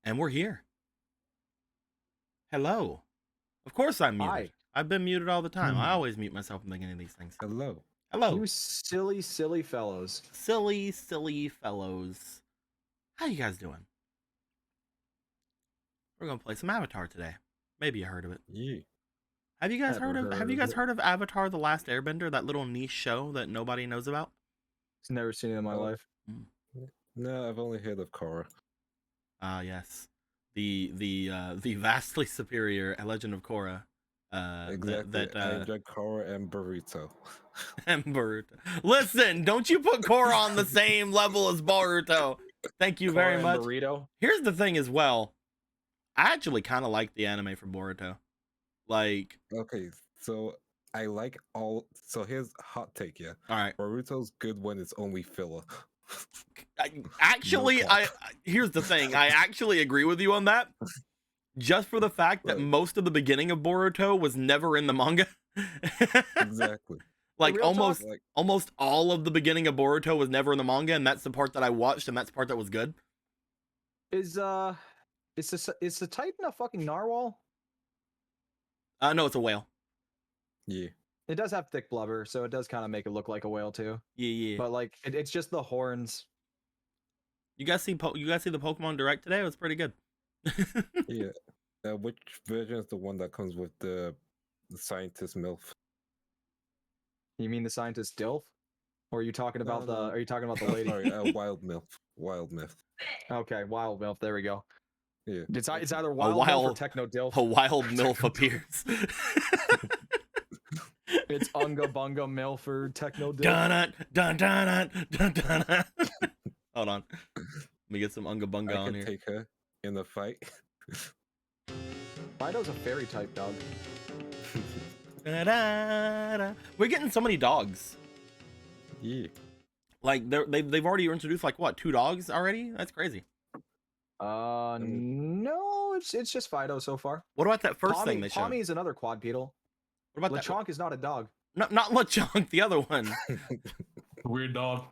And we're here. Hello. Of course I'm muted. Hi. I've been muted all the time. I always mute myself in the beginning of these things. Hello. Hello. You silly, silly fellows. Silly, silly fellows. How you guys doing? We're gonna play some Avatar today. Maybe you heard of it. Yeah. Have you guys Never heard of Avatar: The Last Airbender, that little niche show that nobody knows about? Never seen it in my life. No, I've only heard of Korra. Ah, yes. The vastly superior Legend of Korra. Exactly. I enjoy Korra and Burrito. And Boruto. Listen, don't you put Korra on the same level as Boruto. Thank you very much. Burrito. Here's the thing as well. I actually kind of like the anime from Boruto. Like, Okay, so I like all. So here's a hot take, yeah. all right. Boruto's good when it's only filler. Here's the thing. I actually agree with you on that. Just for the fact that most of the beginning of Boruto was never in the manga. Exactly. Like almost Talk, all of the beginning of Boruto was never in the manga, and that's the part that I watched, and that's the part that was good. Is the Titan a fucking narwhal? No, it's a whale. Yeah. It does have thick blubber, so it does kind of make it look like a whale too. Yeah. But like, it's just the horns. You guys see the Pokemon Direct today? It was pretty good. Yeah. Which version is the one that comes with the scientist MILF? You mean the scientist Dilf? Or are you talking about No. Are you talking about the lady? Sorry, Wild MILF. Wild MILF. Okay, Wild MILF. There we go. Yeah. It's either Wild MILF or Techno Dilf. A wild MILF appears. It's Unga Bunga MILF or Techno Dilf. Dun. Hold on. Let me get some Unga Bunga I on can here. take her in a fight. Fido's a fairy type dog. We're getting so many dogs. Yeah. Like they've already introduced like what, 2 dogs already? That's crazy. No, it's just Fido so far. What about that first thing they showed? Pommy is another quadrupedal. What about Lechonk is not a dog. Not Lechonk, the other one. Weird dog.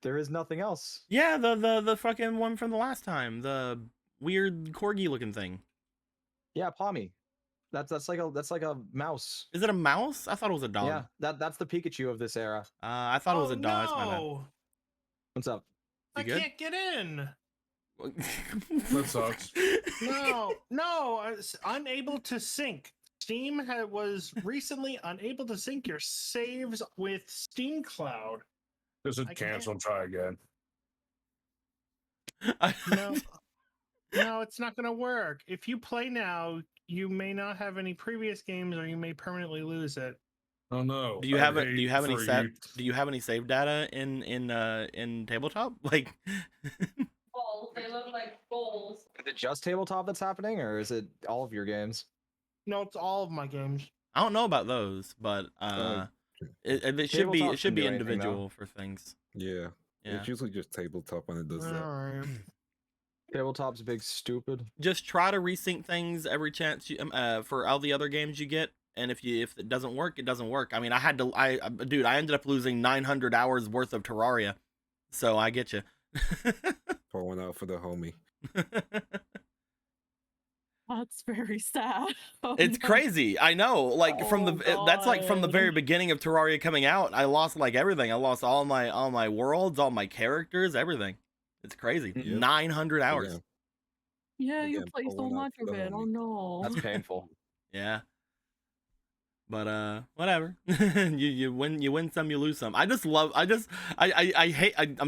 There is nothing else. Yeah, the fucking one from the last time, the weird corgi looking thing. Yeah, Pommy. That's like a mouse. Is it a mouse? I thought it was a dog. Yeah, that's the Pikachu of this era. I thought it was a dog. That's my bad. No, What's up? You I good? can't get in. That sucks. No, I was unable to sync. Steam was recently unable to sync your saves with Steam Cloud. This is I cancel. Try again. No, it's not going to work. If you play now, you may not have any previous games, or you may permanently lose it. Oh no. Do you have any save data in tabletop? Like Balls. They look like balls. Is it just tabletop that's happening, or is it all of your games? No, it's all of my games. I don't know about those, but it should be Tabletop can do anything, individual for things. Yeah. Yeah. It's usually just tabletop when it does that. Alright. Tabletop's big stupid. Just try to resync things every chance you for all the other games you get, and if it doesn't work, it doesn't work. I mean, I ended up losing 900 hours worth of Terraria, so I get you. Pouring out for the homie. That's very sad. Oh, It's no. crazy. I know. Like that's like from the God. very beginning of Terraria coming out. I lost like everything. I lost all my worlds, all my characters, everything. It's crazy. Yep. 900 hours. Yeah, you Again, play so pulling out much of the it. Oh homie. no. That's painful. Yeah. But whatever. you win some, you lose some. I'm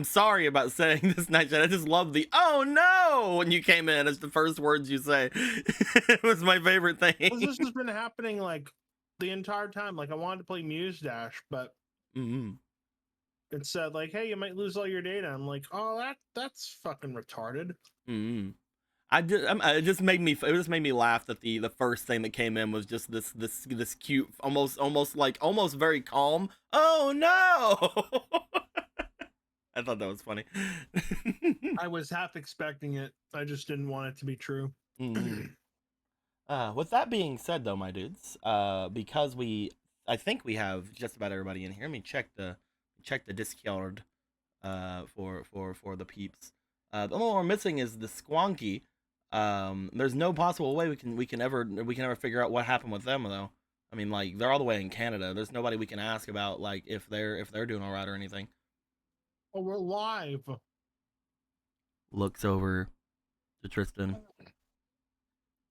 sorry about saying this, Nightshade. I just love the "oh no" when you came in. It's the first words you say. It was my favorite thing. Well, this has been happening like the entire time. Like I wanted to play Muse Dash, but it said like, "Hey, you might lose all your data." I'm like, "Oh, that's fucking retarded." It just made me laugh that the first thing that came in was just this cute, almost very calm. Oh no! I thought that was funny. I was half expecting it. I just didn't want it to be true. With that being said, though, my dudes, because I think we have just about everybody in here. Let me check the Discord for the peeps. The only one we're missing is the Squonky. There's no possible way we can ever figure out what happened with them though. I mean, like, they're all the way in Canada. There's nobody we can ask about, like, if they're doing all right or anything. Oh, we're live. Looks over to Tristan,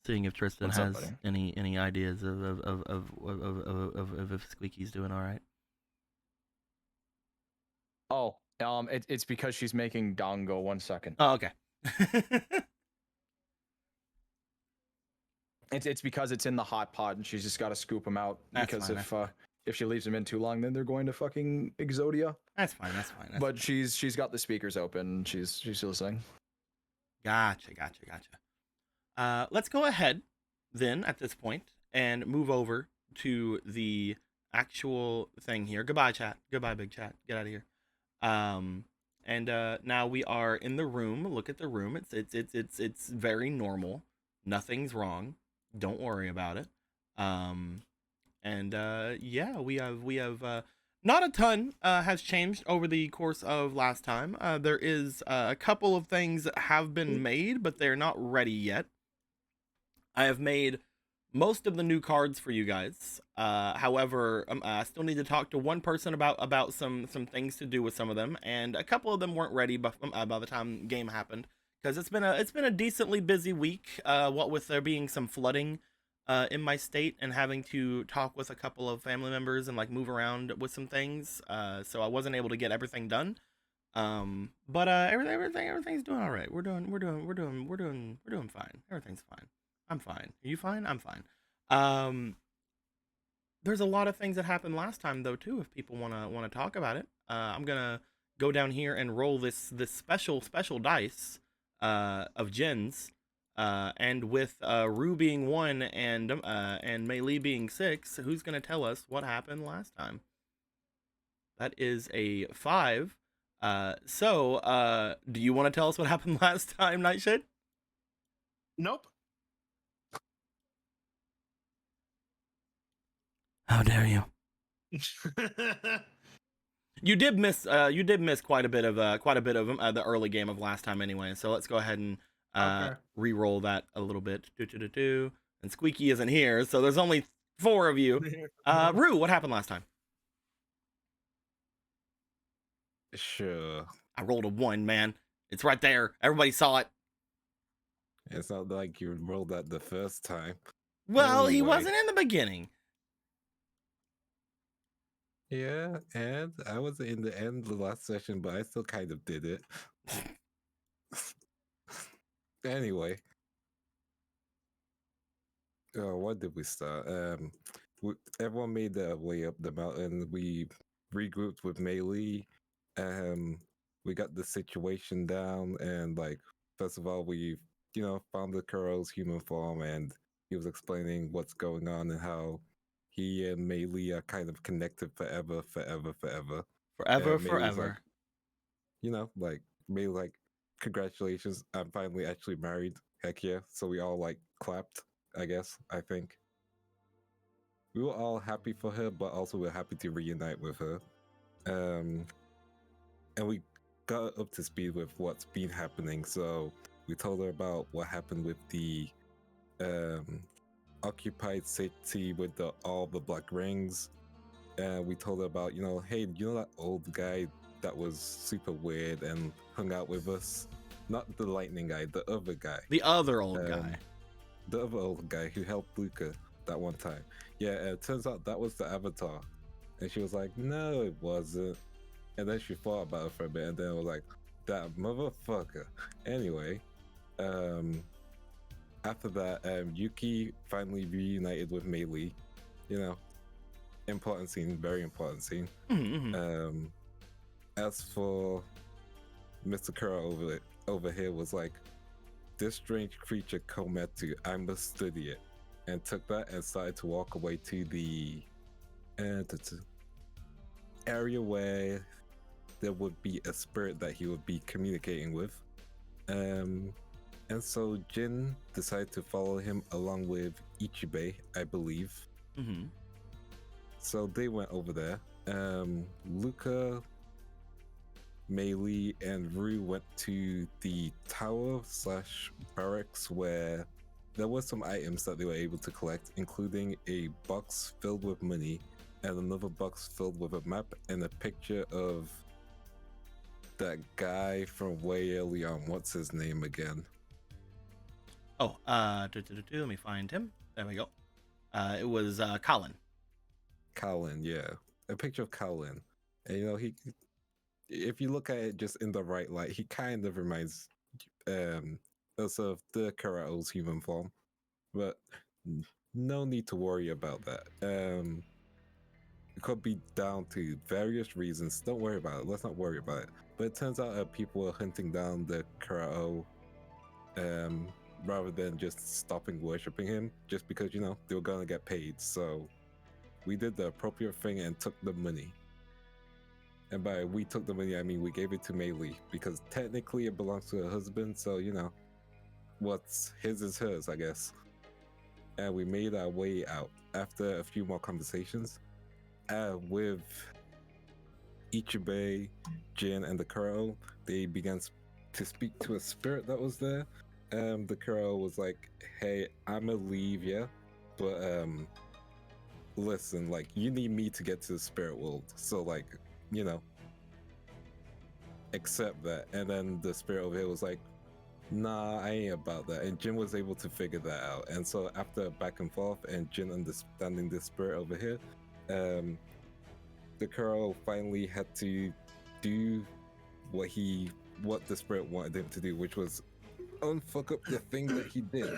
seeing if Tristan What's up, has buddy? any ideas of if Squeaky's doing all right. Oh, it's because she's making Dongo. 1 second. Oh, okay. It's because it's in the hot pot and she's just got to scoop them out. That's Because fine, if she leaves them in too long, then they're going to fucking Exodia. That's fine. That's fine. But she's got the speakers open. She's listening. Gotcha. Let's go ahead then at this point and move over to the actual thing here. Goodbye, chat. Goodbye, big chat. Get out of here. Now we are in the room. Look at the room. It's very normal. Nothing's wrong. Don't worry about it. Yeah, we have not a ton has changed over the course of last time. There is a couple of things that have been made, but they're not ready yet. I have made most of the new cards for you guys. However, I still need to talk to one person about some things to do with some of them, and a couple of them weren't ready by the time game happened, because it's been a decently busy week. What with there being some flooding in my state and having to talk with a couple of family members and like move around with some things. So I wasn't able to get everything done. But everything's doing all right. We're doing fine. Everything's fine. I'm fine. Are you fine? I'm fine. There's a lot of things that happened last time though too. If people wanna talk about it, I'm gonna go down here and roll this special dice of gens. And with Rue being 1 and Mei Li being 6, who's gonna tell us what happened last time? That is a 5. So do you want to tell us what happened last time, Nightshade? Nope. How dare you? You did miss quite a bit of the early game of last time anyway. So let's go ahead and Okay. re-roll that a little bit. And Squeaky isn't here, so there's only 4 of you. Rue, what happened last time? Sure. I rolled a 1, man. It's right there. Everybody saw it. It's not like you rolled that the first time. Well, he Anyway. wasn't in the beginning. Yeah, and I was in the end of the last session, but I still kind of did it. Anyway. What did we start? Everyone made their way up the mountain. We regrouped with Mei Li. We got the situation down, and like, first of all, we found the Kuro's human form, and he was explaining what's going on and how he and Mei Li are kind of connected forever. Forever. Mei Li's like, Mei like, congratulations, I'm finally actually married. Heck yeah. So we all like clapped, I guess, I think. We were all happy for her, but also we're happy to reunite with her. And we got up to speed with what's been happening. So we told her about what happened with the occupied city with all the black rings. And we told her about, hey, that old guy that was super weird and hung out with us? Not the lightning guy, the other guy. The other old guy. The other old guy who helped Luca that one time. Yeah, it turns out that was the Avatar. And she was like, no, it wasn't. And then she thought about it for a bit, and then it was like, that motherfucker. Anyway, after that, Yuki finally reunited with Mei Li. Important scene, very important scene. Mm-hmm. As for Mr. Kuro over here was like, this strange creature Kometu, I must study it. And took that and started to walk away to the area where there would be a spirit that he would be communicating with. And so Jin decided to follow him along with Ichibei, I believe. Mm-hmm. So they went over there. Luca Meili and Rue went to the tower slash barracks where there were some items that they were able to collect, including a box filled with money and another box filled with a map and a picture of that guy from way early on. What's his name again? Oh, let me find him. There we go. It was Colin. Colin, yeah. A picture of Colin. And you know, if you look at it just in the right light, he kind of reminds us of the Karao's human form. But no need to worry about that. It could be down to various reasons. Don't worry about it. Let's not worry about it. But it turns out people are hunting down the Karao rather than just stopping worshipping him, just because, you know, they were gonna get paid. So we did the appropriate thing and took the money. And by we took the money, I mean we gave it to Meili, because technically it belongs to her husband, so, you know, what's his is hers, I guess. And we made our way out after a few more conversations with Ichibei, Jin, and the Kuro. They began to speak to a spirit that was there. The Kuro was like, hey, I'ma leave, yeah? But listen, like, you need me to get to the spirit world. So, like, you know, accept that. And then the spirit over here was like, nah, I ain't about that. And Jin was able to figure that out. And so after back and forth and Jin understanding the spirit over here, the Kuro finally had to do what the spirit wanted him to do, which was unfuck up the thing that he did.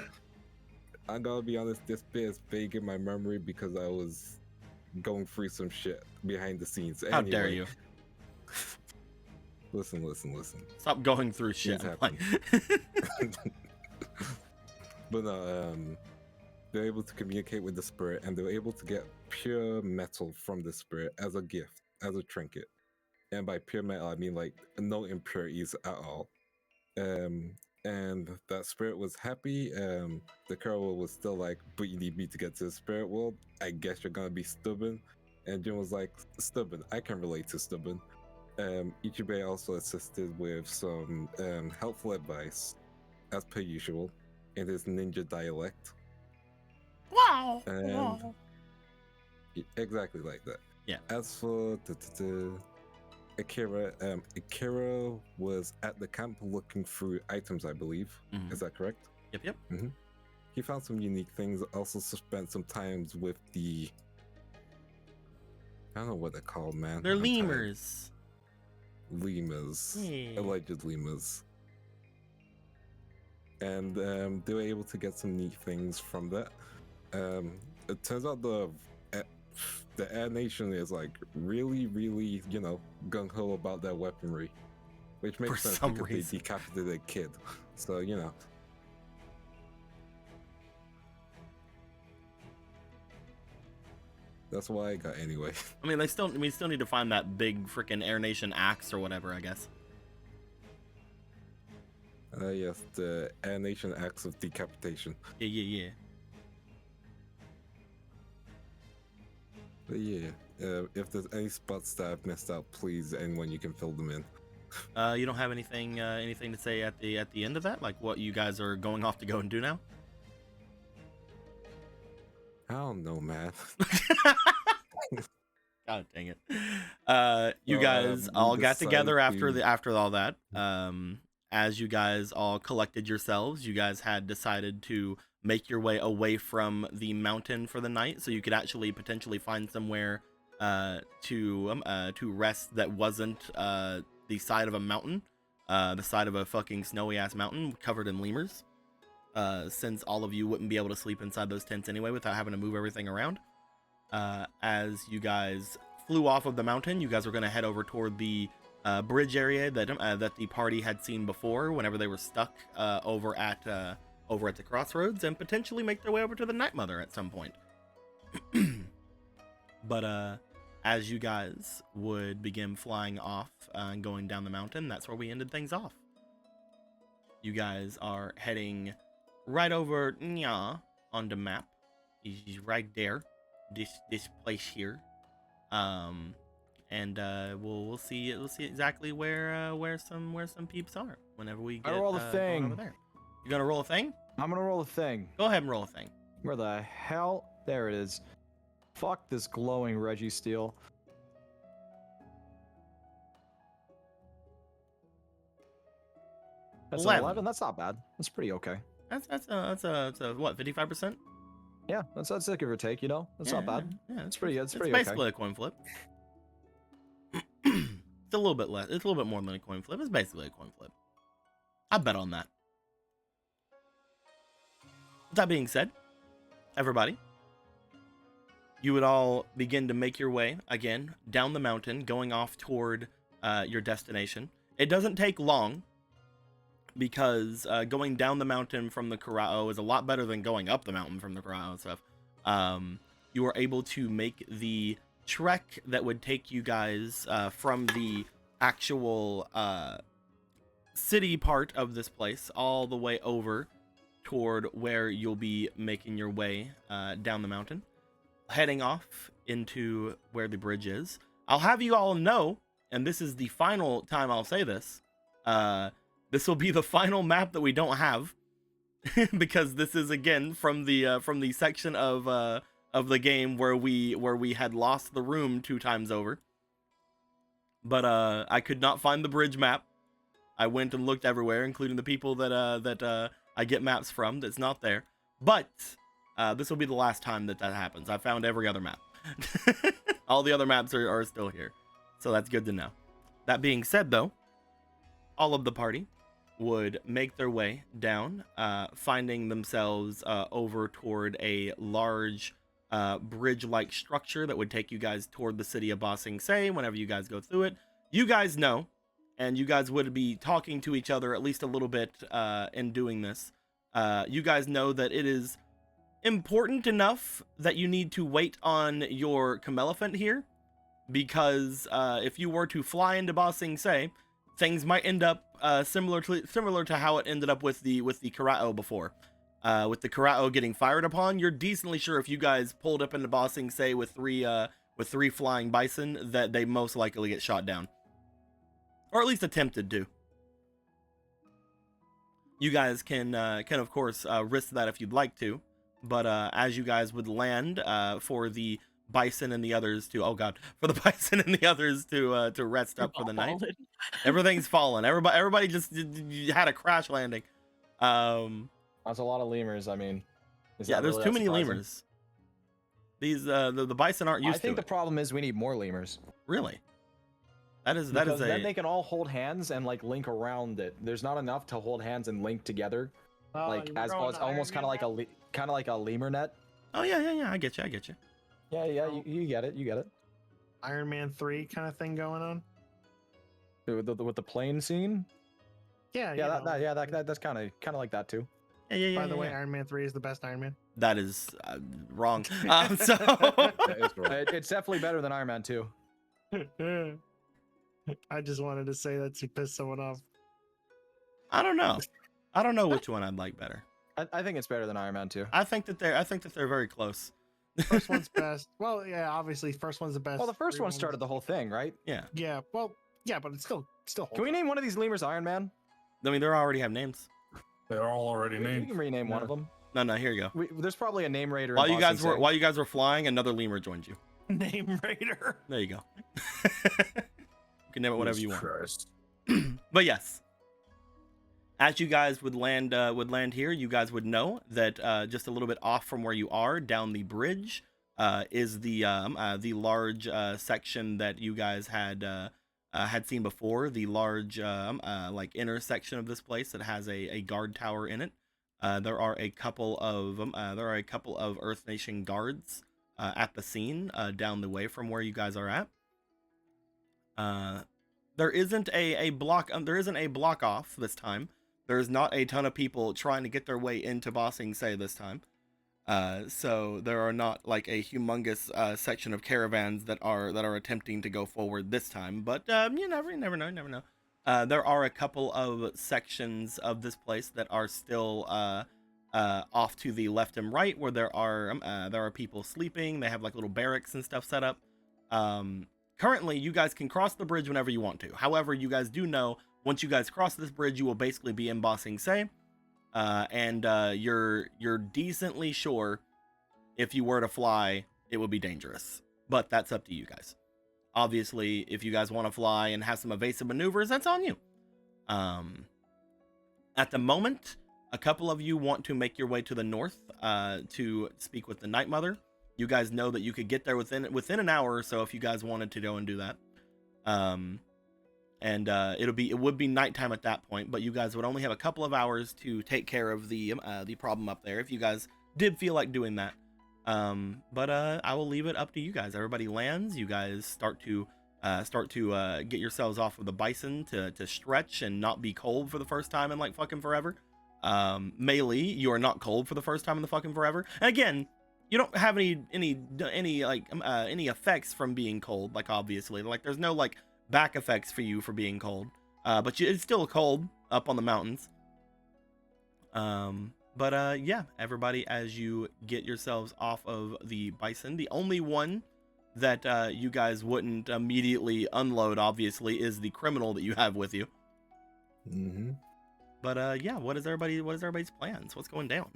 I'm gonna be honest, this bit is vague in my memory because I was going through some shit behind the scenes. How dare you? Listen. Stop going through shit. But no, they're able to communicate with the spirit, and they're able to get pure metal from the spirit as a gift, as a trinket. And by pure metal, I mean like no impurities at all. And that spirit was happy. The Kuro was still like, but you need me to get to the spirit world. I guess you're gonna be stubborn. And Jin was like, stubborn. I can relate to stubborn. Ichibei also assisted with some helpful advice, as per usual, in his ninja dialect. Wow. And exactly like that. Yeah. As for Akira, Akira was at the camp looking through items, I believe. Mhm. Is that correct? Yep. Mm-hmm. He found some unique things. Also spent some times with the, I don't know what they're called, man. They're I'm tired. lemurs. Lemurs, Yeah. alleged lemurs. And they were able to get some neat things from that. It turns out the Air Nation is like really, really, you know, gung-ho about their weaponry, which makes For sense some because reason. they decapitated a kid. So, you know. That's why I got anyway. I mean, we still need to find that big freaking Air Nation axe or whatever, I guess. Yes, the Air Nation acts of decapitation. Yeah. But yeah, if there's any spots that I've missed out, please, anyone, you can fill them in. You don't have anything to say at the end of that, like what you guys are going off to go and do now? I don't know, man. God dang it. You Well, guys we all got together decided after all that. As you guys all collected yourselves, you guys had decided to make your way away from the mountain for the night, so you could actually potentially find somewhere to rest that wasn't the side of a mountain, the side of a fucking snowy ass mountain covered in lemurs. Since all of you wouldn't be able to sleep inside those tents anyway without having to move everything around. As you guys flew off of the mountain, you guys were going to head over toward the bridge area that the party had seen before whenever they were stuck over at the crossroads, and potentially make their way over to the Night Mother at some point. But as you guys would begin flying off and going down the mountain, that's where we ended things off. You guys are heading right over on the map. He's right there, this place here, and we'll see exactly where some peeps are whenever we get I roll the going thing. over there. You gonna roll a thing? I'm gonna roll a thing. Go ahead and roll a thing. Where the hell? There it is. Fuck this glowing Reggie Steel. That's 11. 11. That's not bad. That's pretty okay. That's a what, 55%? Yeah, that's a give or take. You know, that's not bad. Yeah, It's pretty. It's it's pretty basically okay. a coin flip. It's a little bit less. It's a little bit more than a coin flip. It's basically a coin flip. I bet on that. With that being said, everybody, you would all begin to make your way again down the mountain, going off toward your destination. It doesn't take long, because going down the mountain from the Corrao is a lot better than going up the mountain from the Corrao and stuff. You are able to make the trek that would take you guys from the actual city part of this place all the way over toward where you'll be making your way down the mountain, heading off into where the bridge is. I'll have you all know, and this is the final time I'll say this, this will be the final map that we don't have, because this is again from the section of the game where we had lost the room 2 times over. But I could not find the bridge map. I went and looked everywhere, including the people that I get maps from. That's not there. But this will be the last time that happens. I found every other map. All the other maps are still here, so that's good to know. That being said, though, all of the party would make their way down, finding themselves over toward a large bridge-like structure that would take you guys toward the city of Ba Sing Se. Whenever you guys go through it, you guys know, and you guys would be talking to each other at least a little bit in doing this. You guys know that it is important enough that you need to wait on your Camelephant here, because if you were to fly into Ba Sing Se, things might end up similar to how it ended up with the Corrao before. With the Corrao getting fired upon, you're decently sure if you guys pulled up into Ba Sing Se with three flying bison, that they most likely get shot down, or at least attempted to. You guys can of course risk that if you'd like to, but as you guys would land for the bison and the others to for the bison and the others to rest up for the night. Everything's fallen. Everybody just had a crash landing. That's a lot of lemurs. I mean, yeah, there's too many lemurs. These the bison aren't used to it. I think the problem is we need more lemurs. Really? That is then they can all hold hands and like link around it. There's not enough to hold hands and link together, like as almost kind of like a lemur net. Oh yeah. I get you. Yeah, you get it. Iron Man 3 kind of thing going on. With the plane scene. Yeah, that's kind of like that too. Yeah. By the way, Iron Man 3 is the best Iron Man. That is wrong. So That is right. It's definitely better than Iron Man 2. I just wanted to say that to piss someone off. I don't know which one I'd like better. I think it's better than Iron Man 2. I think that they're very close. First one's best. Well, yeah, obviously first one's the best. Well, the first one started the whole thing, right? Yeah. Yeah. Well, yeah, but it's still. Can we name one of these lemurs Iron Man? I mean, they already have names. They're all already We named. can rename one of them. No, here you go. There's probably a name raider. While you guys were flying, another lemur joined you. Name Raider. There you go. You can name it whatever you want. Christ. But yes, as you guys would land here, you guys would know that just a little bit off from where you are, down the bridge, is the large section that you guys had seen before. The large like intersection of this place that has a guard tower in it. There are a couple of Earth Nation guards at the scene down the way from where you guys are at. There isn't a block off this time. There's not a ton of people trying to get their way into Ba Sing Se this time. So there are not like a humongous section of caravans that are attempting to go forward this time. But you never know. There are a couple of sections of this place that are still off to the left and right, where there are people sleeping. They have like little barracks and stuff set up. currently you guys can cross the bridge whenever you want to. However, you guys do know once you guys cross this bridge, you will basically be in Ba Sing Se, and you're decently sure if you were to fly, it would be dangerous. But that's up to you guys. Obviously, if you guys want to fly and have some evasive maneuvers, that's on you. At the moment, a couple of you want to make your way to the north to speak with the Night Mother. You guys know that you could get there within an hour or so if you guys wanted to go and do that. It would be nighttime at that point, but you guys would only have a couple of hours to take care of the problem up there if you guys did feel like doing that. But I will leave it up to you guys. Everybody lands. You guys start to get yourselves off of the bison to stretch and not be cold for the first time in like fucking forever. Melee, you are not cold for the first time in the fucking forever. And again, you don't have any effects from being cold. Like obviously, like there's no like back effects for you for being cold. But it's still cold up on the mountains. Yeah, everybody, as you get yourselves off of the bison, the only one that you guys wouldn't immediately unload, obviously, is the criminal that you have with you. Mm-hmm. But yeah, what is everybody's plans? What's going down?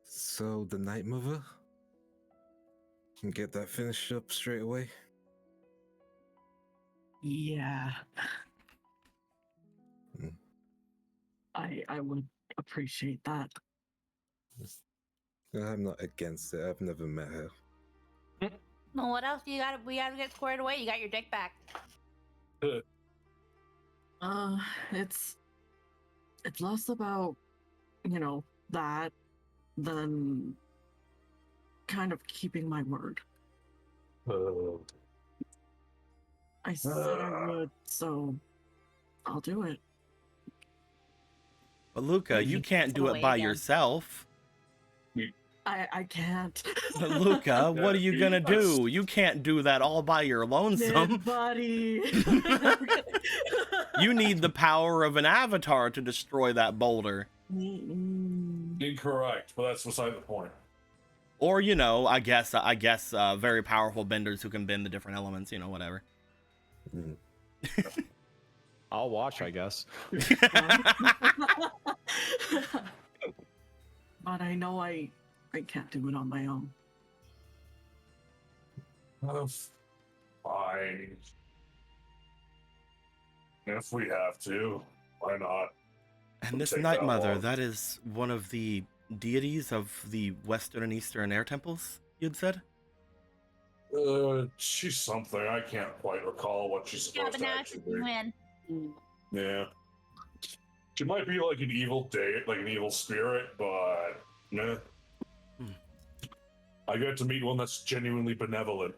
So the Night Mother can get that finished up straight away. Yeah. Hmm. I would appreciate that. I'm not against it. I've never met her. Well, what else we gotta get squared away? You got your dick back. It's less about, that than kind of keeping my word. I said I would, so I'll do it. But Luca, you can't do it by yourself. I can't. But Luca, what are you gonna do? You can't do that all by your lonesome. Buddy. You need the power of an avatar to destroy that boulder. Incorrect, but that's beside the point. Or, I guess very powerful benders who can bend the different elements, whatever. Mm. I'll watch, I guess. But I know I can't do it on my own. Fine. If we have to, why not? And this Take Night that Mother, long. that is one of the deities of the Western and Eastern air temples, you'd said? She's something. I can't quite recall what she's Yeah, supposed but to now actually she's be. human. Yeah. She might be like an evil like an evil spirit, but meh. I got to meet one that's genuinely benevolent.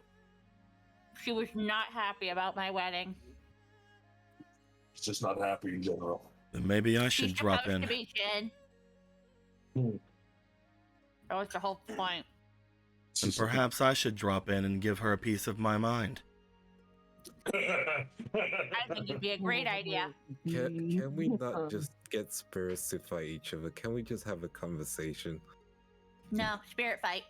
She was not happy about my wedding. She's just not happy in general. Then maybe I should She's drop supposed in. to be Shin. That was the whole point. And perhaps I should drop in and give her a piece of my mind. I think it'd be a great idea. Can we not just get spirits to fight each other? Can we just have a conversation? No, spirit fight.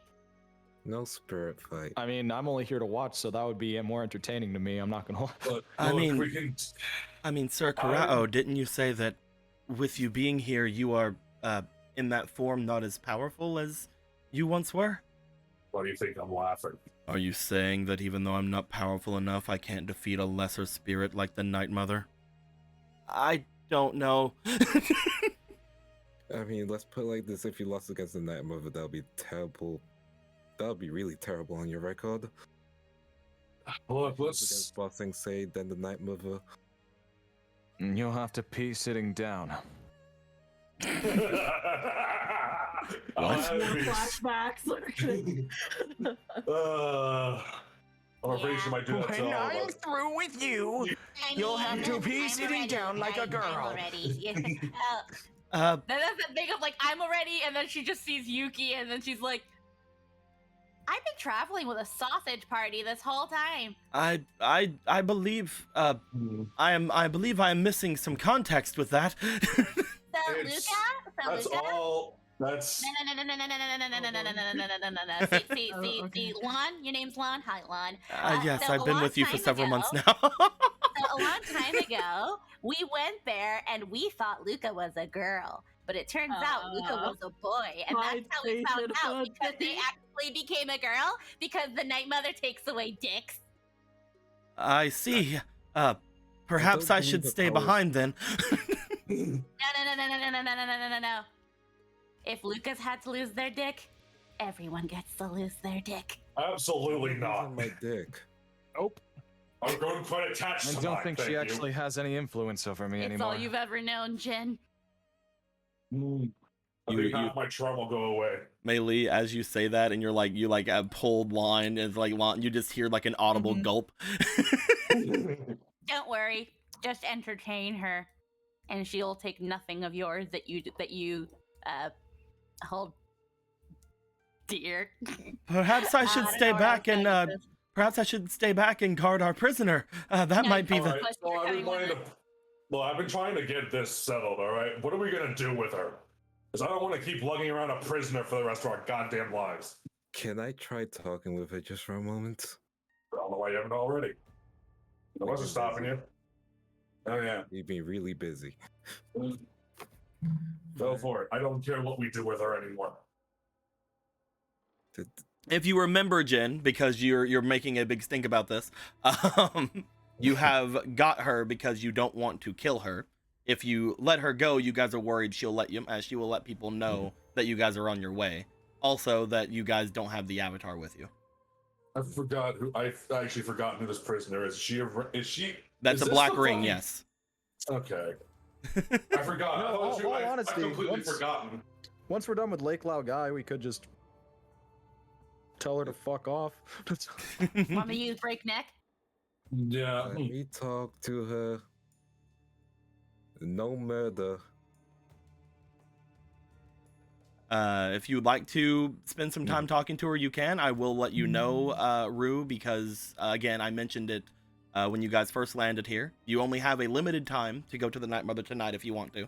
No spirit fight. I mean, I'm only here to watch, so that would be more entertaining to me. I'm not gonna lie. But, I look, mean- we can... Sir Karao, didn't you say that with you being here, you are in that form not as powerful as you once were? Why do you think I'm laughing? Are you saying that even though I'm not powerful enough, I can't defeat a lesser spirit like the Night Mother? I don't know. I mean, let's put it like this: if you lost against the Night Mother, that would be terrible. That would be really terrible on your record. Look, Lost let's... against Ba Sing Se, then the Night Mother. You'll have to pee sitting down. Flashbacks. I'm afraid she might do that to all of us. through with you, you'll have to be sitting down like a girl. I'm ready. Uh, Then that's the thing of like, I'm already, and then she just sees Yuki, and then she's like, I've been traveling with a sausage party this whole time. I believe I believe I am missing some context with that. So It's- Luca? That's all... That's See, Lon, your name's Lon. Hi, Lon. Yes, So I've a been long with you for time several ago- months now. So a long time ago, we went there and we thought Luca was a girl, but it turns out Luca was a boy, and that's how we found out because they actually became a girl because the Night Mother takes away dicks. I see. Perhaps I believe should the stay powers- behind then. No. If Lucas had to lose their dick, everyone gets to lose their dick. absolutely Using not. my dick. Nope. I'm growing quite attached I to don't mine, think thank she you. actually has any influence over me It's anymore. all you've ever known, Jen. I think half my trauma will go away. Mei Lee, as you say that, and you pulled line, is like you just hear like an audible gulp. Don't worry, just entertain her, and she'll take nothing of yours that you hold dear. Perhaps I should don't stay know what I back was and going with this. perhaps I should stay back and guard our prisoner. That No, might be you the. Alright, Plus, well, you're I've been coming trying to. Well, I've been trying to get this settled. All right, what are we gonna do with her? Because I don't want to keep lugging around a prisoner for the rest of our goddamn lives. Can I try talking with her just for a moment? I don't know why you haven't already. I wasn't stopping you. Oh yeah, You've been really busy. go for it. I don't care what we do with her anymore. If you remember, Jen, because you're making a big stink about this, you have got her because you don't want to kill her. If you let her go, you guys are worried she will let people know that you guys are on your way. Also, that you guys don't have the avatar with you. I've actually forgotten who this prisoner is. Is she? That's is a this black the ring, fucking- yes. Okay. I forgot. No, all I honesty, completely once- forgotten. Once we're done with Lake Lao Guy, we could just tell her to fuck off. Want me to use breakneck? Yeah. Let me talk to her. No murder. If you would like to spend some time talking to her, you can. I will let you know, Rue, because again, I mentioned it when you guys first landed here. You only have a limited time to go to the Night Mother tonight if you want to,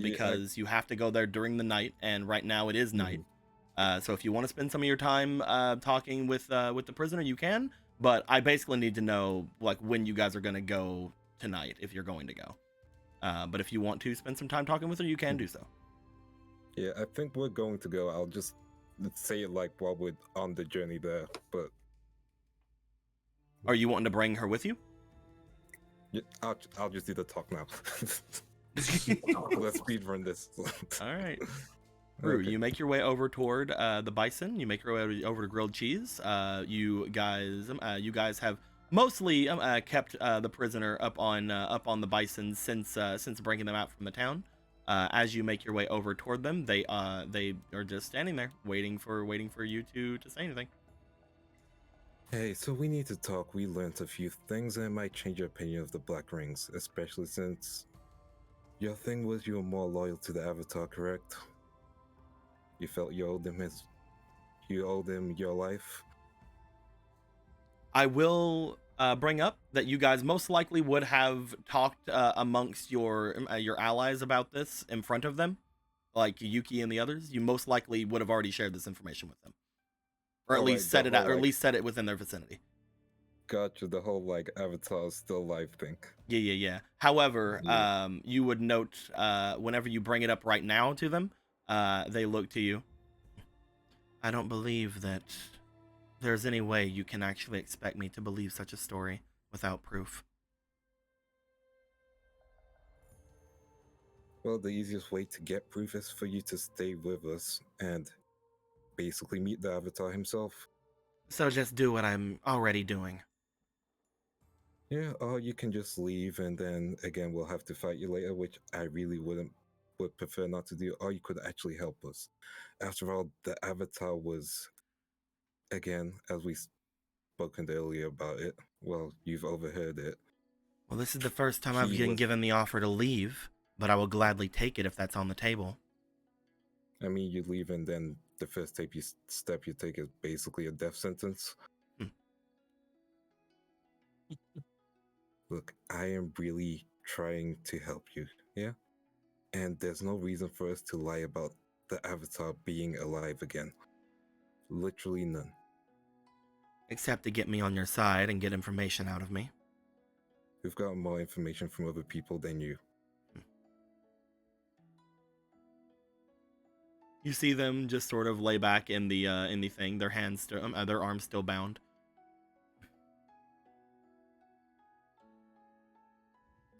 because you have to go there during the night, and right now it is night. So if you want to spend some of your time talking with the prisoner, you can. But I basically need to know like when you guys are gonna go tonight if you're going to go. But if you want to spend some time talking with her, you can do so. Yeah, I think we're going to go. I'll just say it like while we're on the journey there. But Are you wanting to bring her with you? yeah, I'll just do the talk now. Let's speedrun this. All right. Rue, Okay. you make your way over toward the bison. You make your way over to grilled cheese. You guys have mostly kept the prisoner up on the bison since bringing them out from the town. As you make your way over toward them, they are just standing there waiting for you to say anything. Hey, so we need to talk. We learned a few things and it might change your opinion of the Black Rings, especially since your thing was you were more loyal to the Avatar, correct? You felt you owed him your life. I will bring up that you guys most likely would have talked amongst your allies about this in front of them, like Yuki and the others. You most likely would have already shared this information with them, or at least said it out, or at least said it within their vicinity. Gotcha. The whole like Avatar still alive thing. Yeah. However, Yeah. you would note whenever you bring it up right now to them, they look to you. I don't believe that there's any way you can actually expect me to believe such a story without proof. Well, the easiest way to get proof is for you to stay with us and basically meet the Avatar himself. So just do what I'm already doing. Yeah, or you can just leave and then again we'll have to fight you later, which I really would prefer not to do, or you could actually help us. After all, the Avatar was, again, as we spoken earlier about it, well, you've overheard it. Well, this is the first time I've He been was- given the offer to leave, but I will gladly take it if that's on the table. I mean, you leave and then the first step you take is basically a death sentence. Look, I am really trying to help you, yeah? And there's no reason for us to lie about the Avatar being alive again. Literally none. Except to get me on your side and get information out of me. We've gotten more information from other people than you. You see them just sort of lay back in the thing, their hands, their arms still bound.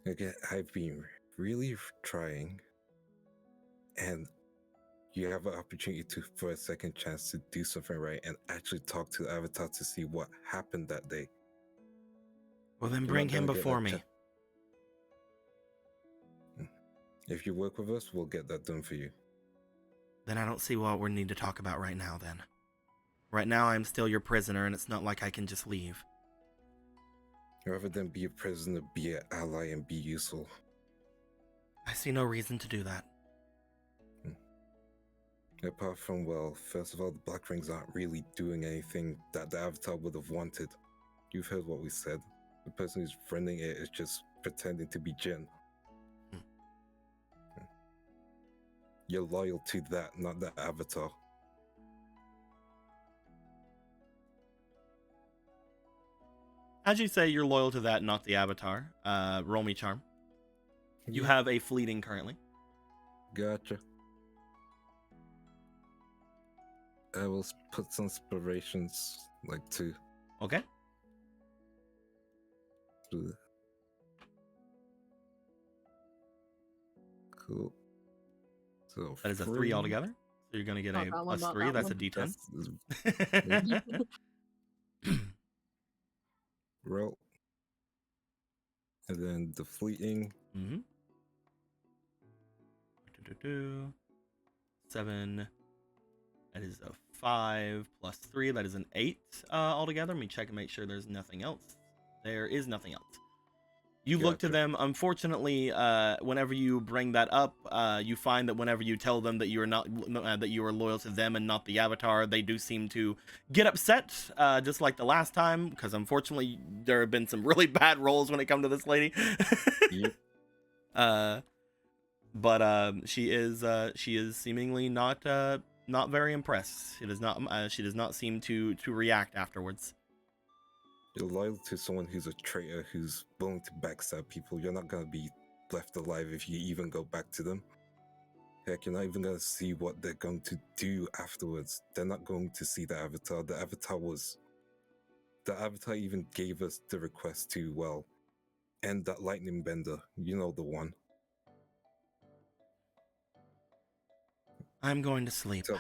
Again, I've been really trying, and you have an opportunity for a second chance to do something right and actually talk to the Avatar to see what happened that day. Well, then bring him before me. If you work with us, we'll get that done for you. Then I don't see what we need to talk about right now, then. Right now, I'm still your prisoner, and it's not like I can just leave. Rather than be a prisoner, be an ally and be useful. I see no reason to do that. Apart from, well, first of all, the Black Rings aren't really doing anything that the Avatar would have wanted. You've heard what we said. The person who's running it is just pretending to be Jin. You're loyal to that, not the Avatar. As you say, you're loyal to that, not the Avatar. Roll me charm. You have a fleeting currently. Gotcha. I will put some inspirations, like 2. Okay. Cool. So that is a 3 altogether. So you're going to get a +3. That's a D10. Roll. And then the fleeting. 7. That is a 5 +3. That is an 8 altogether. Let me check and make sure there's nothing else. There is nothing else. You look to them. Unfortunately, whenever you bring that up, you find that whenever you tell them that you are not that you are loyal to them and not the Avatar, they do seem to get upset, just like the last time. Because unfortunately, there have been some really bad rolls when it comes to this lady. Yep. But she is seemingly not very impressed. She does not seem to react afterwards. You're loyal to someone who's a traitor, who's willing to backstab people. You're not going to be left alive if you even go back to them. Heck, you're not even going to see what they're going to do afterwards. They're not going to see the Avatar. The Avatar even gave us the request to, well, end that lightning bender. You know the one. I'm going to sleep. So,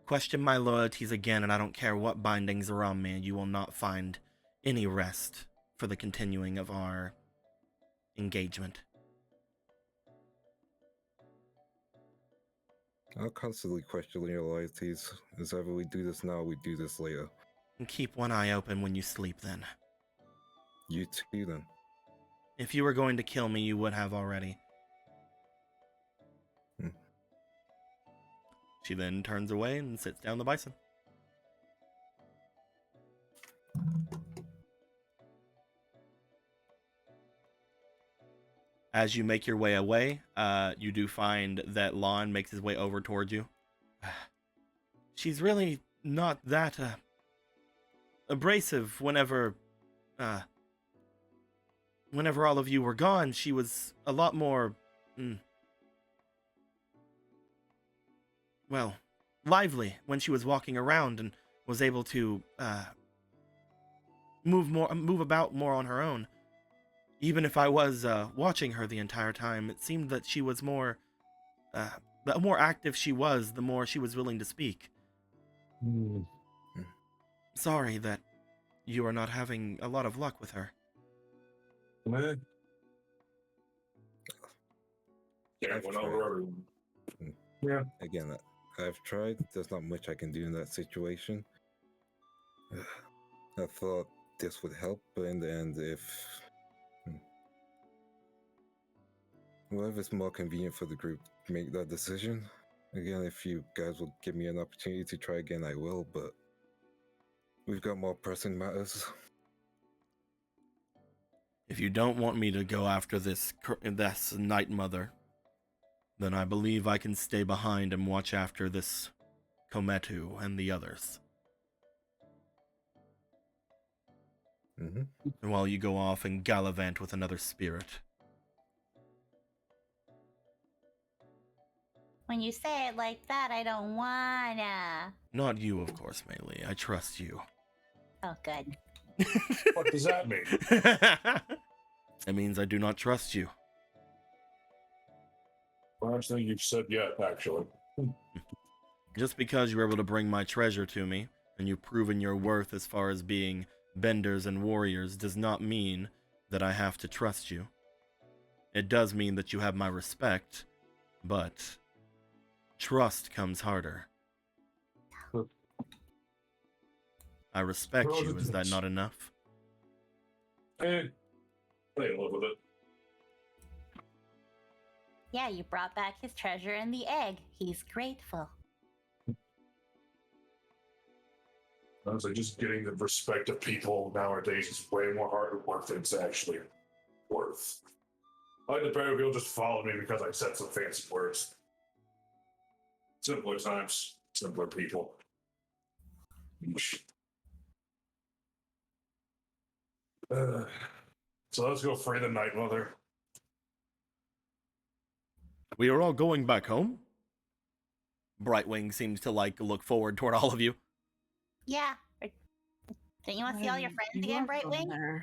question my loyalties again, and I don't care what bindings are on me, you will not find any rest for the continuing of our engagement. I'll constantly question your loyalties. As ever we do this now, we do this later. And keep one eye open when you sleep, then. You too, then. If you were going to kill me, you would have already. She then turns away and sits down the bison. As you make your way away, you do find that Lon makes his way over towards you. She's really not that abrasive. Whenever all of you were gone, she was a lot more well, lively when she was walking around and was able to move about more on her own. Even if I was watching her the entire time, it seemed that she was more the more active she was, the more she was willing to speak. Sorry that you are not having a lot of luck with her. Yeah. Again, I've tried. There's not much I can do in that situation. I thought this would help, but in the end, well, if it's more convenient for the group, make that decision. Again, if you guys will give me an opportunity to try again, I will, but we've got more pressing matters. If you don't want me to go after this Night Mother, Then I believe I can stay behind and watch after this Kometu and the others. Mm-hmm. While you go off and gallivant with another spirit. When you say it like that, I don't wanna. Not you, of course, Meili. I trust you. Oh, good. What does that mean? It means I do not trust you. Worst thing you've said yet, actually. Just because you're able to bring my treasure to me, and you've proven your worth as far as being benders and warriors, does not mean that I have to trust you. It does mean that you have my respect, but trust comes harder. I respect you, is that not enough? Hey, they live with it. Yeah, you brought back his treasure and the egg. He's grateful. Honestly, just getting the respect of people nowadays is way more hard work than it's actually worth. I like the better people just follow me because I said some fancy words. Simpler times, simpler people. So let's go free the Night Mother. We are all going back home? Brightwing seems to look forward toward all of you. Yeah. Don't you want to see all your friends again, Brightwing?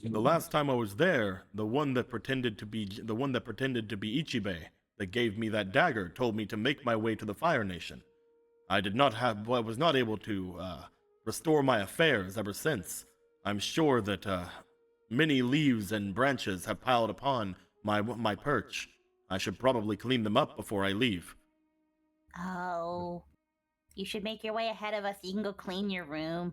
The last time I was there, the one that pretended to be Ichibe, that gave me that dagger, told me to make my way to the Fire Nation. I was not able to restore my affairs ever since. I'm sure that many leaves and branches have piled upon my perch. I should probably clean them up before I leave. Oh. You should make your way ahead of us so you can go clean your room.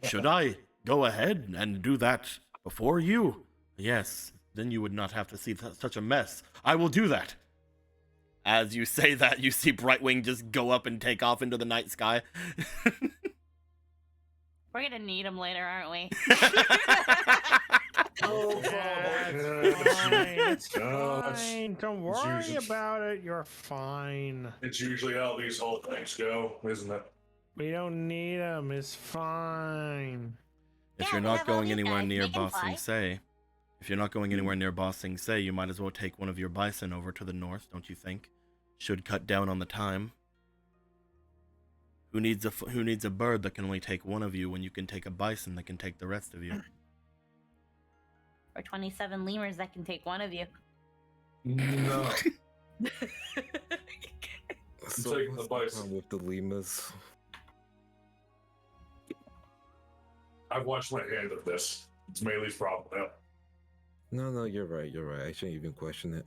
Should I go ahead and do that before you? Yes, then you would not have to see such a mess. I will do that. As you say that, you see Brightwing just go up and take off into the night sky. We're gonna need him later, aren't we? Oh, it's fine. Don't worry about it. You're fine. It's usually how these whole things go, isn't it? We don't need him. It's fine. If Yeah, you're we not have all going these anywhere guys. near They can fly. Bossing Say, if you're not going anywhere near Bossing Say, you might as well take one of your bison over to the north, don't you think? Should cut down on the time. Who needs a bird that can only take one of you when you can take a bison that can take the rest of you? Or 27 lemurs that can take one of you. No. So taking the what's bison. wrong with the lemurs? I've watched my hand of this. It's Meili's problem now. No, you're right. You're right. I shouldn't even question it.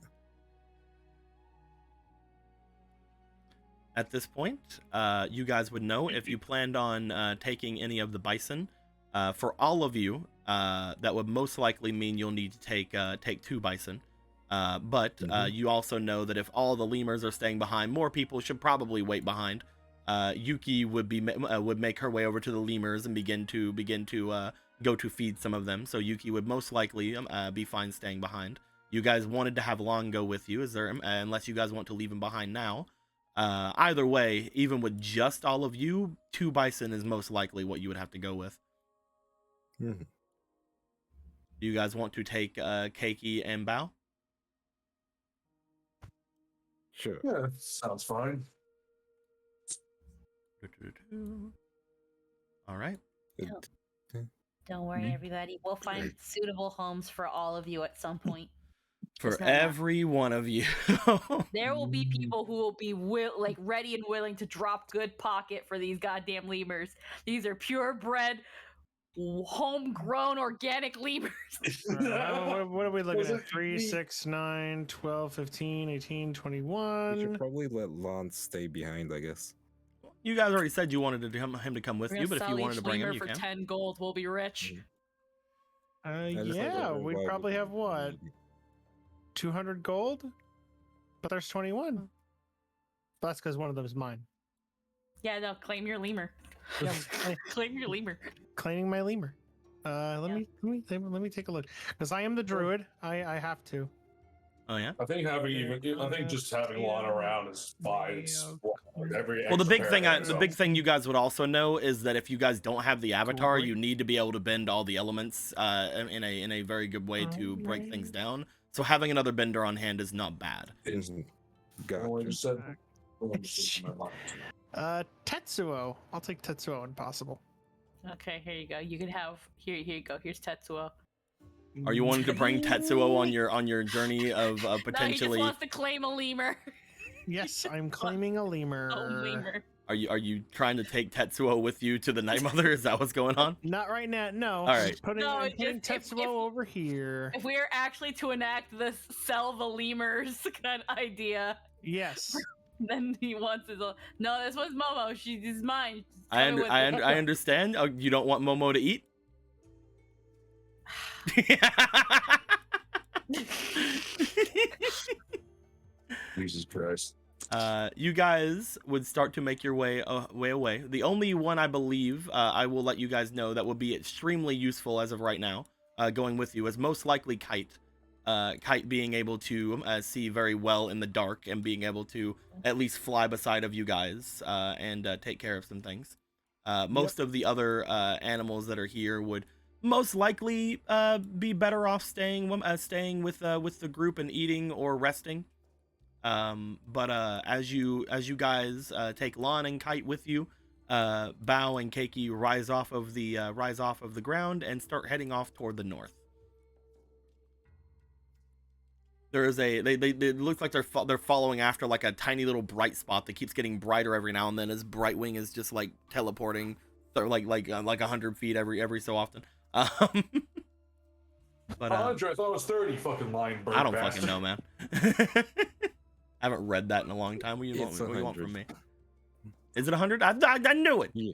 At this point, you guys would know if you planned on taking any of the bison. For all of you, that would most likely mean you'll need to take 2 bison. But you also know that if all the lemurs are staying behind, more people should probably wait behind. Yuki would make her way over to the lemurs and begin to go to feed some of them. So Yuki would most likely be fine staying behind. You guys wanted to have Lon go with you, unless you guys want to leave him behind now. Either way, even with just all of you, 2 bison is most likely what you would have to go with. Mm-hmm. Do you guys want to take Keiki and Bao? Sure. Yeah, sounds fine. All right. Don't worry, everybody. We'll find suitable homes for all of you at some point. For Just know that. every one of you. There will be people who will be ready and willing to drop good pocket for these goddamn lemurs. These are purebred, homegrown, organic lemurs. What are we looking at? 3, 6, 9, 12, 15, 18, We 21. should probably let Lon stay behind, I guess. You guys already said you wanted him to come with We're you, gonna but if you sell wanted each to bring him, lemur you for can. 10 gold. We'll be rich. I just like Yeah, wondering we'd why probably we- have what? 200 gold? But there's 21. That's because one of them is mine. Yeah, no, claim your lemur. Yeah, Claim your lemur. claiming my lemur. Let me take a look because I am the druid. I have to. Oh yeah. I think just having Lana around is fine. It's every Well, the big thing, extra the pair big thing you guys would also know is that if you guys don't have the avatar, Great. you need to be able to bend all the elements in a very good way to break things down. So having another bender on hand is not bad. Only just said. Tetsuo. I'll take Tetsuo when possible. Okay, here you go. You can have here you go. Here's Tetsuo. Are you wanting to bring Tetsuo on your journey of No, he potentially? just wants to claim a lemur. Yes, I'm claiming a lemur. Oh, lemur. Are you trying to take Tetsuo with you to the Night Mother? Is that what's going on? Not right now. No. All right. I'm putting Tetsuo over here. If we are actually to enact this sell the lemurs kind of idea, Yes. then he wants his own. No, this one's Momo. She's mine. I understand. Oh, you don't want Momo to eat? Jesus Christ. You guys would start to make your way away. The only one I believe I will let you guys know that would be extremely useful as of right now, going with you, is most likely Kite. Kite being able to see very well in the dark and being able to at least fly beside of you guys and take care of some things. Most of the other animals that are here would most likely be better off staying with the group and eating or resting. But as you guys take Lon and Kite with you, Bao and Keiki rise off of the ground and start heading off toward the north. There is it looks like they're following after like a tiny little bright spot that keeps getting brighter every now and then as Brightwing is just like teleporting like 100 feet every so often. But Andre, I thought it was 30. Fucking lying bird. I don't bastard. fucking know, man. I haven't read that in a long time. What do you want from me? Is it 100? I knew it. Yeah.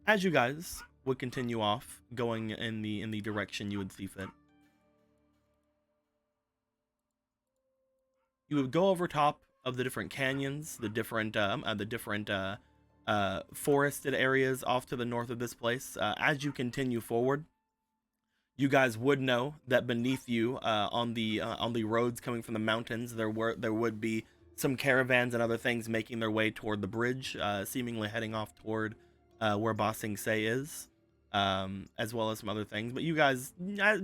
As you guys would continue off, going in the direction you would see fit, you would go over top of the different canyons, the different forested areas off to the north of this place. As you continue forward, you guys would know that beneath you, on the roads coming from the mountains, there would be some caravans and other things making their way toward the bridge, seemingly heading off toward where Ba Sing Se is, as well as some other things. But you guys,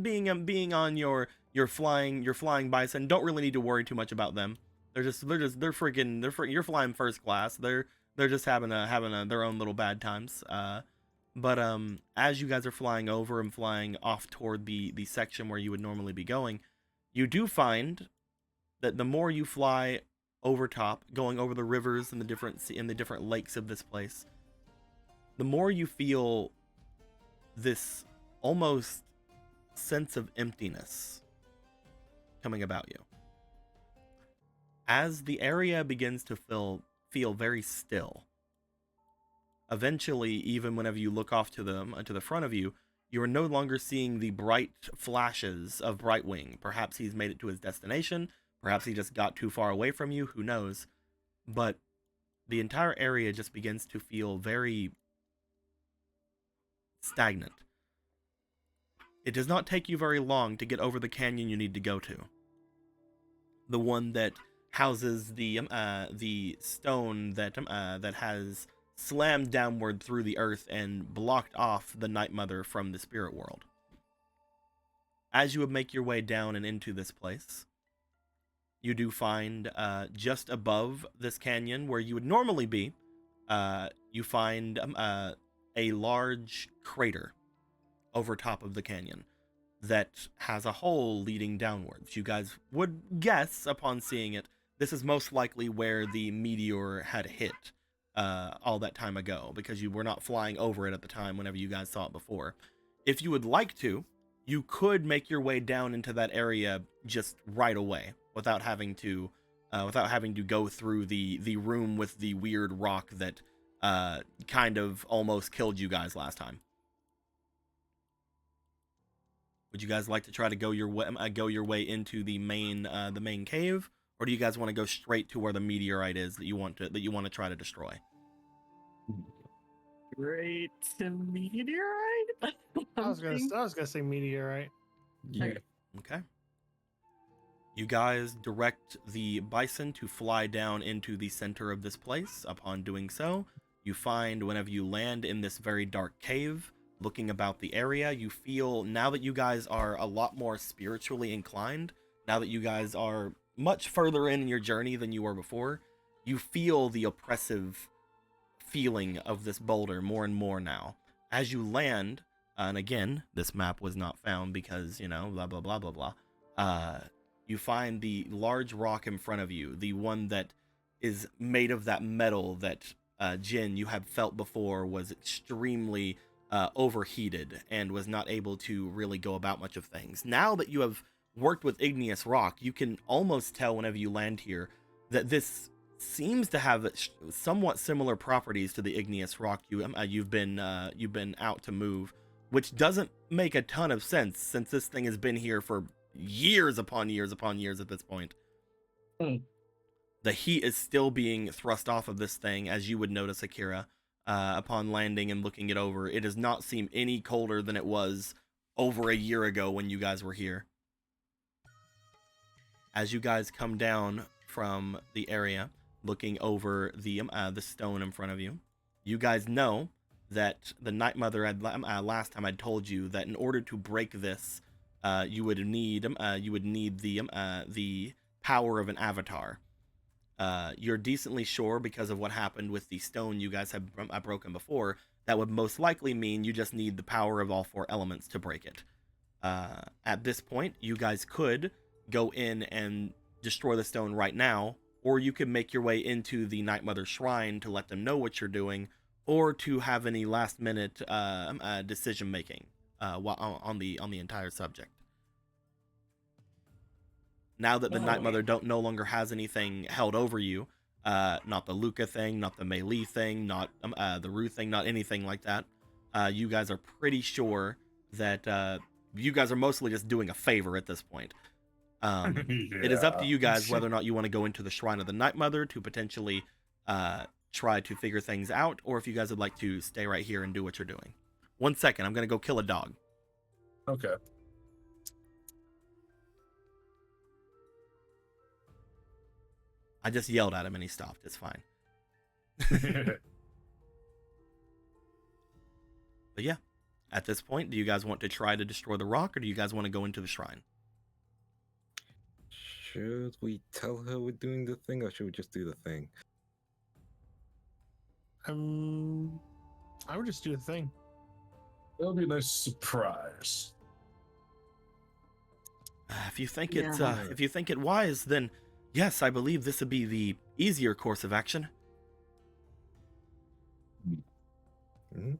being on your flying bison, don't really need to worry too much about them. You're flying first class. They're just having their own little bad times. But as you guys are flying over and flying off toward the section where you would normally be going, you do find that the more you fly over top, going over the rivers and the different lakes of this place, the more you feel this almost sense of emptiness coming about you. As the area begins to feel very still, eventually, even whenever you look off to the front of you, you are no longer seeing the bright flashes of Brightwing. Perhaps he's made it to his destination. Perhaps he just got too far away from you. Who knows? But the entire area just begins to feel very stagnant. It does not take you very long to get over the canyon you need to go to. The one that houses the stone that has slammed downward through the earth and blocked off the Night Mother from the spirit world. As you would make your way down and into this place, you do find just above this canyon where you would normally be, you find a large crater over top of the canyon that has a hole leading downwards. You guys would guess upon seeing it, this is most likely where the meteor had hit all that time ago, because you were not flying over it at the time whenever you guys saw it before. If you would like to, you could make your way down into that area just right away without having to go through the room with the weird rock that kind of almost killed you guys last time. Would you guys like to try to go your way into the main cave, or do you guys want to go straight to where the meteorite is that you want to try to destroy? Great meteorite. I was gonna say meteorite. Yeah. Okay. You guys direct the bison to fly down into the center of this place. Upon doing so, you find whenever you land in this very dark cave, looking about the area, you feel now that you guys are a lot more spiritually inclined, now that you guys are much further in your journey than you were before, you feel the oppressive feeling of this boulder more and more now. As you land, and again, this map was not found because, you know, blah, blah, blah, blah, blah. You find the large rock in front of you, the one that is made of that metal that, Jin, you had felt before was extremely overheated and was not able to really go about much of things. Now that you have worked with igneous rock, you can almost tell whenever you land here that this seems to have somewhat similar properties to the igneous rock you've been out to move, which doesn't make a ton of sense since this thing has been here for years upon years upon years at this point. The heat is still being thrust off of this thing, as you would notice, Akira, upon landing and looking it over. It does not seem any colder than it was over a year ago when you guys were here. As you guys come down from the area, looking over the stone in front of you, you guys know that the Night Mother had last time I'd told you that in order to break this, you would need the power of an avatar. You're decently sure, because of what happened with the stone you guys have broken before, that would most likely mean you just need the power of all four elements to break it. At this point, you guys could go in and destroy the stone right now, or you could make your way into the Night Mother shrine to let them know what you're doing, or to have any last minute decision making on the entire subject. Now that the Night Mother no longer has anything held over you, not the Luca thing, not the Mei Li thing, not the Rue thing, not anything like that, you guys are pretty sure that you guys are mostly just doing a favor at this point. It is up to you guys whether or not you want to go into the Shrine of the Night Mother to potentially try to figure things out, or if you guys would like to stay right here and do what you're doing. 1 second, I'm going to go kill a dog. Okay. I just yelled at him and he stopped. It's fine. But yeah, at this point, do you guys want to try to destroy the rock, or do you guys want to go into the shrine? Should we tell her we're doing the thing, or should we just do the thing? I would just do the thing. That'll be a nice surprise. If you think it wise, then yes, I believe this would be the easier course of action. Mm-hmm.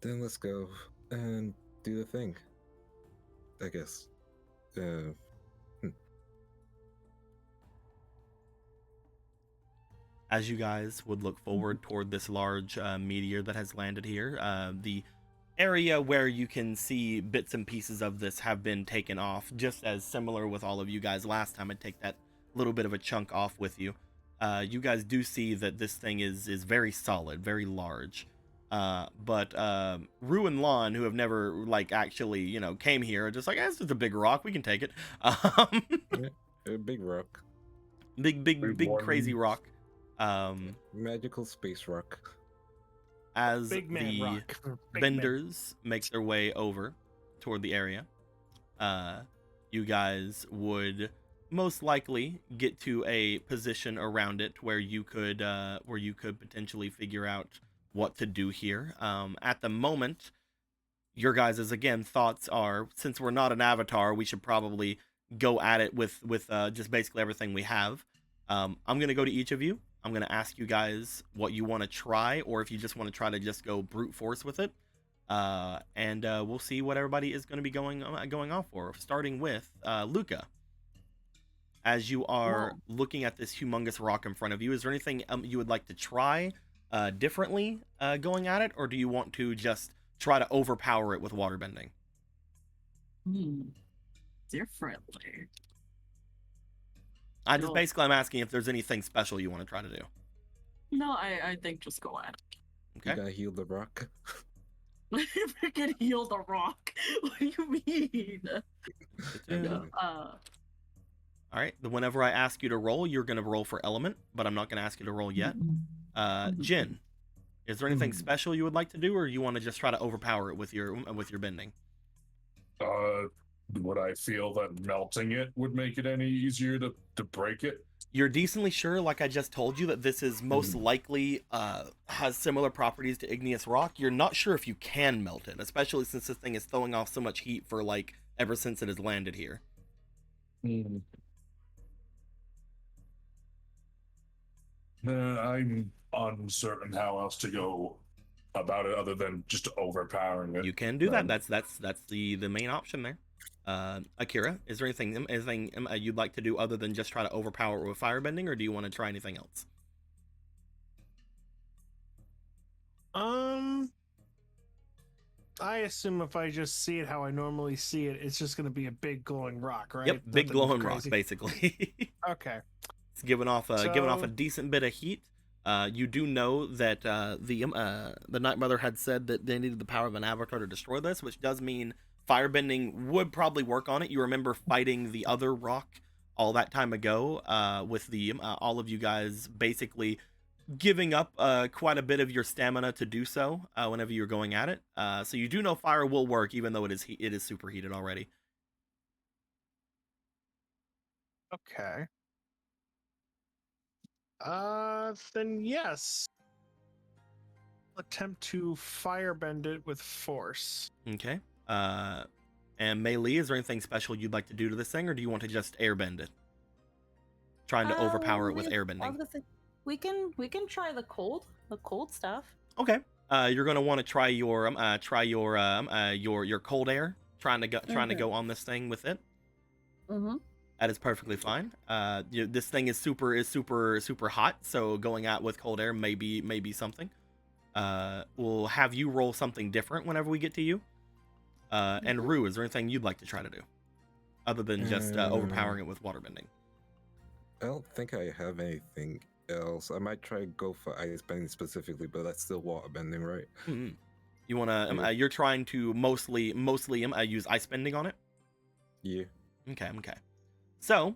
Then let's go and do the thing, I guess. As you guys would look forward toward this large meteor that has landed here, the area where you can see bits and pieces of this have been taken off, just as similar with all of you guys last time. I'd take that little bit of a chunk off with you. You guys do see that this thing is very solid, very large. But Rue and Lon, who have never actually came here, are just like, it's just a big rock, we can take it. A big rock, big crazy rock. Magical space rock. As the vendors make their way over toward the area, you guys would most likely get to a position around it where you could potentially figure out what to do here. At the moment, your guys' again thoughts are, since we're not an avatar, we should probably go at it with just basically everything we have. I'm gonna go to each of you. I'm going to ask you guys what you want to try, or if you just want to try to just go brute force with it. And we'll see what everybody is going to be going off for, starting with Luca. As you are looking at this humongous rock in front of you, is there anything you would like to try differently going at it, or do you want to just try to overpower it with waterbending? Differently. I'm asking if there's anything special you want to try to do. No, I think just go at it. Okay. You gotta heal the rock. Freaking heal the rock. What do you mean? All right. Whenever I ask you to roll, you're going to roll for element, but I'm not going to ask you to roll yet. Jin, is there anything special you would like to do, or you want to just try to overpower it with your bending? Would I feel that melting it would make it any easier to break it? You're decently sure, like I just told you, that this is most likely has similar properties to igneous rock. You're not sure if you can melt it, especially since this thing is throwing off so much heat for like ever since it has landed here. I'm uncertain how else to go about it other than just overpowering it. You can do that. That's the main option there. Akira, is there anything you'd like to do other than just try to overpower it with firebending, or do you want to try anything else? I assume if I just see it how I normally see it, it's just going to be a big glowing rock, right? Yep, big Nothing glowing crazy. rock, basically. Okay. It's giving off a decent bit of heat. You do know that the Night Mother had said that they needed the power of an avatar to destroy this, which does mean firebending would probably work on it. You remember fighting the other rock all that time ago, with the all of you guys basically giving up quite a bit of your stamina to do so whenever you're going at it. So you do know fire will work, even though it is superheated already. Okay. Then yes. Attempt to firebend it with force. Okay. And Melee, is there anything special you'd like to do to this thing, or do you want to just airbend it? Trying to overpower it with airbending. We can try the cold stuff. Okay. You're gonna want to try your cold air, trying to go on this thing with it. That is perfectly fine. This thing is super hot, so going out with cold air may be something. We'll have you roll something different whenever we get to you. And Rue, is there anything you'd like to try to do, other than just overpowering it with waterbending? I don't think I have anything else. I might try to go for ice bending specifically, but that's still waterbending, right? You wanna? You're trying to mostly use ice bending on it. Yeah. Okay. So,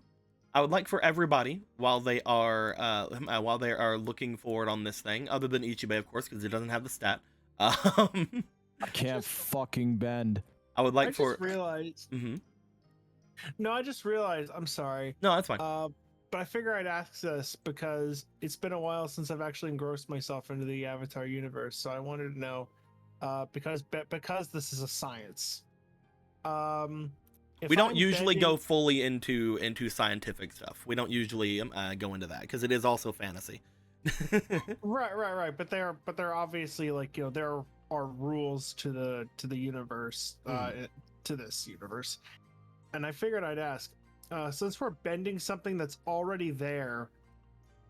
I would like for everybody, while they are looking forward on this thing, other than Ichibei, of course, because it doesn't have the stat. I can't fucking bend. I would like I just realized. No, I just realized. I'm sorry. No, that's fine. But I figure I'd ask this because it's been a while since I've actually engrossed myself into the Avatar universe. So I wanted to know, because this is a science. We don't usually go fully into scientific stuff. We don't usually go into that because it is also fantasy. Right. But they're obviously like, there are rules to the universe, to this universe, and I figured I'd ask, since we're bending something that's already there,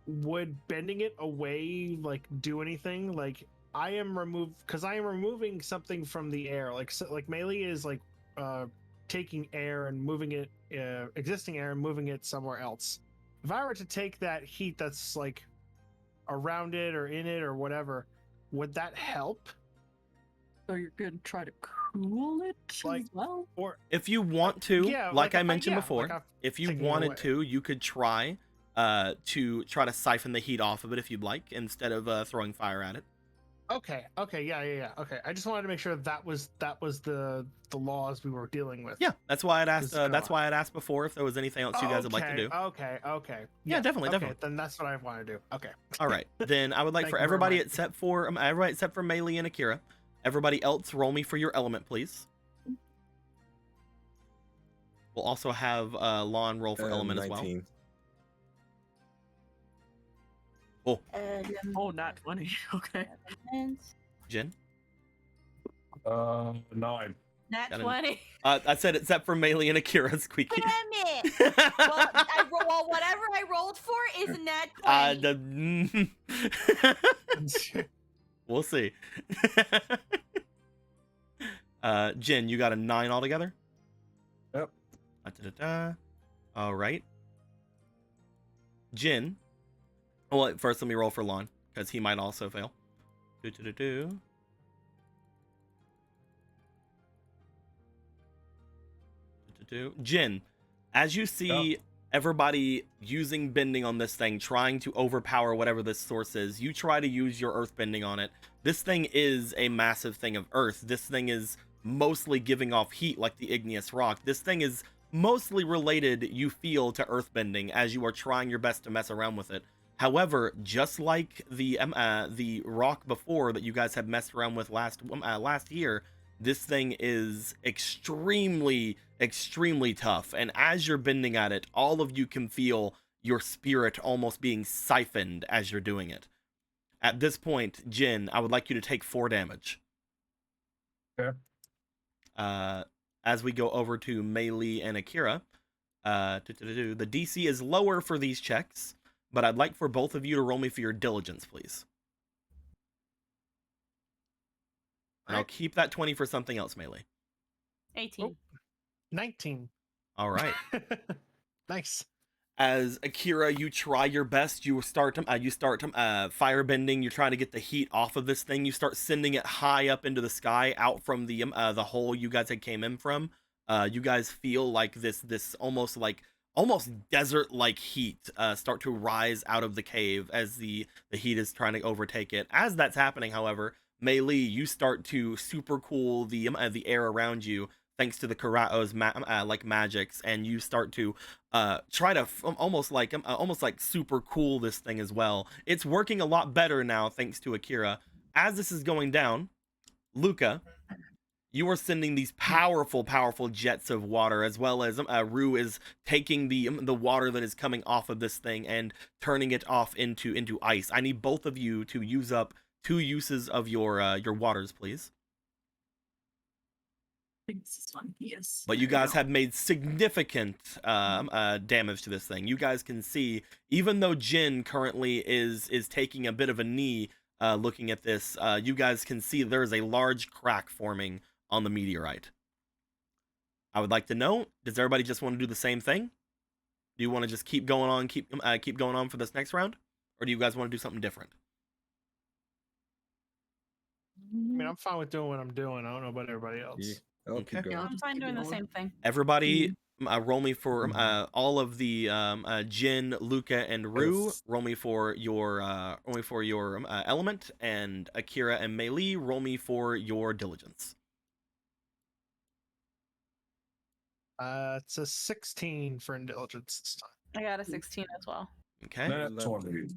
would bending it away like do anything? Like I am removing something from the air, like Melee is like taking air and moving it, existing air and moving it somewhere else. If I were to take that heat that's like around it or in it or whatever, would that help? So you're gonna try to cool it as well? Or if you want to, like I mentioned before, if you wanted to, you could try to siphon the heat off of it if you'd like, instead of throwing fire at it. Okay, yeah. Okay, I just wanted to make sure that was the laws we were dealing with. Yeah, that's why I'd asked. That's why I'd asked before if there was anything else you guys would like to do. Okay. Yeah, definitely. Okay, then that's what I want to do. Okay. All right, then I would like for everybody except for Melee and Akira. Everybody else, roll me for your element, please. We'll also have Lon roll for element 19. As well. Oh, not 20. Okay. Jin? 9. Nat 20. I said except for Melee and Akira, Squeaky. Damn it! well, whatever I rolled for is nat 20. We'll see. Jin, you got a 9 altogether? Yep. All right. Jin. Well, first let me roll for Lon, because he might also fail. Jin, as you see everybody using bending on this thing, trying to overpower whatever this source is. You try to use your earth bending on it. This thing is a massive thing of earth. This thing is mostly giving off heat like the igneous rock. This thing is mostly related, you feel, to earth bending as you are trying your best to mess around with it. However, just like the rock before that you guys had messed around with last year, this thing is extremely tough, and as you're bending at it, all of you can feel your spirit almost being siphoned as you're doing it. At this point, Jin, I would like you to take 4 damage. Okay. As we go over to Meili and Akira, the DC is lower for these checks, but I'd like for both of you to roll me for your diligence, please. And I'll keep that 20 for something else, Meili. 18. Oh, 19. All right. Nice. As Akira, you try your best. You start firebending. You're trying to get the heat off of this thing. You start sending it high up into the sky, out from the hole you guys had came in from. You guys feel like this almost desert-like heat start to rise out of the cave as the heat is trying to overtake it. As that's happening, however, Meili, you start to super cool the air around you, thanks to the Karao's magics, and you start to try to almost like super cool this thing as well. It's working a lot better now thanks to Akira. As this is going down, Luca, you are sending these powerful jets of water, as well as Rue is taking the water that is coming off of this thing and turning it off into ice. I need both of you to use up 2 uses of your waters, please. Yes. But you guys have made significant damage to this thing. You guys can see, even though Jin currently is taking a bit of a knee looking at this, you guys can see there is a large crack forming on the meteorite. I would like to know, does everybody just want to do the same thing? Do you want to just keep going on for this next round? Or do you guys want to do something different? I mean, I'm fine with doing what I'm doing. I don't know about everybody else. Yeah, I'll keep going. I'm fine doing the same thing. Everybody, roll me for all of the Jin, Luca, and Rue. Roll me for your element, and Akira and Meili, roll me for your diligence. It's a 16 for intelligence this time. I got a 16 as well. Okay. Nat 20.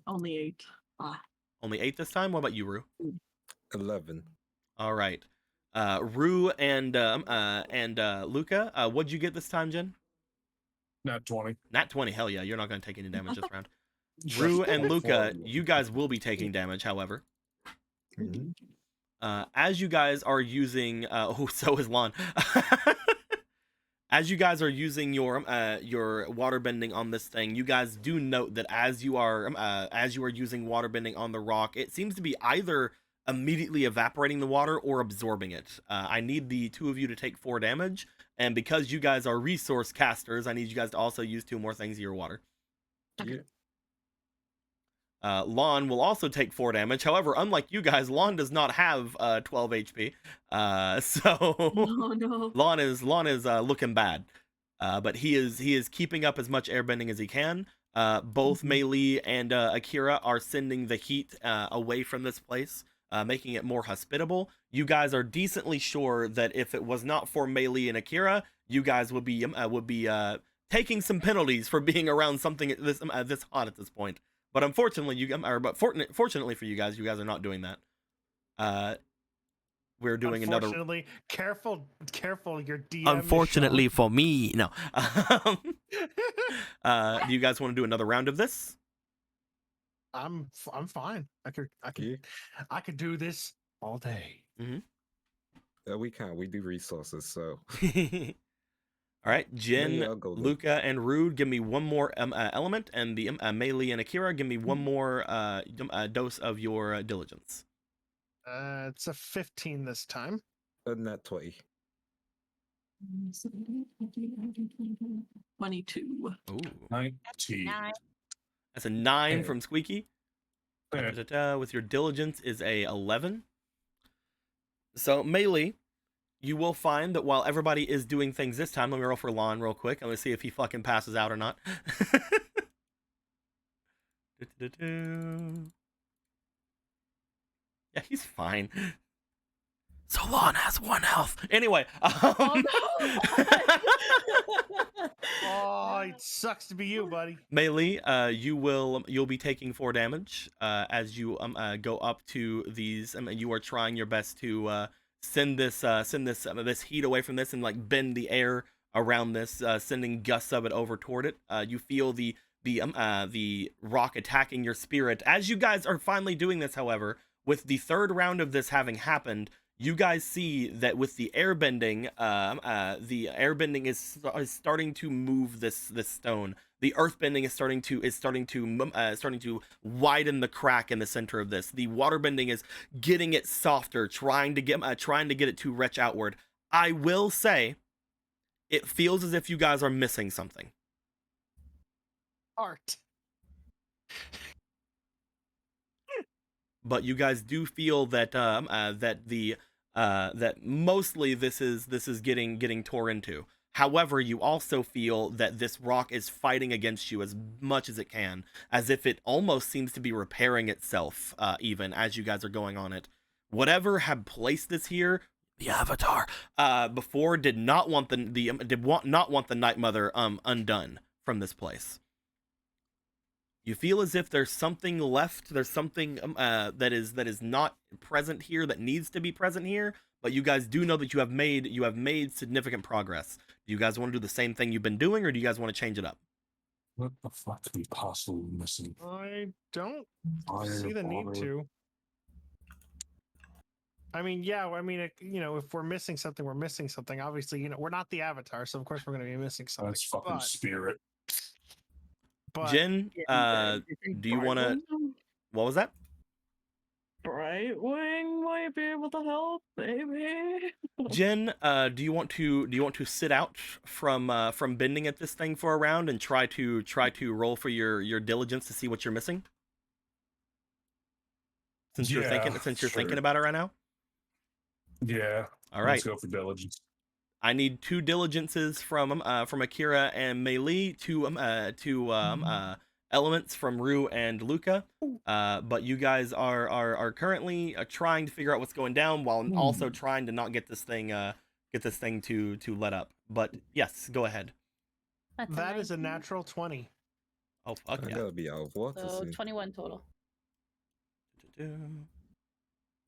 Only 8. Only 8 this time. What about you, Rue? 11. All right. Rue and Luca, what'd you get this time, Jen? Nat 20. Nat 20. Hell yeah, you're not going to take any damage this round. Rue and Luca, you guys will be taking damage, however. Mhm. As you guys are using, so is Lon. As you guys are using your water bending on this thing, you guys do note that as you are using water bending on the rock, it seems to be either immediately evaporating the water or absorbing it. I need the 2 of you to take 4 damage, and because you guys are resource casters, I need you guys to also use 2 more things of your water. Yeah. Lon will also take 4 damage. However, unlike you guys, Lon does not have 12 HP. So Oh no. Lon is looking bad. But he is keeping up as much airbending as he can. Both Meili and Akira are sending the heat away from this place, making it more hospitable. You guys are decently sure that if it was not for Meili and Akira, you guys would be taking some penalties for being around something this hot at this point. But unfortunately, fortunately for you guys are not doing that. We're doing another. Unfortunately, careful, your DM. Unfortunately for me, no. Do you guys want to do another round of this? I'm fine. I could do this all day. We can't. We do resources, so. All right, Jin, Maybe I'll go then. Luca, and Rude, give me one more element, and the Meili and Akira, give me one more dose of your diligence. It's a 15 this time. Nat 20. 22. Ooh, 19. that's a 9 Hey. from Squeaky. Yeah. With your diligence is a 11. So Meili, you will find that while everybody is doing things this time, let me roll for Lon real quick. I'm gonna see if he fucking passes out or not. Yeah, he's fine. So Lon has 1 health. Anyway. Oh, Oh, it sucks to be you, buddy. Melee, you'll be taking 4 damage as you go up to these. You are trying your best to send this heat away from this and like bend the air around this, sending gusts of it over toward it. You feel the rock attacking your spirit. As you guys are finally doing this, however, with the 3rd round of this having happened, you guys see that with the airbending is starting to move this stone. The earthbending is starting to widen the crack in the center of this. The waterbending is getting it softer, trying to get it to retch outward. I will say, it feels as if you guys are missing something. Art. But you guys do feel that that mostly this is getting tore into. However, you also feel that this rock is fighting against you as much as it can, as if it almost seems to be repairing itself, even as you guys are going on it. Whatever had placed this here, the Avatar, before did not want the Night Mother undone from this place. You feel as if there's something left. There's something that is not present here that needs to be present here. But you guys do know that you have made significant progress. Do you guys want to do the same thing you've been doing, or do you guys want to change it up? What the fuck could be possibly missing? I don't see the need Fireball. to. I mean, yeah. I mean, if we're missing something, we're missing something. Obviously, we're not the Avatar, so of course we're going to be missing something. That's fucking spirit. But Jen, do you want to? What was that? Brightwing might be able to help, maybe. Jen, do you want to sit out from bending at this thing for a round and try to roll for your diligence to see what you're missing? Since you're thinking about it right now. Yeah. All right. Let's go for diligence. I need 2 diligences from Akira and Meili, 2 elements from Rue and Luca. But you guys are currently trying to figure out what's going down while also trying to not get this thing to let up. But yes, go ahead. That is a natural 20. Oh fuck I yeah! gotta be out of water So soon. 21 total.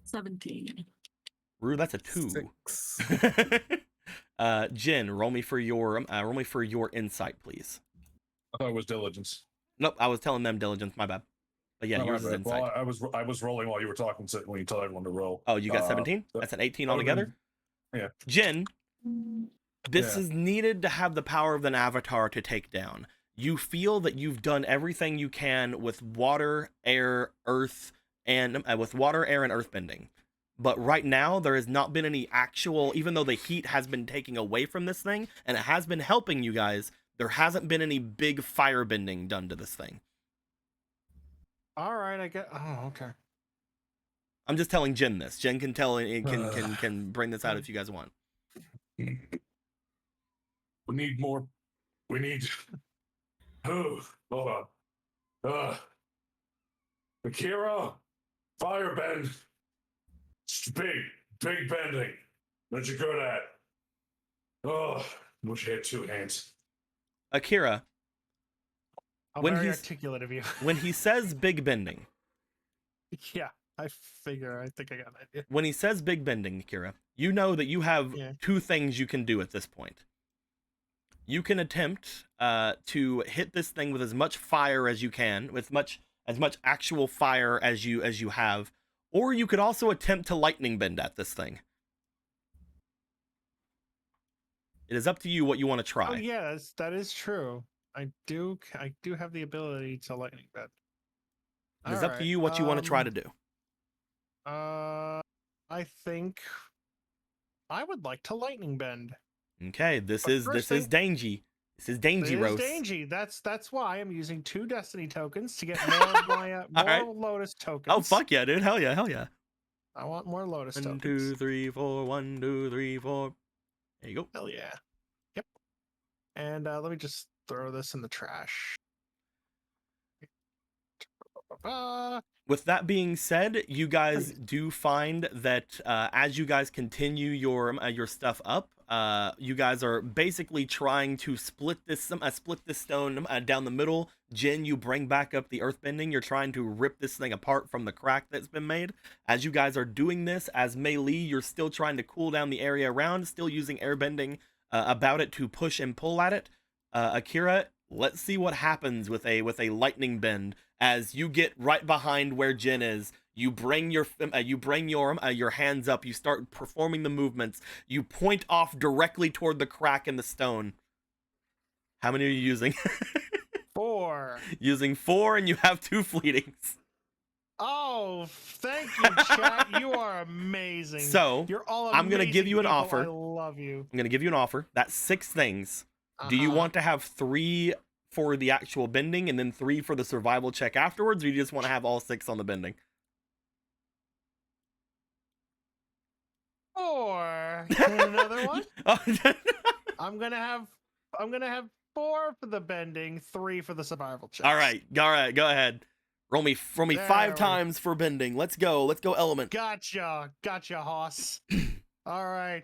17. Rue, that's a 2. 6. Jin, roll me for your insight, please. I thought it was diligence. Nope, I was telling them diligence. My bad. But yeah, Oh, my yours is bad. insight. Well, I was rolling while you were talking. So when you told everyone to roll. Oh, you got 17? That's an 18 altogether. Yeah. Jin, this is needed to have the power of an avatar to take down. You feel that you've done everything you can with water, air, earth, and earthbending. But right now, there has not been any actual, even though the heat has been taking away from this thing, and it has been helping you guys, there hasn't been any big firebending done to this thing. All right, I get. Oh, okay. I'm just telling Jen this. Jen can tell and can bring this out if you guys want. We need more. We need. Oh, hold on. Akira, firebend. Big bending. What you good at? Oh, wish I had 2 hands. Akira, Very articulate of you. when he says big bending, Yeah, I think I got an idea. when he says big bending, Akira, you know that you have 2 things you can do at this point. You can attempt to hit this thing with as much fire as you can, with as much actual fire as you have, or you could also attempt to lightning bend at this thing. It is up to you what you want to try. Oh yeah, that is true. I do have the ability to lightning bend. It is up to you what you want to try to do. I think I would like to lightning bend. Okay, this But is first dangy. This is dangy, It is Rose. dangy. That's why I'm using 2 destiny tokens to get more of my more right. Lotus tokens. Oh fuck yeah, dude! Hell yeah, hell yeah! I want more lotus 1, tokens. 2, 3, 4. 1, 2, 3, 4. There you go. Hell yeah. Yep. And let me just throw this in the trash. With that being said, you guys do find that as you guys continue your stuff up, you guys are basically trying to split this stone down the middle. Jin, you bring back up the earthbending. You're trying to rip this thing apart from the crack that's been made. As you guys are doing this, as Mei Li, you're still trying to cool down the area around, still using airbending about it to push and pull at it. Akira, let's see what happens with a lightning bend. As you get right behind where Jin is, you bring your hands up. You start performing the movements. You point off directly toward the crack in the stone. How many are you using? 4. Using 4, and you have 2 fleetings. Oh, thank you, chat. You are amazing. So you're all I'm gonna give you an people. offer. I love you. I'm gonna give you an offer. That's 6 things. Do you want to have 3 for the actual bending and then 3 for the survival check afterwards, or you just want to have all 6 on the bending? 4. Another one. I'm gonna have 4 for the bending, 3 for the survival check. All right, go ahead. Roll me 5 times for bending. Let's go element. Gotcha, Hoss. All right,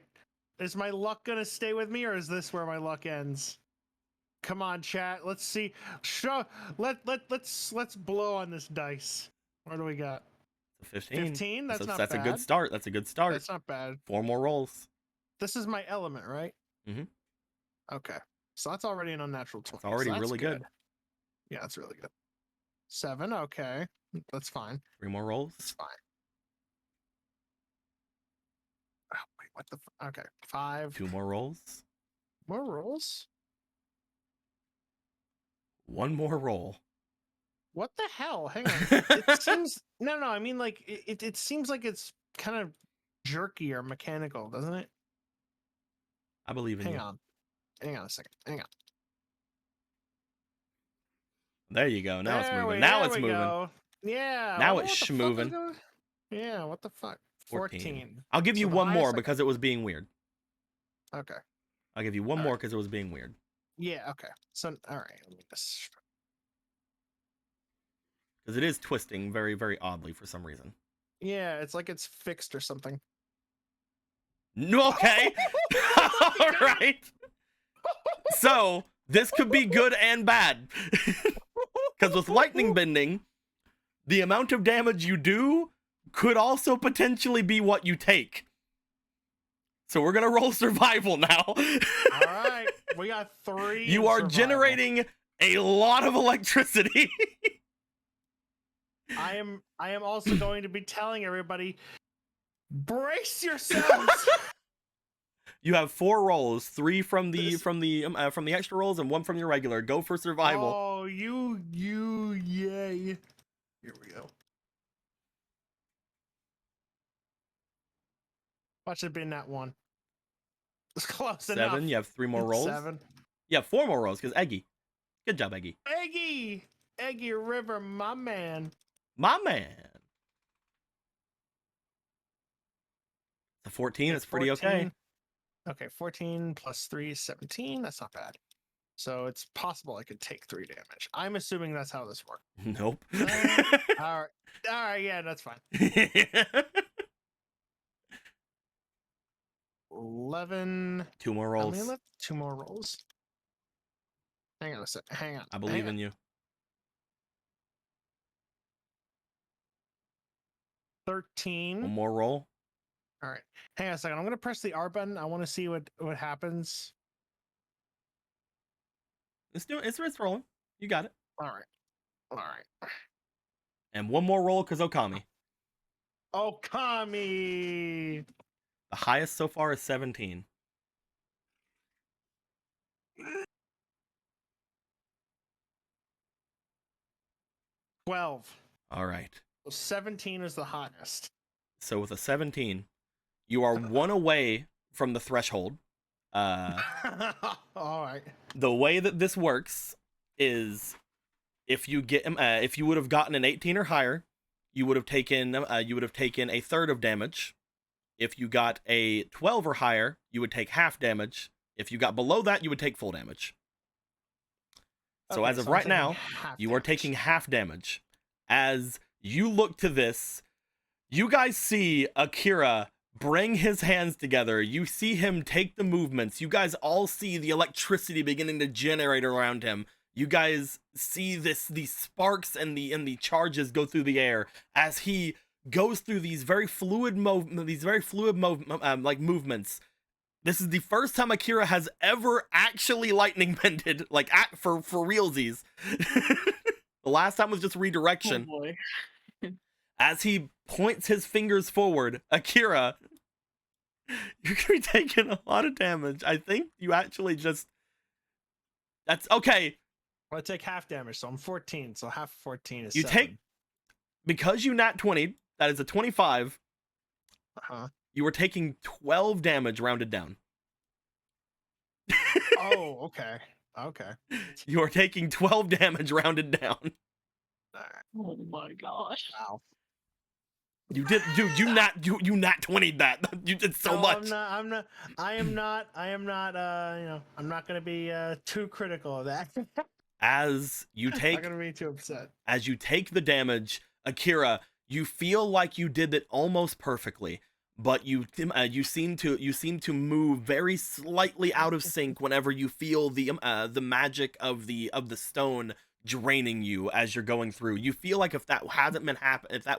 is my luck gonna stay with me, or is this where my luck ends? Come on, chat. Let's see. Let's blow on this dice. What do we got? 15. 15. That's not that's bad. a good start. That's a good start. That's not bad. 4 more rolls. This is my element, right? Mhm. Okay, so that's already an unnatural 20. It's already so that's really good. Yeah, that's really good. 7. Okay, that's fine. 3 more rolls. It's fine. Oh, wait, what the? Okay, 5. 2 more rolls. More rolls. 1 more roll. What the hell? Hang on. It seems no. I mean, like it seems like it's kind of jerky or mechanical, doesn't it? I believe in you. Hang on a second. Hang on. There you go. Now it's There moving. we- Now there it's we moving. go. Yeah. Now what it's the fuck is schmoving. going- Yeah. What the fuck? 14. I'll give you So the one more highest I because it was being weird. Okay. I'll give you one more because it was being weird. Yeah. Okay. So all right. Let me just. Because it is twisting very, very oddly for some reason. Yeah, it's like it's fixed or something. No, okay. All right. So this could be good and bad. Because with lightning bending, the amount of damage you do could also potentially be what you take. So we're going to roll survival now. All right. We got 3. You in are survival. generating a lot of electricity. I am also going to be telling everybody, brace yourselves. You have 4 rolls, 3 from the extra rolls and 1 from your regular. Go for survival. Oh, you, yay! Here we go. Watch it be in that one. It's close 7. enough. You have 3 more rolls. 7. You have 4 more rolls because Eggy. Good job, Eggy. Eggy River, my man. My man. The 14 is pretty okay. Okay, 14 plus 3 is 17. That's not bad. So it's possible I could take 3 damage. I'm assuming that's how this works. Nope. All right, yeah, that's fine. 11. 2 more How rolls. many left? 2 more rolls. Hang on a sec. Hang on. I believe in you. 13. 1 more roll. All right. Hang on a second. I'm going to press the R button. I want to see what happens. It's rolling. You got it. All right. And 1 more roll because Okami. Okami. The highest so far is 17. $12. All right. 17 is the highest. So with a 17, you are 1 away from the threshold. All right. The way that this works is if you would have gotten an 18 or higher, you would have taken a third of damage. If you got a 12 or higher, you would take half damage. If you got below that, you would take full damage. So Okay, as of I'm right taking now, half you are damage. taking half damage. As you look to this, you guys see Akira bring his hands together. You see him take the movements. You guys all see the electricity beginning to generate around him. You guys see these sparks and the charges go through the air as he goes through these very fluid movements. This is the first time Akira has ever actually lightning bended, like for realsies. The last time was just redirection. Oh boy. As he points his fingers forward, Akira, you're gonna be taking a lot of damage. I think you actually just. That's okay. I take half damage, so I'm 14. So half of 14 is You 7. because you nat 20. That is a 25. Uh-huh. You were taking 12 damage rounded down. Oh, okay. Okay. You are taking 12 damage rounded down. Oh my gosh. Wow. You did, dude. You nat 20'd that. You did so No, much. I am not. I'm not gonna be too critical of that. As you take, I'm not gonna be too upset. as you take the damage, Akira, you feel like you did it almost perfectly, but you seem to move very slightly out of sync whenever you feel the magic of the stone draining you as you're going through. You feel like if that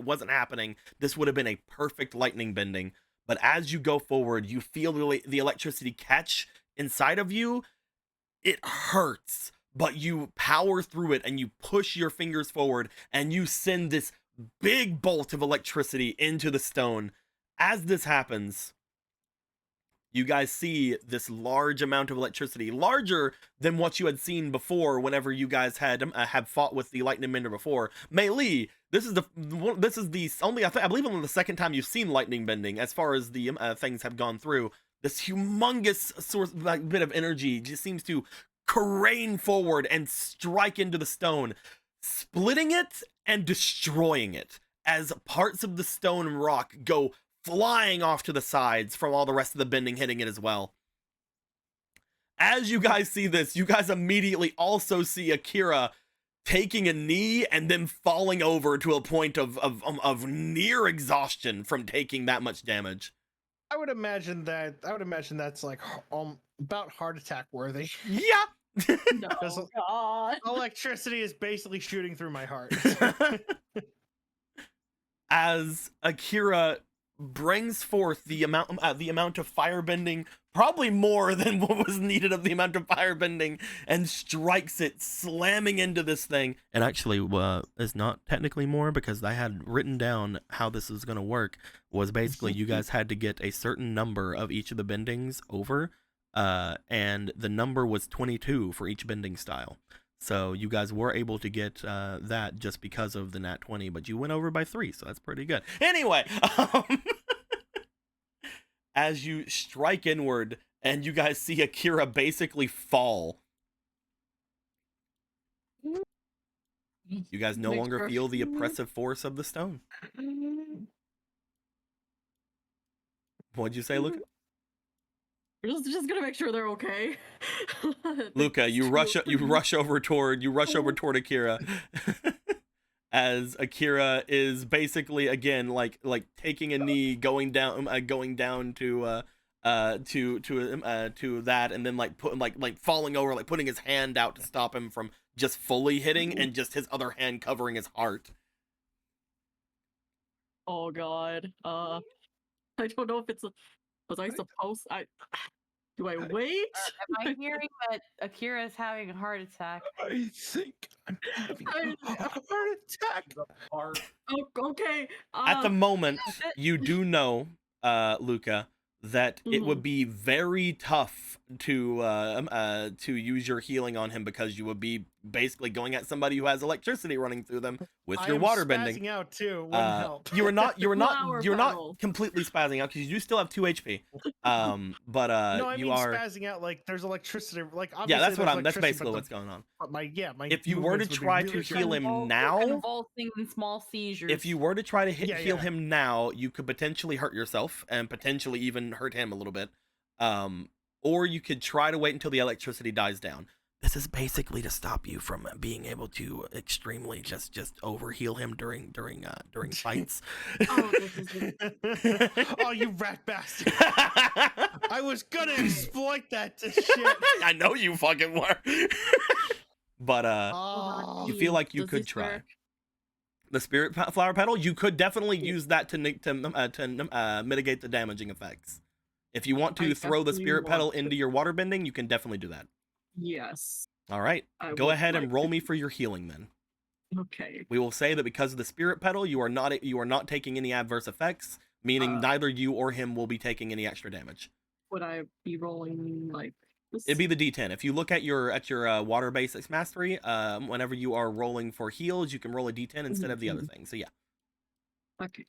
wasn't happening, this would have been a perfect lightning bending. But as you go forward, you feel the electricity catch inside of you. It hurts, but you power through it and you push your fingers forward and you send this big bolt of electricity into the stone. As this happens, you guys see this large amount of electricity, larger than what you had seen before whenever you guys had fought with the lightning bender before. Mei Li, this is the only, I believe only the second time you've seen lightning bending as far as the things have gone through. This humongous source, bit of energy just seems to careen forward and strike into the stone, splitting it and destroying it as parts of the stone and rock go flying off to the sides from all the rest of the bending hitting it as well. As you guys see this, you guys immediately also see Akira taking a knee and then falling over to a point of near exhaustion from taking that much damage. I would imagine that's like about heart attack worthy. Yeah. No, Because God. electricity is basically shooting through my heart. As Akira brings forth the amount of firebending, probably more than what was needed of the amount of firebending, and strikes it, slamming into this thing. And actually, it's not technically more, because I had written down how this was going to work. Was basically you guys had to get a certain number of each of the bendings over, and the number was 22 for each bending style. So you guys were able to get that just because of the nat 20, but you went over by 3, so that's pretty good. Anyway, as you strike inward and you guys see Akira basically fall, you guys no longer feel the oppressive force of the stone. What'd you say, Luca? Just gonna make sure they're okay. Luca, you rush over toward Akira. As Akira is basically again like taking a knee, going down to that, and then like falling over, like putting his hand out to stop him from just fully hitting, and just his other hand covering his heart. Oh God. I don't know if it's was I supposed do I wait? Am I hearing that Akira is having a heart attack? I think I'm having a heart attack. Oh, okay. At the moment, you do know, Luca, that it would be very tough to use your healing on him because you would be basically going at somebody who has electricity running through them with your water bending. Spazzing out too wouldn't help. You're not Flower petal. completely spazzing out because you do still have 2 HP. But No, I you mean are spazzing out like there's electricity. Like yeah, obviously that's there's basically electricity, what's going on. But my If you were to movements would be try to really heal fast. him now, convulsing in small seizures. if you were to try to Yeah, heal yeah. him now, you could potentially hurt yourself and potentially even hurt him a little bit. Or you could try to wait until the electricity dies down. This is basically to stop you from being able to extremely just over heal him during fights. Oh, this is Oh, you rat bastard! I was gonna exploit that to shit. I know you fucking were. But Oh, you feel like you Does could this try. work? The spirit flower petal, you could definitely use that to mitigate the damaging effects. If you want to I throw the definitely spirit petal want to. into your water bending, you can definitely do that. Yes. All right, I go would ahead and like roll to. me for your healing then. Okay. We will say that because of the spirit petal, you are not taking any adverse effects, meaning neither you or him will be taking any extra damage. Would I be rolling like this? It'd be the D10. If you look at your water basics mastery, whenever you are rolling for heals, you can roll a D10 instead of the other thing. So yeah. Okay.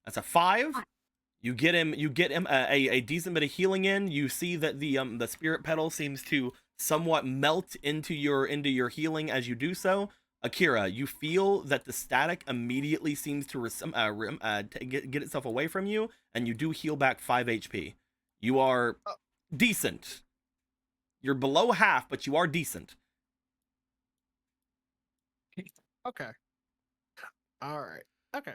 That's a 5. You get him a decent bit of healing in. You see that the spirit petal seems to somewhat melt into your healing as you do so. Akira, you feel that the static immediately seems to get itself away from you, and you do heal back 5 HP. You are decent. You're below half, but you are decent. okay. All right. Okay.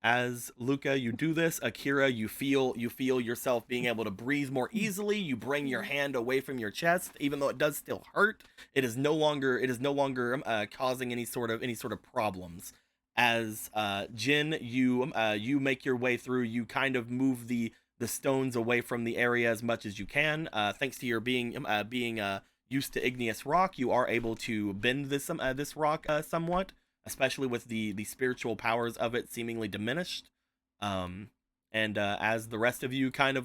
As Luca, you do this. Akira, you feel yourself being able to breathe more easily. You bring your hand away from your chest, even though it does still hurt. It is no longer causing any sort of problems. As Jin, you make your way through. You kind of move the stones away from the area as much as you can. Thanks to your being used to igneous rock, you are able to bend this rock somewhat, especially with the spiritual powers of it seemingly diminished. And as the rest of you kind of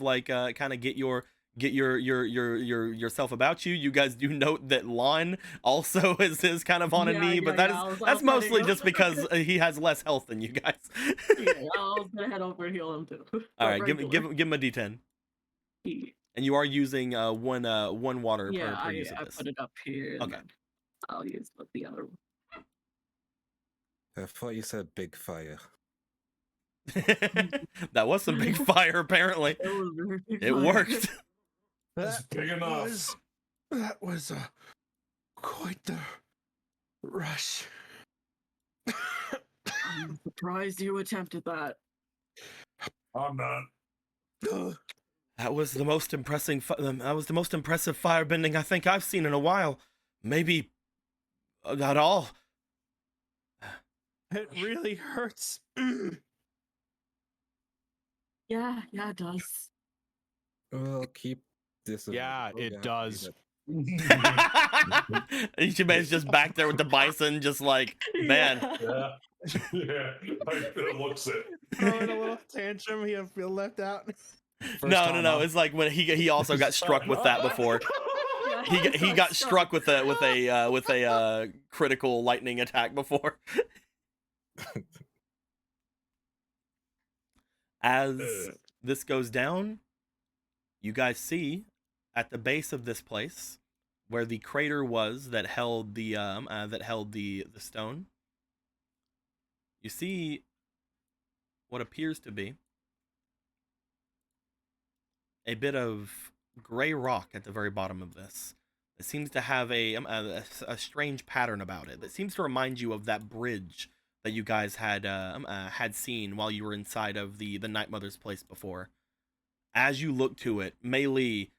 get yourself about you, you guys do note that Lon also is kind of on a knee, but that's mostly just because he has less health than you guys. Yeah, I was gonna head over and heal him too. All right, give him a D10. And you are using one water per use of I this. put it up here. Okay. I'll use the other one. I thought you said big fire. That was some big fire, apparently. It worked. That's big enough. That was quite the rush. I'm surprised you attempted that. I'm not. That was the most impressive firebending I think I've seen in a while. Maybe not all. It really hurts. Yeah, it does. Well, keep this. Yeah, it does. Ichiban's just back there with the bison, just like, man. Yeah. Yeah. It looks it. Throwing a little tantrum, he'll feel left out. No. It's like when he also got struck with that before. He got struck with a critical lightning attack before. As this goes down, you guys see at the base of this place where the crater was that held the stone. You see what appears to be a bit of gray rock at the very bottom of this. It seems to have a strange pattern about it that seems to remind you of that bridge that you guys had seen while you were inside of the Night Mother's place before. As you look to it, Mei Li,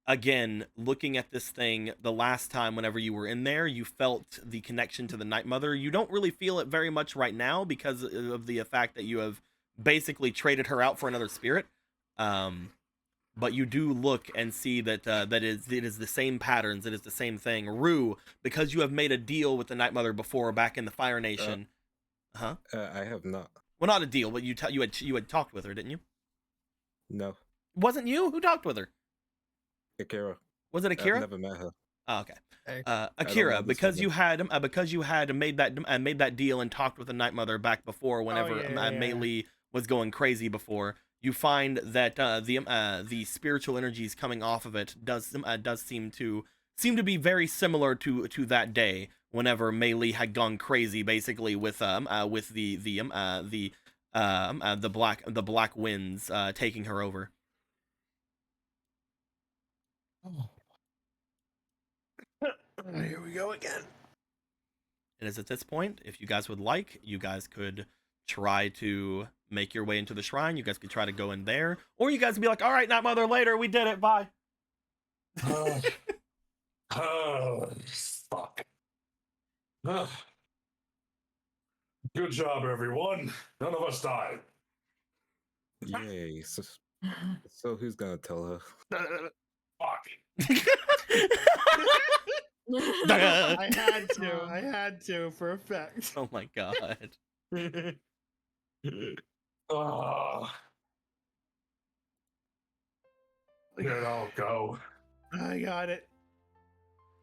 again, looking at this thing, the last time whenever you were in there, you felt the connection to the Night Mother. You don't really feel it very much right now because of the fact that you have basically traded her out for another spirit. But you do look and see that it is the same patterns, it is the same thing. Rue, because you have made a deal with the Night Mother before back in the Fire Nation. I have not. Well, not a deal, but you had talked with her, didn't you? No, Wasn't you who talked with her? Akira. Was it Akira? I've never met her. Oh, okay. Hey. Akira, know this because woman. you had made that deal and talked with the Night Mother back before, whenever Mei Li was going crazy before, you find that the spiritual energies coming off of it does seem to be very similar to that day whenever Mei Li had gone crazy, basically with the black winds taking her over. Oh. Here we go again. It is at this point, if you guys would like, you guys could try to make your way into the shrine. You guys could try to go in there, or you guys would be like, all right, Night Mother, later, we did it, bye. Fuck. Good job, everyone. None of us died. Yay. So who's gonna tell her? Fuck. I had to for effect. Oh my god. Here it all go. I got it.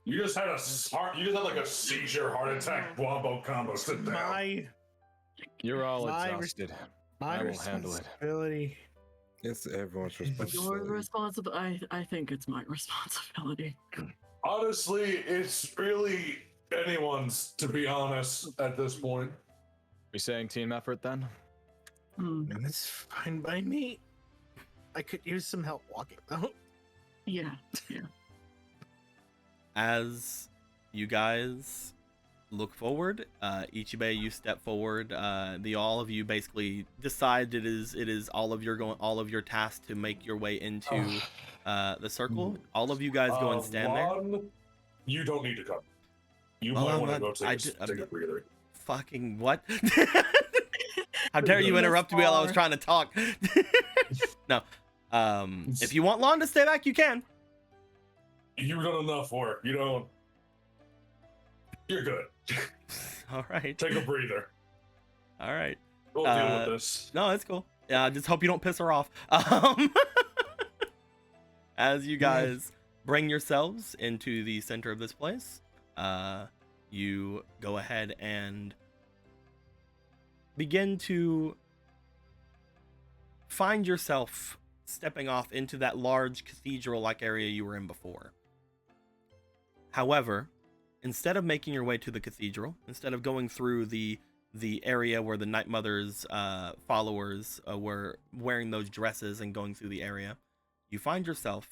You just had like a seizure, heart attack, wombo combo. Sit down. You're all My exhausted. My I will handle it. responsibility. It's everyone's Your responsibility. responsibility. I think it's my responsibility. Honestly, it's really anyone's, to be honest, at this point. We saying team effort then? That's fine by me. I could use some help walking though. Yeah. As you guys look forward, Ichibe, you step forward. All of you basically decide it is all of your tasks to make your way into the circle. All of you guys go and stand there. You don't need to come. You Well, might I'm want to not- go I take d- a breather. Fucking what? How dare you interrupt me while I was trying to talk? No. If you want Lon to stay back, you can. You've done enough work. You're good. All right. Take a breather. All right. We'll deal with this. No, it's cool. Yeah, I just hope you don't piss her off. As you guys bring yourselves into the center of this place, you go ahead and begin to find yourself stepping off into that large cathedral-like area you were in before. However, instead of making your way to the cathedral, instead of going through the area where the Night Mother's followers were wearing those dresses and going through the area, you find yourself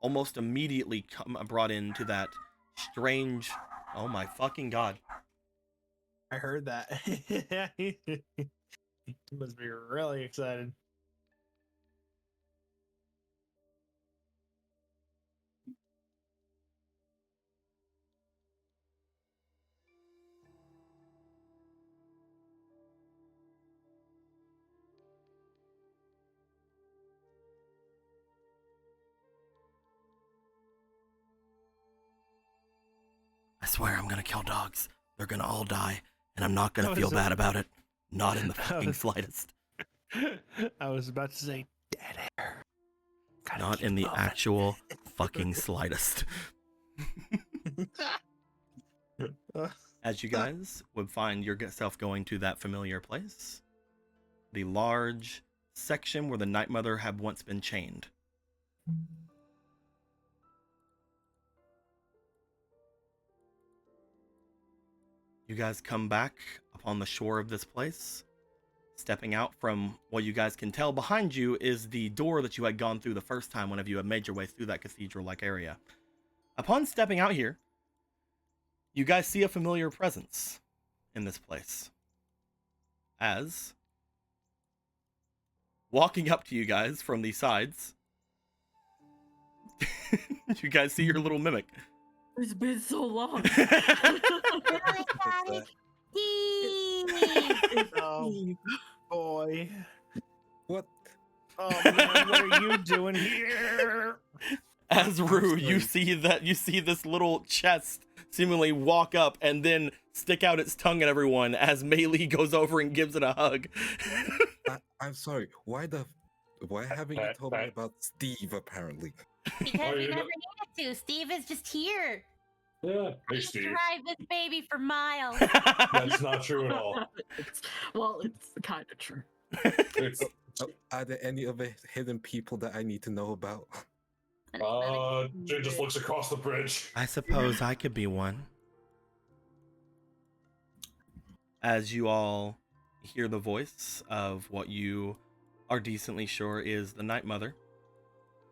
almost immediately brought into that strange... Oh my fucking god. I heard that. He must be really excited. I swear I'm gonna kill dogs. They're gonna all die, and I'm not gonna feel bad about it. Not in the fucking slightest. I was about to say dead air. Not in the actual fucking slightest. As you guys would find yourself going to that familiar place, the large section where the Night Mother had once been chained. You guys come back upon the shore of this place. Stepping out from what you guys can tell behind you is the door that you had gone through the first time whenever you had made your way through that cathedral-like area. Upon stepping out here, you guys see a familiar presence in this place. As, walking up to you guys from the sides, you guys see your little mimic. It's been so long. Oh boy. What? Oh man, what are you doing here? As Rue, you see this little chest seemingly walk up and then stick out its tongue at everyone as Mei Lee goes over and gives it a hug. I'm sorry. Why haven't you told me about Steve? Apparently, because you never needed to. Steve is just here. Yeah, I hey used to Steve. drive this baby for miles. That's not true at all. Well, it's kind of true. Are there any other hidden people that I need to know about? Jin just looks across the bridge. I suppose I could be one. As you all hear the voice of what you are decently sure is the Night Mother,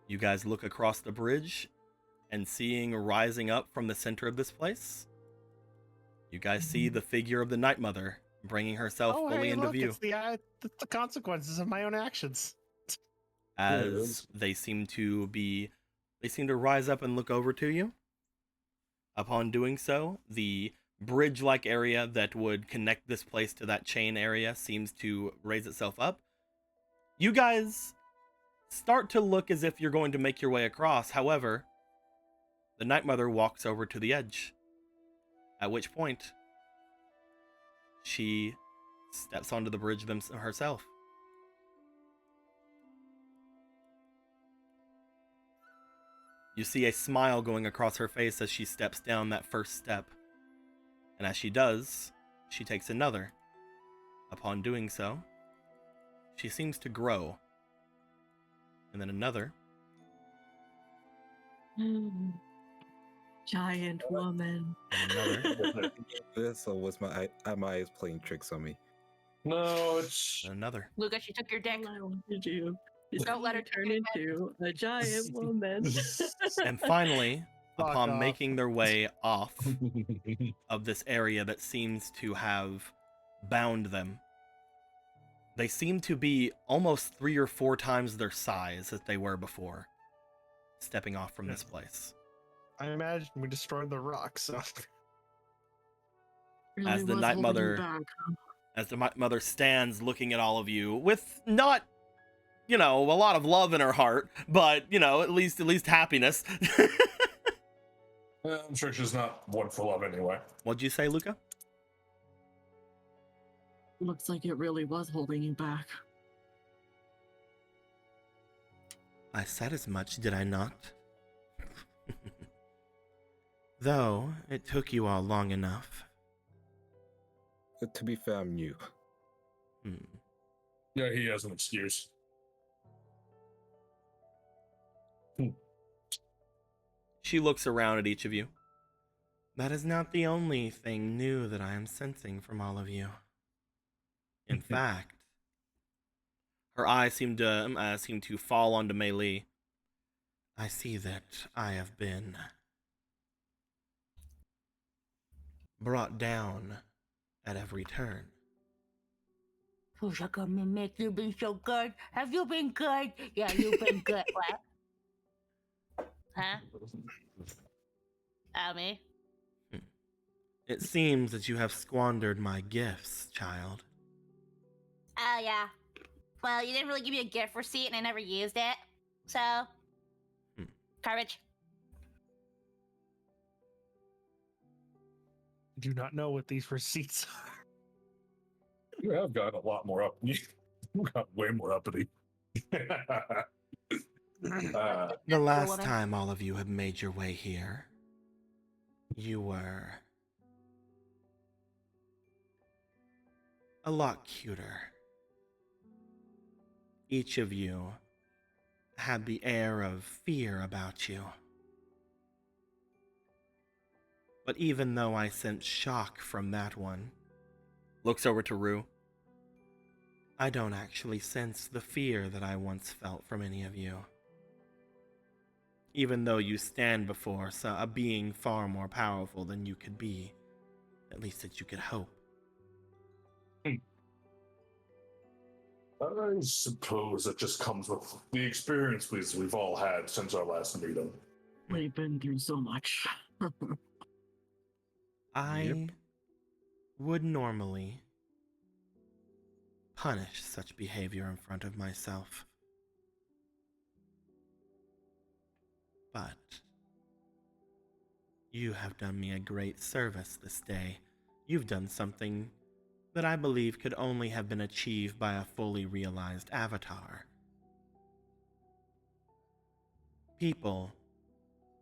you guys look across the bridge and seeing rising up from the center of this place, you guys see the figure of the Night Mother bringing herself fully into view. It's the consequences of my own actions. As they seem to rise up and look over to you. Upon doing so, the bridge-like area that would connect this place to that chain area seems to raise itself up. You guys start to look as if you're going to make your way across. However, the Night Mother walks over to the edge, at which point she steps onto the bridge herself. You see a smile going across her face as she steps down that first step. And as she does, she takes another. Upon doing so, she seems to grow. And then another. Giant woman. And another. This or was my eyes playing tricks on me? No, it's And another. Lucas, she took your dick. Did you? Don't let her turn into a giant woman. And finally, Fuck upon off. making their way off of this area that seems to have bound them, they seem to be almost 3 or 4 times their size that they were before, stepping off from this place. I imagine we destroyed the rock, so Really As the was Night holding you Mother- back, huh? As the Night Mother stands looking at all of you with not, a lot of love in her heart, but, at least happiness. I'm sure she's not one for love anyway. What'd you say, Luca? Looks like it really was holding you back. I said as much, did I not? Though, it took you all long enough. To be fair, I'm new. Yeah, he has an excuse. She looks around at each of you. That is not the only thing new that I am sensing from all of you. In fact, her eyes seem to fall onto Mei Lee. I see that I have been brought down at every turn. Who's gonna make you be so good? Have you been good? Yeah, you've been good. What? Huh? Oh, me? It seems that you have squandered my gifts, child. Oh, yeah. Well, you didn't really give me a gift receipt and I never used it. So, garbage. I do not know what these receipts are. You have gotten a lot more up. You got way more uppity. The last time all of you have made your way here, you were a lot cuter. Each of you had the air of fear about you. But even though I sense shock from that one, looks over to Rue, I don't actually sense the fear that I once felt from any of you. Even though you stand before a being far more powerful than you could be, at least that you could hope. I suppose it just comes with the experience we've all had since our last meeting. We've been through so much. I would normally punish such behavior in front of myself. But You have done me a great service this day. You've done something that I believe could only have been achieved by a fully realized avatar. People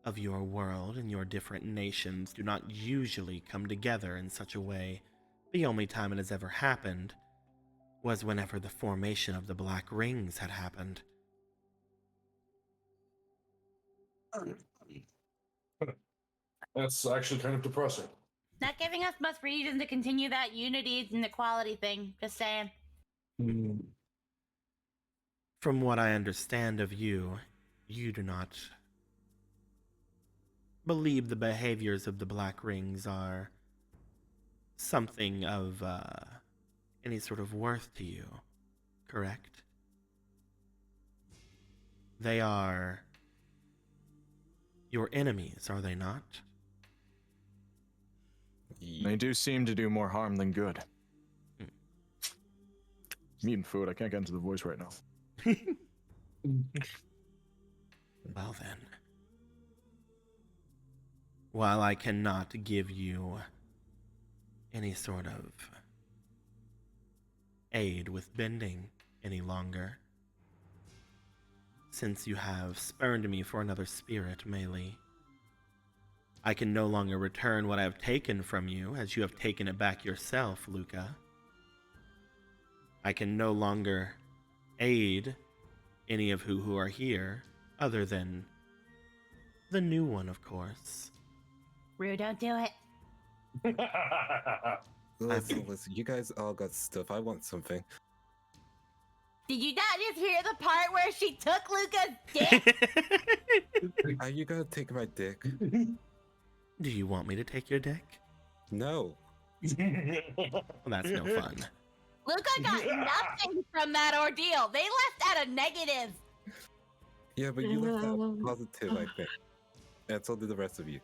of your world and your different nations do not usually come together in such a way. The only time it has ever happened was whenever the formation of the Black Rings had happened. That's actually kind of depressing. Not giving us much reason to continue that unity and equality thing. Just saying. From what I understand of you, you do not believe the behaviors of the Black Rings are something of any sort of worth to you, correct? They are your enemies, are they not? They do seem to do more harm than good. I'm eating food. I can't get into the voice right now. Well then. While I cannot give you any sort of aid with bending any longer, since you have spurned me for another spirit, Meili, I can no longer return what I have taken from you, as you have taken it back yourself, Luca. I can no longer aid any of who are here, other than the new one, of course. Rue, don't do it. Listen, you guys all got stuff. I want something. Did you not just hear the part where she took Luca's dick? Are you gonna take my dick? Do you want me to take your dick? No. Well, that's no fun. Luca got nothing from that ordeal. They left at a negative. Yeah, but you left out positive, I think. And so did the rest of you.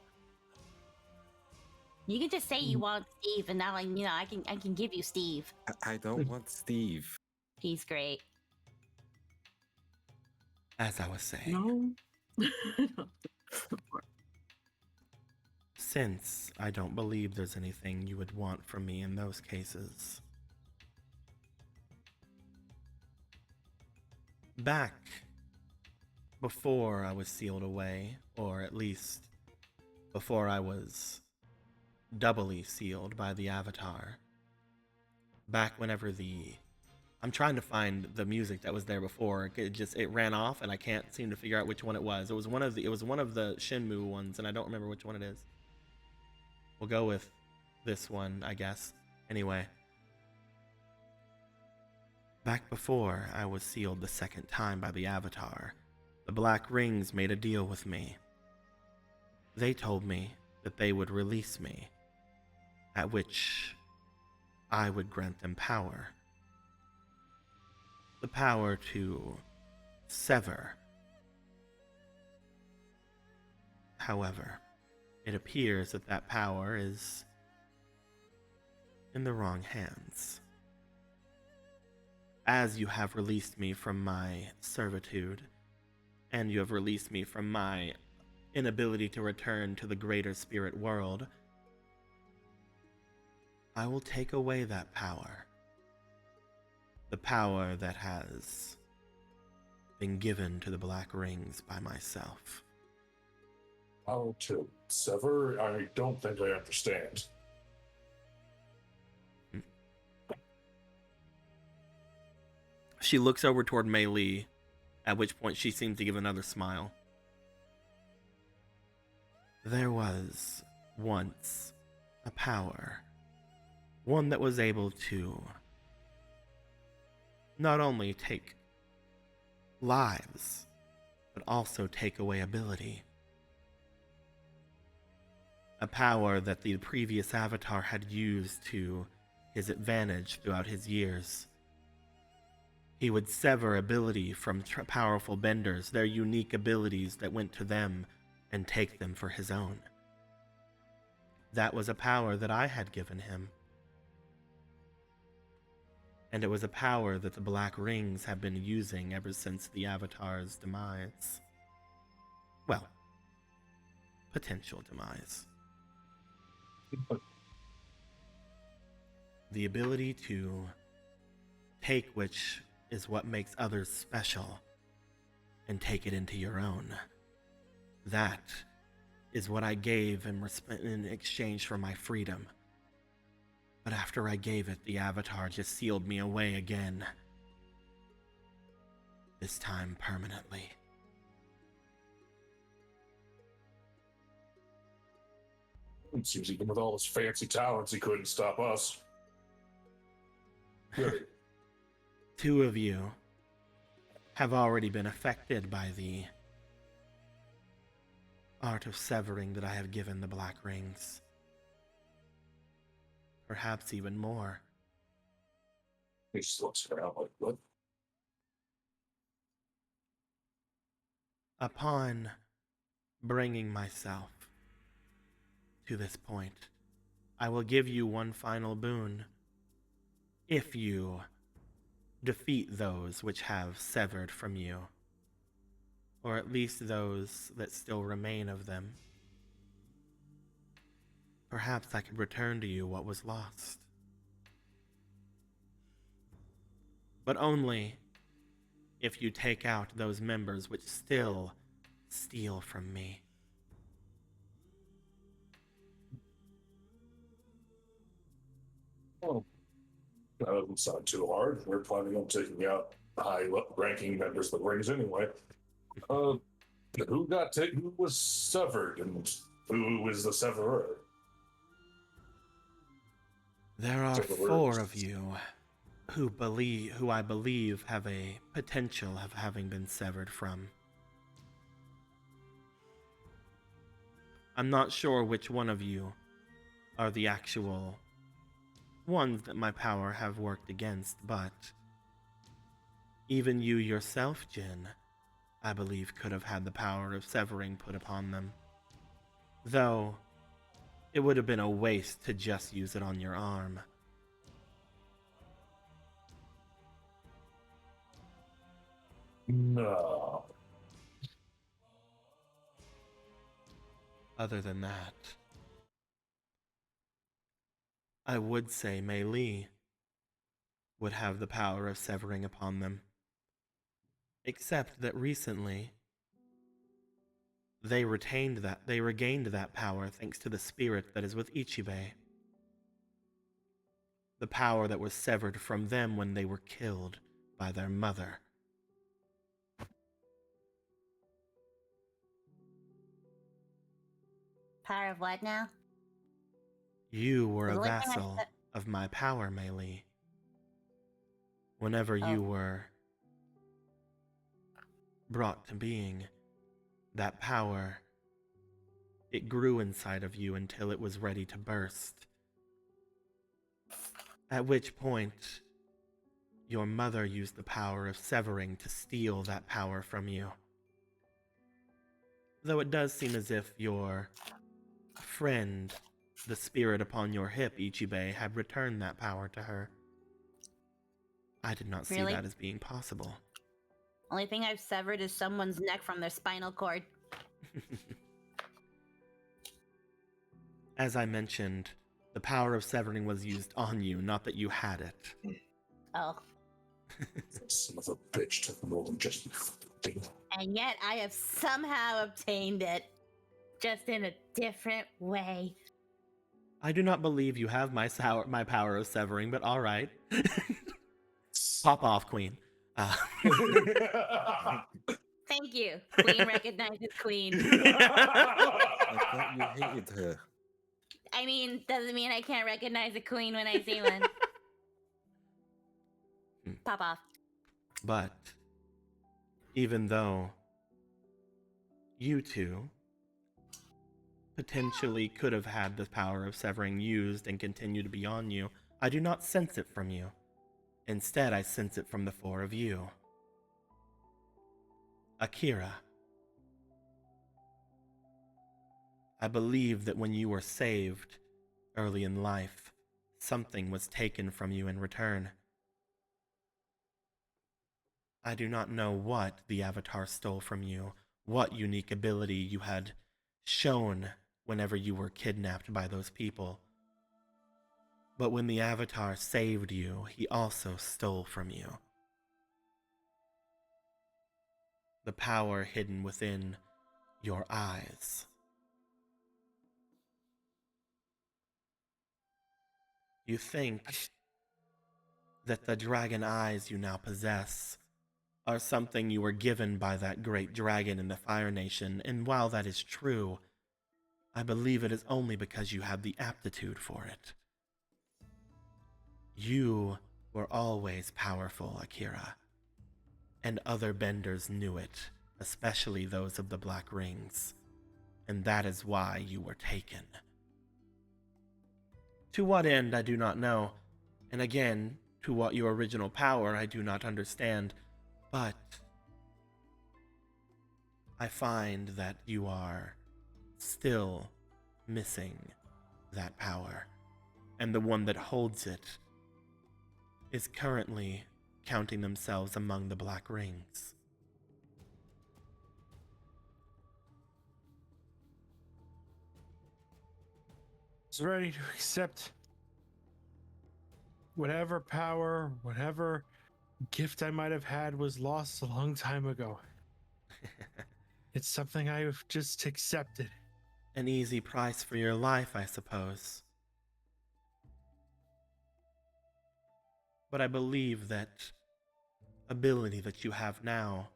You can just say you want Steve, and now I can give you Steve. I don't want Steve. He's great. As I was saying. No. Since I don't believe there's anything you would want from me in those cases. Back before I was sealed away, or at least before I was doubly sealed by the Avatar, back whenever I'm trying to find the music that was there before. It ran off, and I can't seem to figure out which one it was. It was one of the Shenmue ones, and I don't remember which one it is. We'll go with this one, I guess. Anyway, back before I was sealed the second time by the Avatar, the Black Rings made a deal with me. They told me that they would release me, at which I would grant them power. The power to sever. However, it appears that that power is in the wrong hands. As you have released me from my servitude, and you have released me from my inability to return to the greater spirit world, I will take away that power. The power that has been given to the Black Rings by myself. How to sever? I don't think I understand. She looks over toward Meili, at which point she seems to give another smile. There was once a power, one that was able to not only take lives, but also take away ability. A power that the previous Avatar had used to his advantage throughout his years. He would sever ability from powerful benders, their unique abilities that went to them, and take them for his own. That was a power that I had given him. And it was a power that the Black Rings have been using ever since the Avatar's demise. Well, potential demise. The ability to take which is what makes others special and take it into your own. That is what I gave in exchange for my freedom. But after I gave it, the Avatar just sealed me away again. This time permanently. It seems even with all his fancy talents, he couldn't stop us. Good. 2 of you have already been affected by the art of severing that I have given the Black Rings. Perhaps even more. He just looks around like, what? Upon bringing myself to this point, I will give you one final boon. If you defeat those which have severed from you, or at least those that still remain of them, perhaps I could return to you what was lost. But only if you take out those members which still steal from me. Oh, that doesn't sound too hard. We're planning on taking out high-ranking members of the rings anyway. Who was severed, and who is the severer? There are 4 of you who I believe have a potential of having been severed from. I'm not sure which one of you are the actual ones that my power have worked against, but even you yourself, Jin, I believe could have had the power of severing put upon them. Though, it would have been a waste to just use it on your arm. No. Other than that, I would say Mei Li would have the power of severing upon them. Except that recently, they regained that power thanks to the spirit that is with Ichibei. The power that was severed from them when they were killed by their mother. Power of what now? You were a vassal of my power, Mei Li. Whenever you were brought to being, that power, it grew inside of you until it was ready to burst. At which point, your mother used the power of severing to steal that power from you. Though it does seem as if your friend, the spirit upon your hip, Ichibei, had returned that power to her. I did not see that as being possible. Only thing I've severed is someone's neck from their spinal cord. As I mentioned, the power of severing was used on you, not that you had it. Oh. Son of a bitch took more than just thing. And yet I have somehow obtained it. Just in a different way. I do not believe you have my power of severing, but all right. Pop off, Queen. Thank you. Queen recognizes Queen. I thought you hated her. I mean, doesn't mean I can't recognize a queen when I see one. Pop off. But even though you two potentially could have had the power of severing used and continue to be on you, I do not sense it from you. Instead, I sense it from the 4 of you. Akira. I believe that when you were saved early in life, something was taken from you in return. I do not know what the Avatar stole from you, what unique ability you had shown whenever you were kidnapped by those people. But when the Avatar saved you, he also stole from you. The power hidden within your eyes. You think that the dragon eyes you now possess are something you were given by that great dragon in the Fire Nation, and while that is true, I believe it is only because you have the aptitude for it. You were always powerful, Akira, and other benders knew it, especially those of the Black Rings, and that is why you were taken. To what end, I do not know, and again, to what your original power, I do not understand, but I find that you are still missing that power, and the one that holds it is currently counting themselves among the Black Rings. I was ready to accept whatever power, whatever gift I might have had was lost a long time ago. It's something I've just accepted. An easy price for your life, I suppose. But I believe that ability that you have now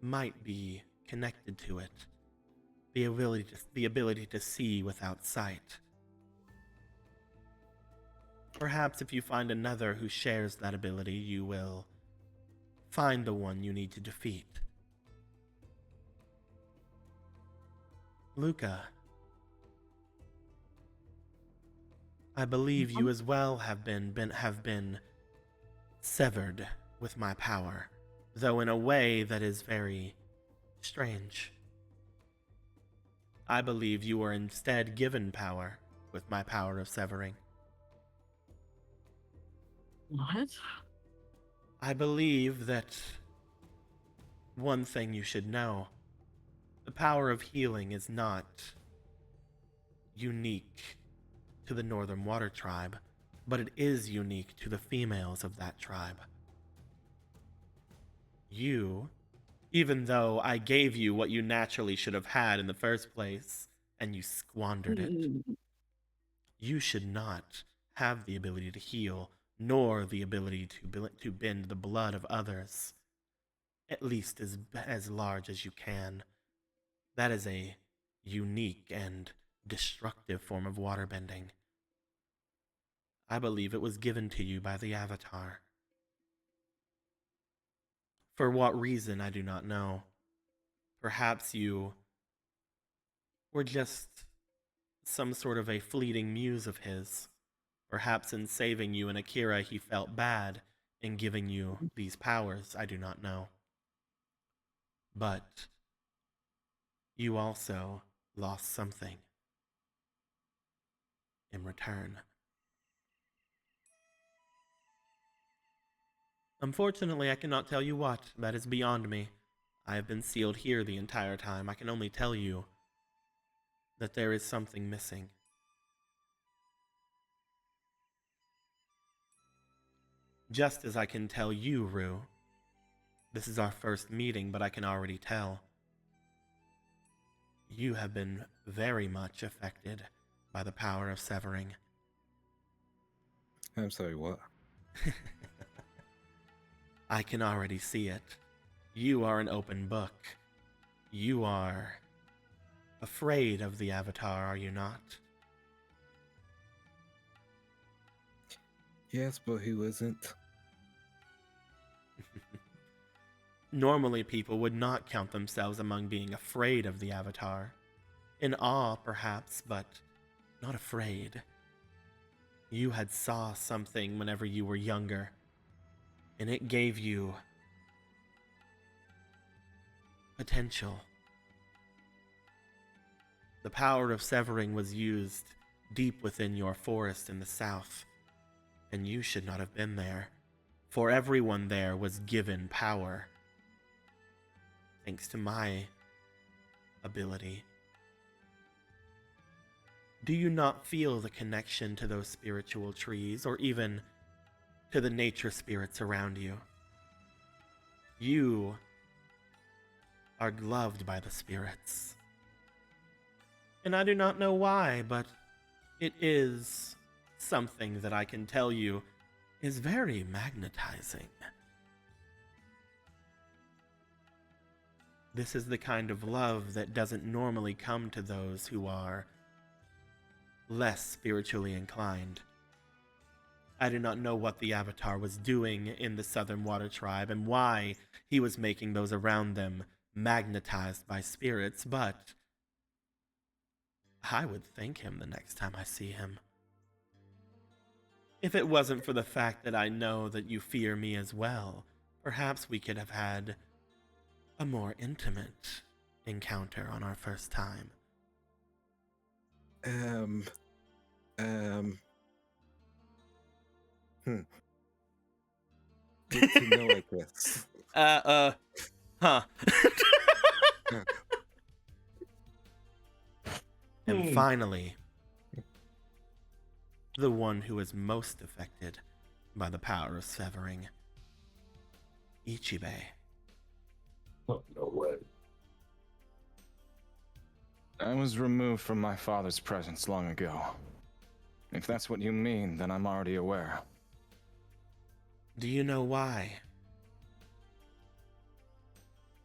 might be connected to it. The ability to see without sight. Perhaps if you find another who shares that ability, you will find the one you need to defeat. Luca, I believe you as well have been severed with my power, though in a way that is very strange. I believe you were instead given power with my power of severing. What? I believe that one thing you should know, the power of healing is not unique to the Northern Water Tribe, but it is unique to the females of that tribe. You, even though I gave you what you naturally should have had in the first place, and you squandered it, you should not have the ability to heal, nor the ability to bend the blood of others, at least as large as you can. That is a unique and destructive form of waterbending. I believe it was given to you by the Avatar. For what reason, I do not know. Perhaps you were just some sort of a fleeting muse of his. Perhaps in saving you and Akira, he felt bad in giving you these powers. I do not know. But you also lost something in return. Unfortunately, I cannot tell you what. That is beyond me. I have been sealed here the entire time. I can only tell you that there is something missing. Just as I can tell you, Rue. This is our first meeting, but I can already tell. You have been very much affected by the power of severing. I'm sorry, what? I can already see it. You are an open book. You are afraid of the Avatar, are you not? Yes, but who isn't? Normally, people would not count themselves among being afraid of the Avatar. In awe, perhaps, but not afraid. You had saw something whenever you were younger, and it gave you potential. The power of severing was used deep within your forest in the south, and you should not have been there, for everyone there was given power. Thanks to my ability. Do you not feel the connection to those spiritual trees, or even to the nature spirits around you? You are loved by the spirits. And I do not know why, but it is something that I can tell you is very magnetizing. This is the kind of love that doesn't normally come to those who are less spiritually inclined. I do not know what the Avatar was doing in the Southern Water Tribe and why he was making those around them magnetized by spirits, but I would thank him the next time I see him. If it wasn't for the fact that I know that you fear me as well, perhaps we could have had a more intimate encounter on our first time. Good to know like this. Huh. And finally, the one who is most affected by the power of severing, Ichibe. Oh, no way. I was removed from my father's presence long ago. If that's what you mean, then I'm already aware. Do you know why?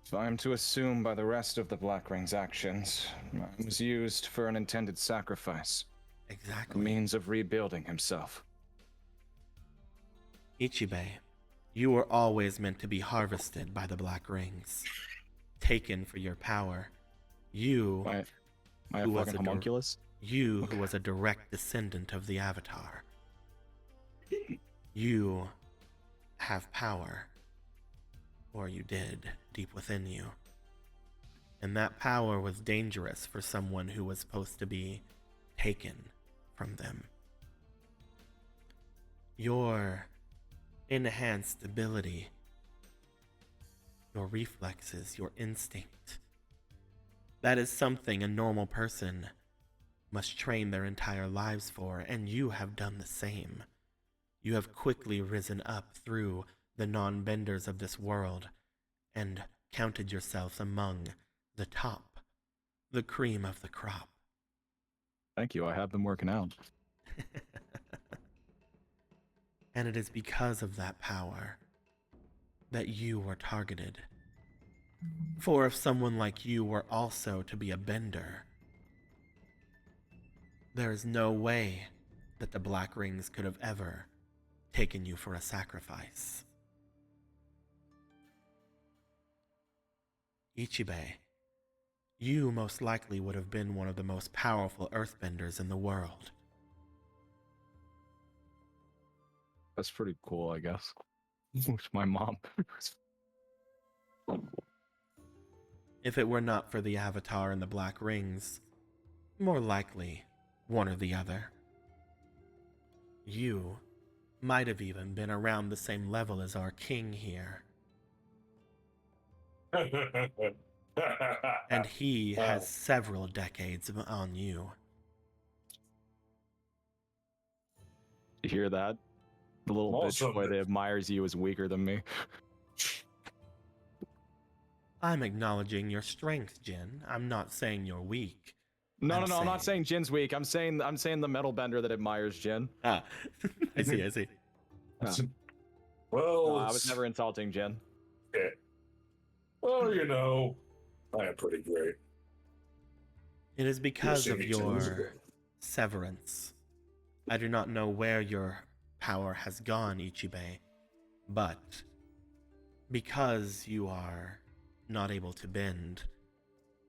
If I'm to assume by the rest of the Black Ring's actions, I was used for an intended sacrifice. Exactly. A means of rebuilding himself. Ichibe, you were always meant to be harvested by the Black Rings, taken for your power. You, my fucking homunculus? You, who was a direct descendant of the Avatar. You have power, or you did, deep within you. And that power was dangerous for someone who was supposed to be taken from them. Your enhanced ability, your reflexes, your instinct, that is something a normal person must train their entire lives for, and you have done the same. You have quickly risen up through the non-benders of this world and counted yourselves among the top, the cream of the crop. Thank you, I have been working out. And it is because of that power that you were targeted. For if someone like you were also to be a bender, there is no way that the Black Rings could have ever taken you for a sacrifice. Ichibe, you most likely would have been one of the most powerful earthbenders in the world. That's pretty cool, I guess. Which my mom. If it were not for the Avatar and the Black Rings, more likely one or the other. You might have even been around the same level as our king here. And he has several decades on you. You hear that? The little bitch boy that admires you is weaker than me. I'm acknowledging your strength, Jin. I'm not saying you're weak. No, I'm not saying Jin's weak. I'm saying the metal bender that admires Jin. Ah, I see. Well, no, I was never insulting Jin. Yeah. Well, you know, I am pretty great. It is because of your severance. I do not know where your power has gone, Ichibe, but because you are not able to bend,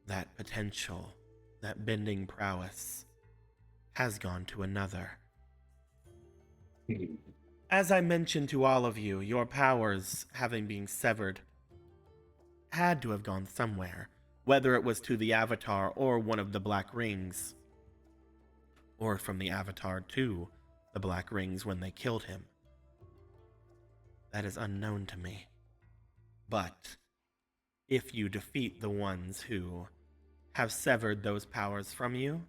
that potential, that bending prowess, has gone to another. As I mentioned to all of you, your powers, having been severed, had to have gone somewhere, whether it was to the Avatar or one of the Black Rings, or from the Avatar to the Black Rings when they killed him. That is unknown to me. But if you defeat the ones who have severed those powers from you,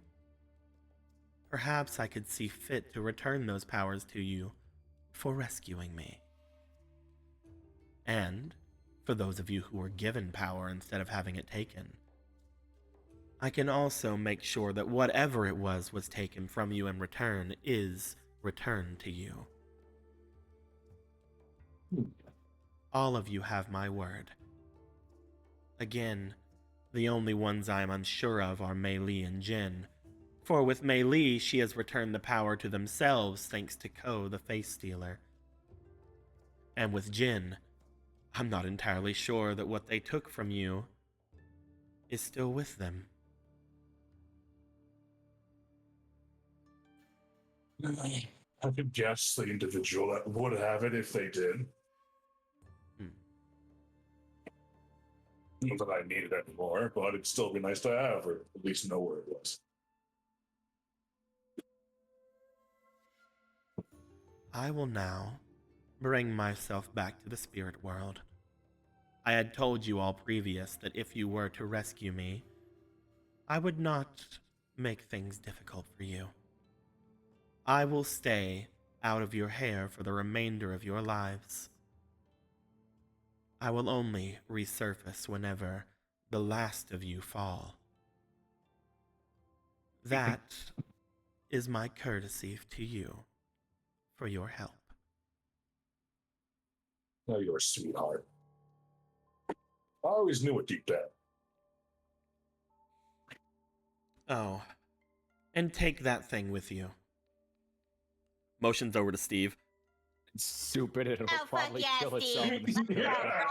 perhaps I could see fit to return those powers to you for rescuing me. And for those of you who were given power instead of having it taken, I can also make sure that whatever it was taken from you in return is returned to you. All of you have my word. Again, the only ones I am unsure of are Mei Li and Jin, for with Mei Li, she has returned the power to themselves thanks to Ko, the Face Stealer. And with Jin, I'm not entirely sure that what they took from you is still with them. I could guess the individual that would have it if they did. Not that I need it anymore, but it'd still be nice to have, or at least know where it was. I will now bring myself back to the spirit world. I had told you all previous that if you were to rescue me, I would not make things difficult for you. I will stay out of your hair for the remainder of your lives. I will only resurface whenever the last of you fall. That is my courtesy to you for your help. Oh, you're a sweetheart. I always knew it deep down. Oh, and take that thing with you. Motions over to Steve. It's stupid. It'll Oh, fuck probably yeah, kill itself. Steve. In the Yeah.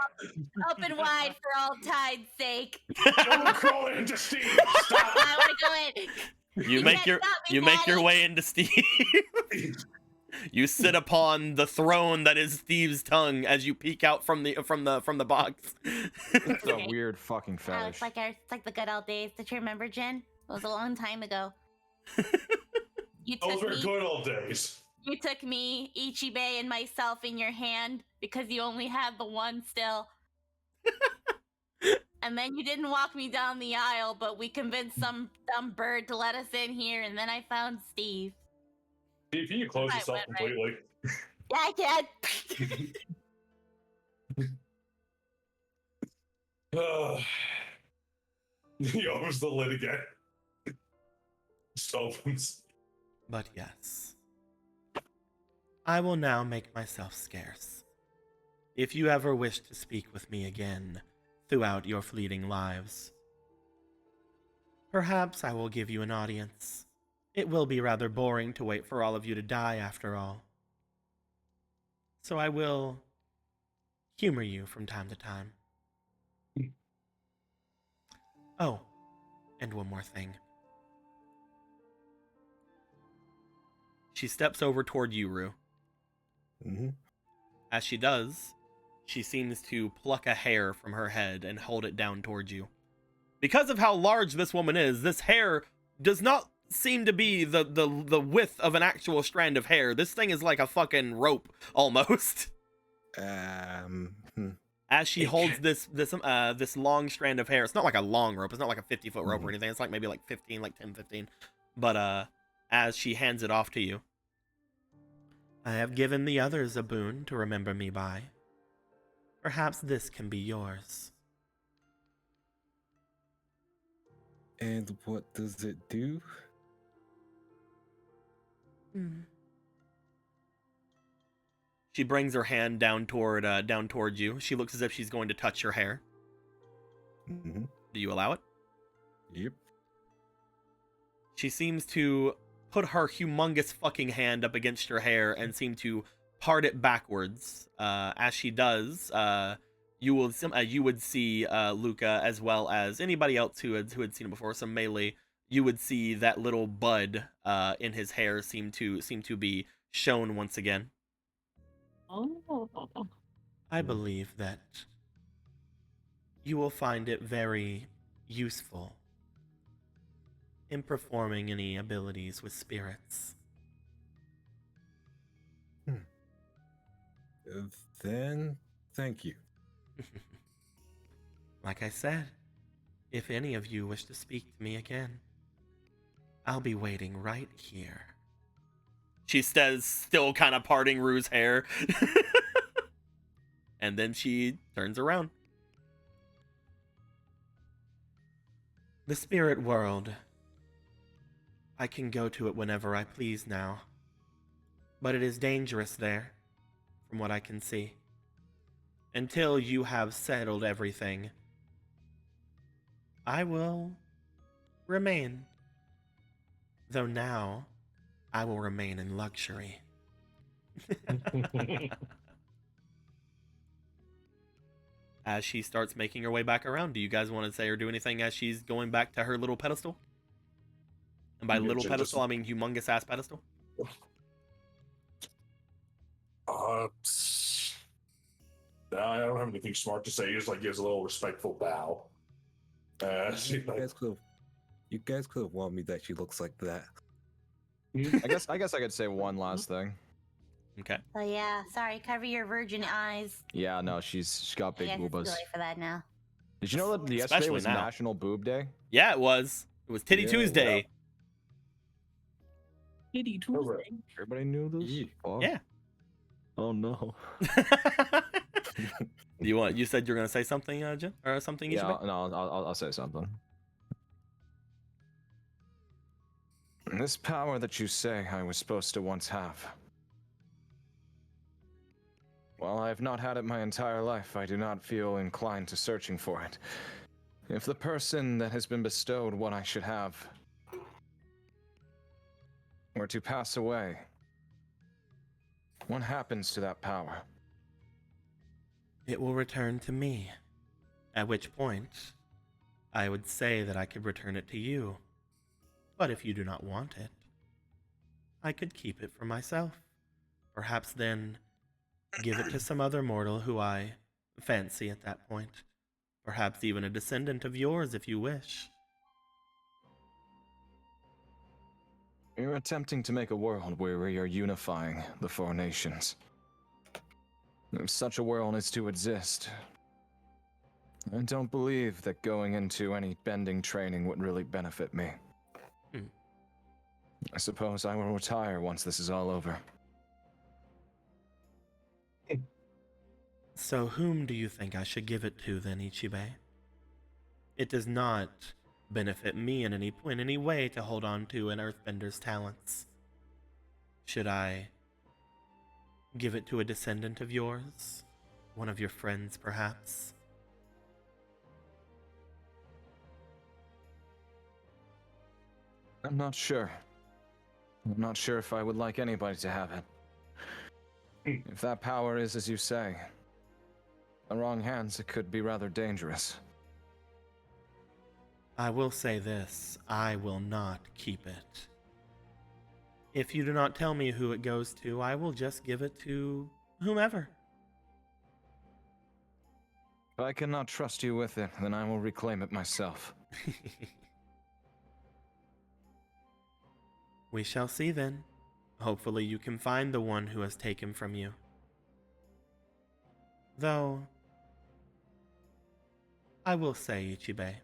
Open wide for all time's sake. Don't crawl into Steve. Stop. I want to go in. You make your can't stop me, make your Daddy. way into Steve. You sit upon the throne that is Steve's tongue as you peek out from the box. It's a weird fucking Oh, fetish. it's like the good old days. Did you remember, Jen? It was a long time ago. You Those took were me. good old days. You took me, Ichibe, and myself in your hand because you only had the one still. And then you didn't walk me down the aisle, but we convinced some dumb bird to let us in here, and then I found Steve. Steve, can you close I yourself went right. completely? Yeah, I can. He opens the lid again. Just opens. But yes, I will now make myself scarce. If you ever wish to speak with me again throughout your fleeting lives, perhaps I will give you an audience. It will be rather boring to wait for all of you to die after all. So I will humor you from time to time. Oh, and one more thing. She steps over toward you, Rue. Mm-hmm. As she does, she seems to pluck a hair from her head and hold it down towards you. Because of how large this woman is, this hair does not seem to be the width of an actual strand of hair. This thing is like a fucking rope, almost. As she holds this long strand of hair, it's not like a long rope. It's not like a 50-foot rope or anything. It's like maybe like 10, 15. But as she hands it off to you, I have given the others a boon to remember me by. Perhaps this can be yours. And what does it do? She brings her hand down towards you. She looks as if she's going to touch your hair. Mm-hmm. Do you allow it? Yep. She seems to put her humongous fucking hand up against your hair and seem to part it backwards. As she does, you would see Luca, as well as anybody else who had seen it before, some melee. You would see that little bud in his hair seem to be shown once again. Oh. I believe that you will find it very useful in performing any abilities with spirits. Then, thank you. Like I said, if any of you wish to speak to me again, I'll be waiting right here. She says, still kind of parting Rue's hair. And then she turns around. The spirit world. I can go to it whenever I please now. But it is dangerous there, from what I can see. Until you have settled everything, I will remain. Though now, I will remain in luxury. As she starts making her way back around, do you guys want to say or do anything as she's going back to her little pedestal? And by little pedestal, I mean humongous ass pedestal. I don't have anything smart to say. He just like gives a little respectful bow. You guys could have warned me that she looks like that. I guess I could say one last thing. Okay. Oh yeah, sorry. Cover your virgin eyes. Yeah, no, she's got big I guess it's boobas. too late for that now. Did you know that yesterday Especially was now. National Boob Day? Yeah, it was. It was Titty Yeah, Tuesday. Titty Tuesday. Everybody knew this? Fuck. Yeah. Oh no. You said you're gonna say something, Jen, or something? Yeah, Ichibe? no, I'll say something. This power that you say I was supposed to once have. While I have not had it my entire life, I do not feel inclined to searching for it. If the person that has been bestowed what I should have were to pass away, what happens to that power? It will return to me. At which point, I would say that I could return it to you. But if you do not want it, I could keep it for myself. Perhaps then give it to some other mortal who I fancy at that point. Perhaps even a descendant of yours if you wish. You're attempting to make a world where we are unifying the four nations. If such a world is to exist, I don't believe that going into any bending training would really benefit me. I suppose I will retire once this is all over. So whom do you think I should give it to then, Ichibe? It does not benefit me in any way to hold on to an earthbender's talents. Should I give it to a descendant of yours? One of your friends, perhaps? I'm not sure. I'm not sure if I would like anybody to have it. If that power is as you say, in the wrong hands, it could be rather dangerous. I will say this, I will not keep it. If you do not tell me who it goes to, I will just give it to whomever. If I cannot trust you with it, then I will reclaim it myself. We shall see then. Hopefully you can find the one who has taken from you. Though, I will say, Ichibe,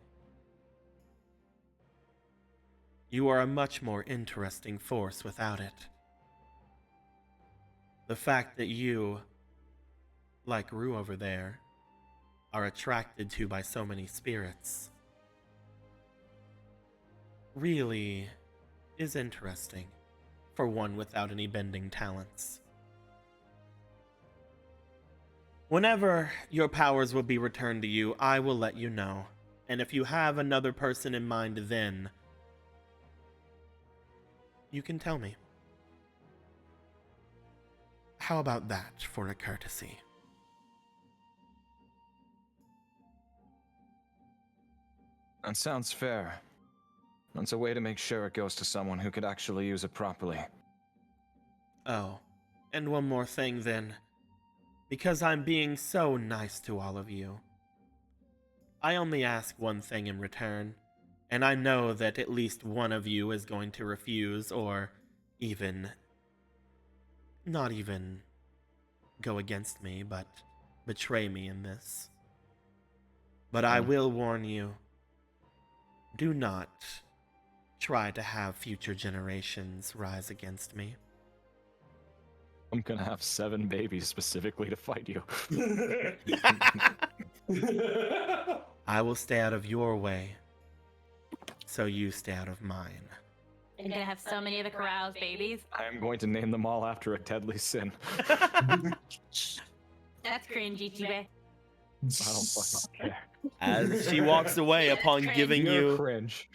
you are a much more interesting force without it. The fact that you, like Rue over there, are attracted to by so many spirits really is interesting for one without any bending talents. Whenever your powers will be returned to you, I will let you know. And if you have another person in mind then, you can tell me. How about that for a courtesy? That sounds fair. That's a way to make sure it goes to someone who could actually use it properly. Oh, and one more thing then. Because I'm being so nice to all of you, I only ask one thing in return, and I know that at least one of you is going to refuse or not even go against me, but betray me in this. But I will warn you, do not try to have future generations rise against me. I'm gonna have 7 babies specifically to fight you. I will stay out of your way, so you stay out of mine. You're gonna have so many of the carouse babies. I am going to name them all after a deadly sin. That's cringy, Chibe. I don't fucking care. As she walks away upon giving You're you, cringe.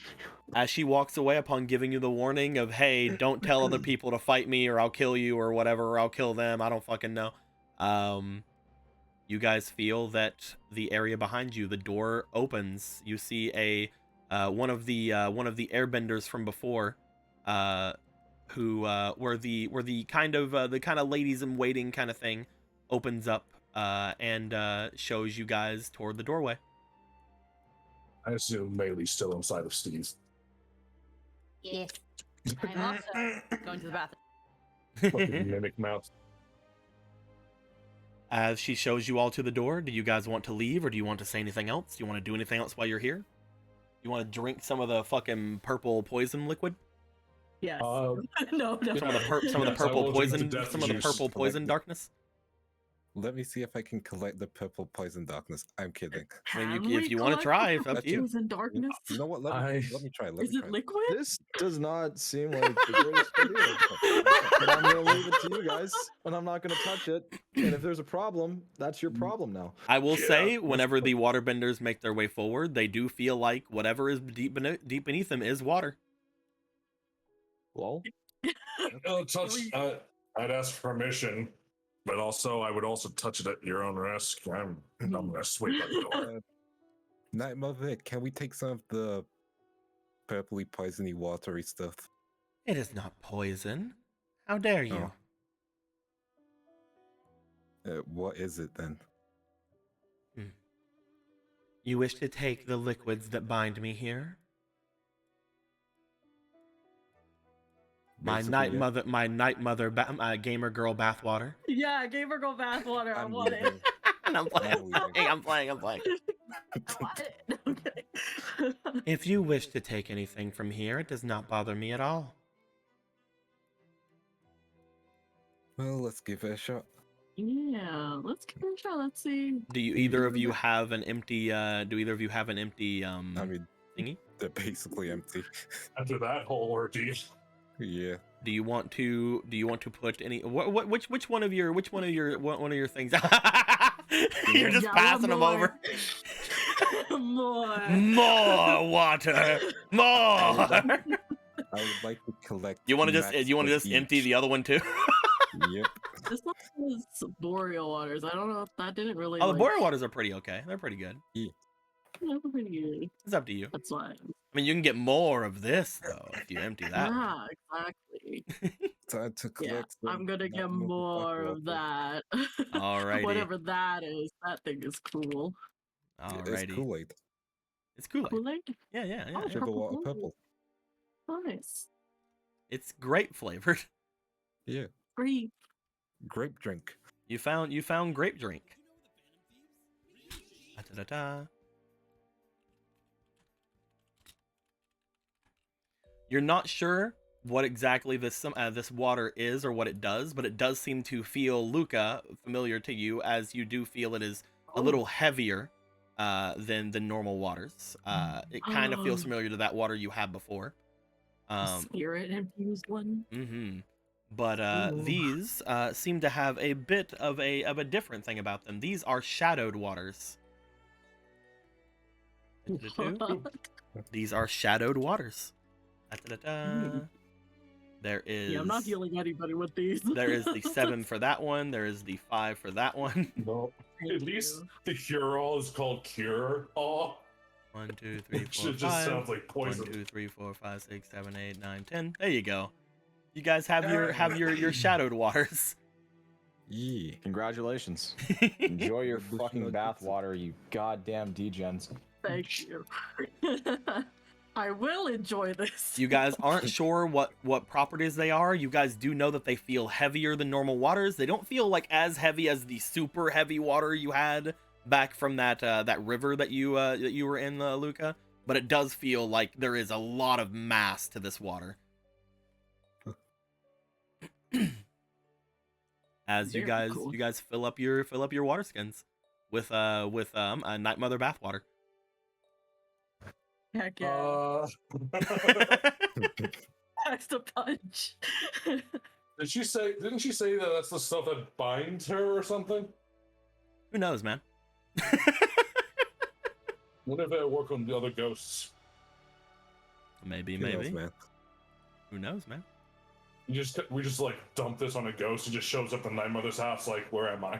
as she walks away upon giving you the warning of, hey, don't tell other people to fight me or I'll kill you or whatever, or I'll kill them. I don't fucking know. You guys feel that the area behind you, the door opens. You see a one of the airbenders from before, who were the kind of ladies in waiting kind of thing, opens up and shows you guys toward the doorway. I assume Maylee's still inside of Steve. Yes. I'm also going to the bathroom. Fucking mimic mouth. As she shows you all to the door, do you guys want to leave or do you want to say anything else? Do you want to do anything else while you're here? You want to drink some of the fucking purple poison liquid? Yes. Uh, no. Some of the Yes, I purple will drink the poison, death some of the juice. purple poison Collect it. darkness. Let me see if I can collect the purple poison darkness. I'm kidding. I mean, Have if we you want to try, it's collected up to you. Poison darkness. You know what? Let me try. Let Is me it try. liquid? This does not seem like the greatest idea. But I'm gonna leave it to you guys, and I'm not gonna touch it. And if there's a problem, that's your problem now. I will Yeah. say, whenever the waterbenders make their way forward, they do feel like whatever is deep beneath them is water. Lol. I'd ask permission, but also I would also touch it at your own risk. I'm gonna sweep at the door. Night Mother, can we take some of the purpley, poisony, watery stuff? It is not poison. How dare you? What is it then? You wish to take the liquids that bind me here? My Basically, night mother, gamer girl bathwater. Yeah, gamer go bathwater. I want it. And I'm playing. I'm playing. I want it. Okay. If you wish to take anything from here, it does not bother me at all. Well, let's give it a shot. Yeah, let's give it a shot. Let's see. Do you either of you have an empty? Do either of you have an empty I mean, thingy? they're basically empty. After that whole ordeal, Yeah. Do you want to put any? Which one of your things? You're just Yeah, passing them more. over. More. More water. More. I would like to collect. You want to max just of empty each. the other one too? Yep. This one is boreal waters. I don't know if that didn't really. Oh, the like, boreal waters are pretty okay. They're pretty good. Yeah, they're pretty good. It's up to you. That's why. I mean, you can get more of this though if you empty that. Yeah, exactly. Time to Yeah, collect. I'm gonna get more of that. Alrighty. Whatever that is, that thing is cool. Alrighty. It's Kool-Aid. It's Kool-Aid. Kool-Aid? Yeah, yeah, yeah. Oh, yeah. Sugar Purple water Kool-Aid. purple. Nice. It's grape flavored. Yeah. Great. Grape drink. You found grape drink. Da-da-da-da. You're not sure what exactly this water is or what it does, but it does seem to feel, Luca, familiar to you, as you do feel it is a little heavier than the normal waters. It kind of feels familiar to that water you had before. Spirit infused one. Mm-hmm. But Ooh. these seem to have a bit of a different thing about them. These are shadowed waters. These are shadowed waters. There is. Yeah, I'm not healing anybody with these. There is the 7 for that one. There is the 5 for that one. no. Thank At least you. the cure-all is called cure-all. 1, 2, 3, 4, Shit just 5. sounds like 1, poison. 2, 3, 4, 5, 6, 7, 8, 9, 10. There you go. You guys have your shadowed waters. Yeah. Congratulations. Enjoy your fucking bath water, you goddamn degens. Thank you. I will enjoy this. You guys aren't sure what properties they are. You guys do know that they feel heavier than normal waters. They don't feel like as heavy as the super heavy water you had back from that river that you were in, Luca. but it does feel like there is a lot of mass to this water. As you Very cool. guys fill up your water skins with a Night Mother bathwater. Heck yeah. That's the punch. Didn't she say that that's the stuff that binds her or something? Who knows, man? What if it work on the other ghosts? Maybe. Who knows, man? Who knows, man? We just like dump this on a ghost. It just shows up in Night Mother's house. Like, where am I?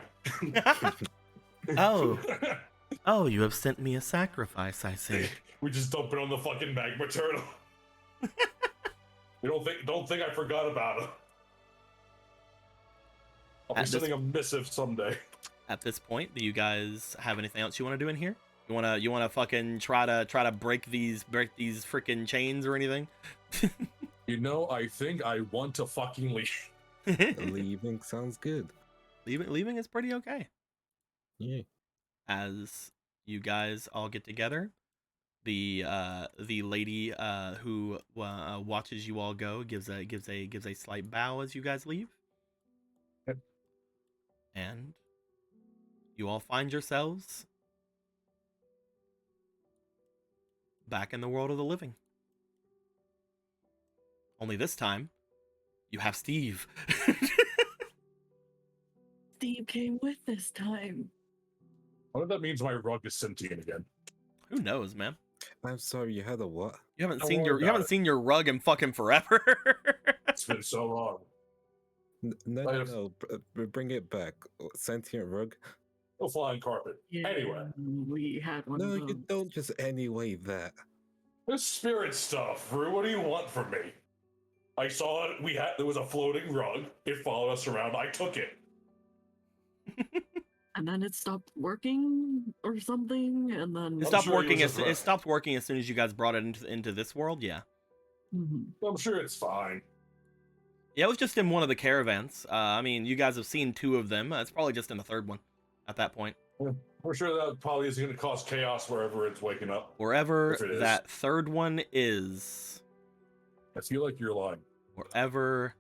Oh, you have sent me a sacrifice, I see. We just dump it on the fucking magma turtle. You don't think I forgot about it. I'll be sending a missive someday. At this point, do you guys have anything else you want to do in here? You wanna fucking try to break these freaking chains or anything? I think I want to fucking leave. Leaving sounds good. Leaving is pretty okay. Yeah. As you guys all get together, the lady who watches you all go gives a slight bow as you guys leave. Yep. And you all find yourselves back in the world of the living. Only this time, you have Steve. Steve came with this time. What if that means my rug is sentient again? Who knows, man? I'm sorry, you had a what? You haven't Don't seen worry you haven't about it. seen your rug in fucking forever. It's been so long. No, bring it back. Sentient rug? A flying carpet. Yeah, Anyway, we had one No, of those. you don't just anyway that. this spirit stuff, Rue. What do you want from me? I saw it. There was a floating rug. It followed us around. I took it. And then it stopped working or something, and then It I'm stopped sure he working was as a it stopped working as soon as you guys brought it into this world. Yeah. Mhm. I'm sure it's fine. Yeah, it was just in one of the caravans. I mean, you guys have seen 2 of them. It's probably just in the 3rd one at that point. We're sure that probably is going to cause chaos wherever it's waking up. Wherever If it is. that 3rd one is. I feel like you're lying. Wherever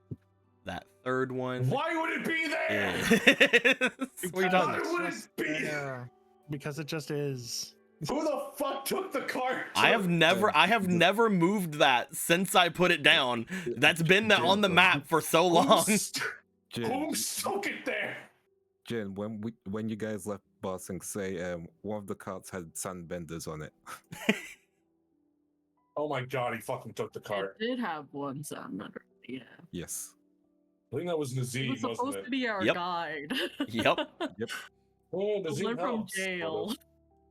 that 3rd one Why would it be there? is. What are you talking Why about? would it be there? Yeah, because it just is. Who the fuck took the cart? I have never moved that since I put it down. That's been on the map for so long. Who stuck it there? Jin, when you guys left Bossing, say one of the carts had sandbenders on it. Oh my god, he fucking took the cart. It did have one sound better. Yeah. Yes. I think that was It Nazim, was supposed wasn't to it? be our Yep. guide. Yep. Oh, Nazim Live from helps, sort jail.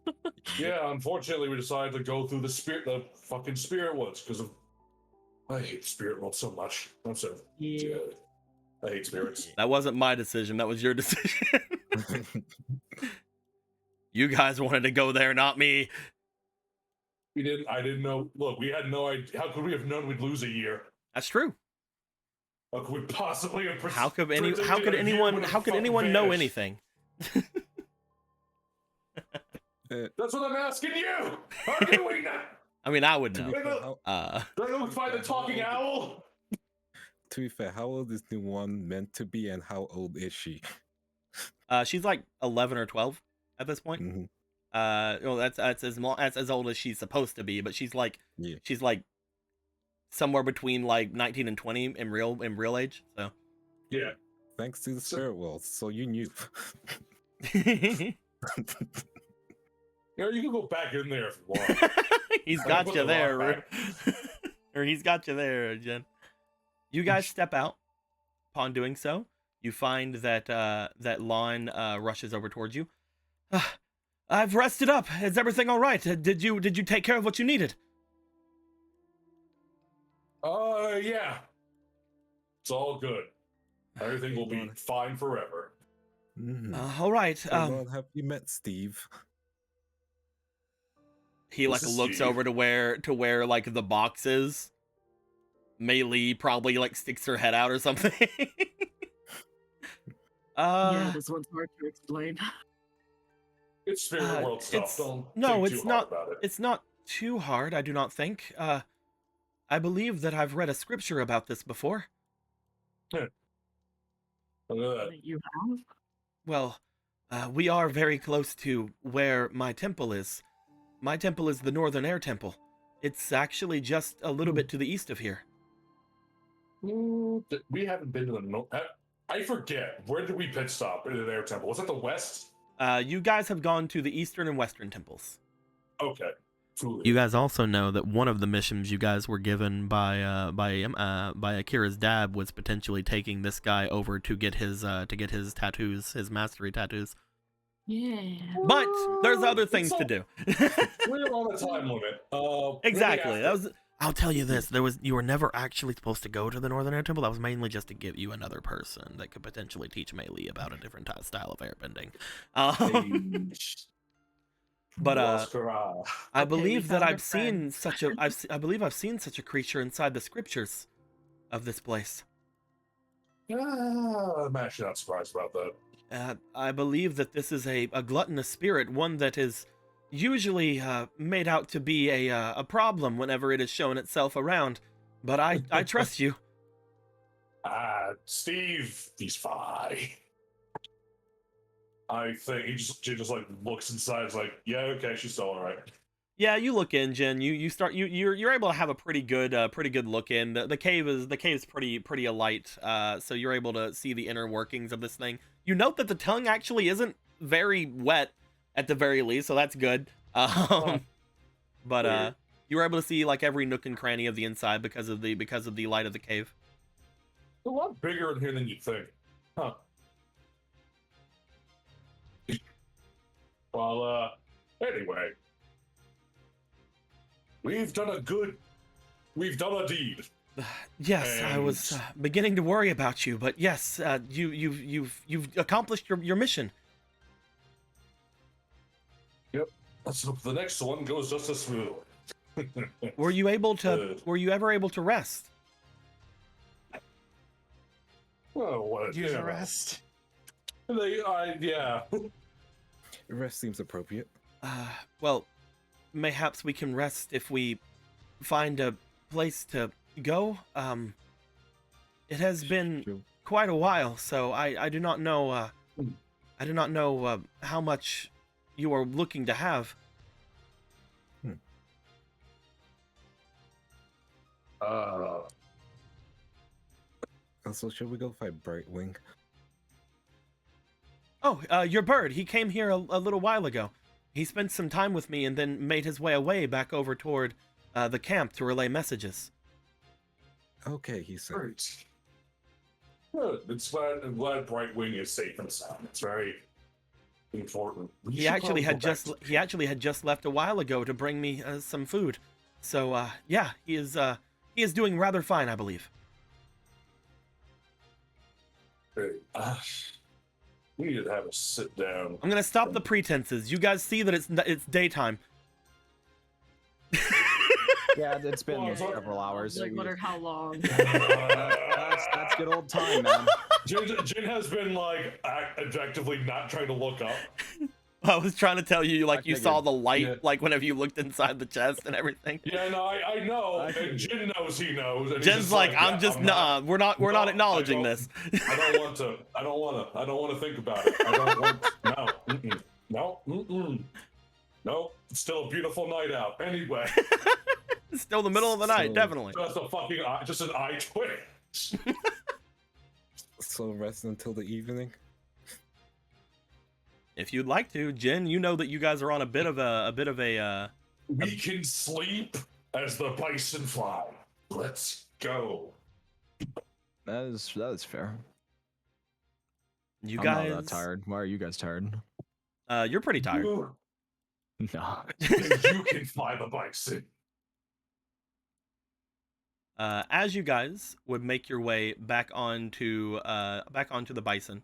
of. Yeah, unfortunately, we decided to go through the fucking spirit woods because of. I hate spirit world so much. I'm so. Yeah. I hate spirits. That wasn't my decision. That was your decision. You guys wanted to go there, not me. I didn't know. Look, we had no idea. How could we have known we'd lose a year? That's true. How could we possibly have? How could predicted a year anyone would have how could fucking anyone know vanished? anything? That's what I'm asking you. How can we not? I mean, I would know. Did I go find the talking owl? To be fair, how old is the one meant to be, and how old is she? She's like 11 or 12 at this point. Mhm. Well, that's as old as she's supposed to be, but she's like Yeah. she's like somewhere between like 19 and 20 in real age. So Yeah. Thanks to the spirit world, so you knew. You know, you can go back in there if you want. He's I got put you the there, lock Ru. Or he's got you there, Jen. You guys step out. Upon doing so, you find that that Lon rushes over towards you. I've rested up. Is everything all right? Did you take care of what you needed? Yeah. It's all good. Everything will be fine forever. Mhm. All right. Well, have you met Steve? He like This is looks Steve. over to where like the box is. Mei Li probably like sticks her head out or something. Yeah, this one's hard to explain. It's spirit world stuff. it's Don't no, think it's too not. hard about it. It's not too hard, I do not think. I believe that I've read a scripture about this before. Look at that. You have? Well, we are very close to where my temple is. My temple is the Northern Air Temple. It's actually just a little bit to the east of here. We haven't been to the north. I forget. Where did we pit stop in the air temple? Was it the west? You guys have gone to the eastern and western temples. Okay. You guys also know that one of the missions you guys were given by Akira's dad was potentially taking this guy over to get his tattoos, his mastery tattoos. Yeah. But there's other things to do. We're on a time limit. Exactly. That was. I'll tell you this: you were never actually supposed to go to the Northern Air Temple. That was mainly just to give you another person that could potentially teach Melee about a different style of airbending. But I believe that I've seen such a I believe I've seen such a creature inside the scriptures of this place. I'm actually not surprised about that. I believe that this is a gluttonous spirit, one that is usually made out to be a problem whenever it is shown itself around. But I trust you. Steve, he's fine. I think he just like looks inside. Is like, yeah, okay, she's still all right. Yeah, you look in, Jin. You're able to have a pretty good look in. The cave is pretty alight. So you're able to see the inner workings of this thing. You note that the tongue actually isn't very wet, at the very least, so that's good. But you were able to see like every nook and cranny of the inside because of the light of the cave. It's a lot bigger in here than you'd think, huh? Well, anyway, we've done a deed. Yes, I was beginning to worry about you, but yes, you've accomplished your mission. Yep. So the next one goes just as smooth. Were you ever able to rest? Well, what? Use a rest. Yeah. Rest seems appropriate. Well, mayhaps we can rest if we find a place to go. It has been quite a while, so I do not know. I do not know how much you are looking to have. Also, should we go fight Brightwing? Oh, your bird. He came here a little while ago. He spent some time with me and then made his way away back over toward the camp to relay messages. Okay, he said. Great. Good. I'm glad Brightwing is safe and sound. It's very important. He actually had just left a while ago to bring me some food. So yeah, he is doing rather fine, I believe. Hey, we need to have a sit down. I'm gonna stop the pretenses. You guys see that it's daytime. Yeah, it's been several hours. I wondered how long. That's good old time, man. Jin has been like objectively not trying to look up. I was trying to tell you, like, you saw the light, Yeah. like, whenever you looked inside the chest and everything. Yeah, no, I know. And Jin knows he knows. And he's Jen's just like, yeah, I'm just we're not acknowledging this. I don't want to think about it. I don't want. No. No. It's still a beautiful night out. Anyway. It's still the middle of the night, definitely. Just an eye twitch. So rest until the evening. If you'd like to, Jen, you know that you guys are on a bit of a. We can sleep as the bison fly. Let's go. That is fair. You I'm guys not that tired. Why are you guys tired? You're pretty tired. No. You can fly the bison. As you guys would make your way back onto the bison,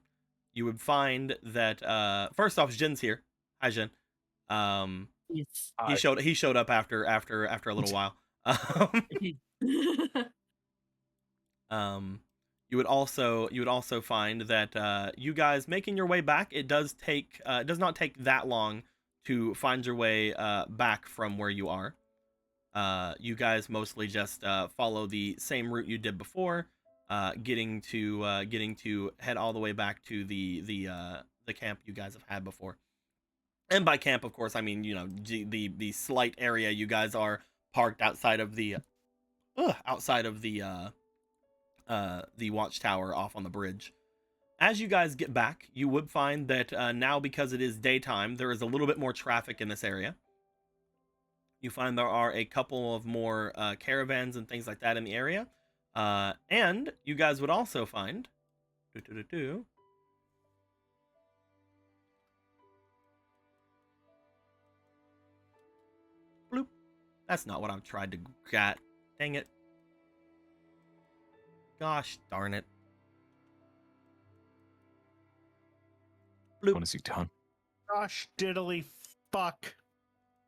you would find that first off, Jin's here. Hi, Jin. Yes. He showed up after a little while. You would also find that you guys making your way back, it does not take that long to find your way back from where you are. You guys mostly just follow the same route you did before, getting to head all the way back to the camp you guys have had before. And by camp, of course, I mean, you know, the slight area you guys are parked outside of the watchtower off on the bridge. As you guys get back, you would find that now, because it is daytime, there is a little bit more traffic in this area. You find there are a couple of more caravans and things like that in the area. And you guys would also find... Bloop. That's not what I've tried to get. Dang it. Gosh darn it. Bloop. What has he done? Gosh diddly fuck.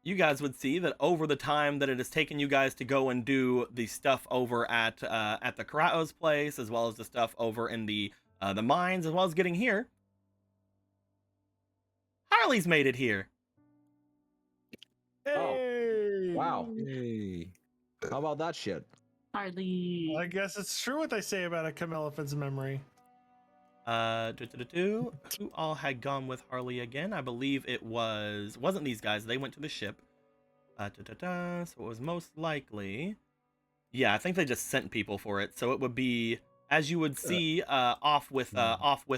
You guys would see that over the time that it has taken you guys to go and do the stuff over at the Karao's place, as well as the stuff over in the mines, as well as getting here, Harley's made it here. Hey! Wow. Hey. How about that shit? Hardly. I guess it's true what they say about a camelopard's memory. Who all had gone with Harley again? I believe it wasn't these guys. They went to the ship. So it was most likely... Yeah, I think they just sent people for it. So it would be, as you would see, off with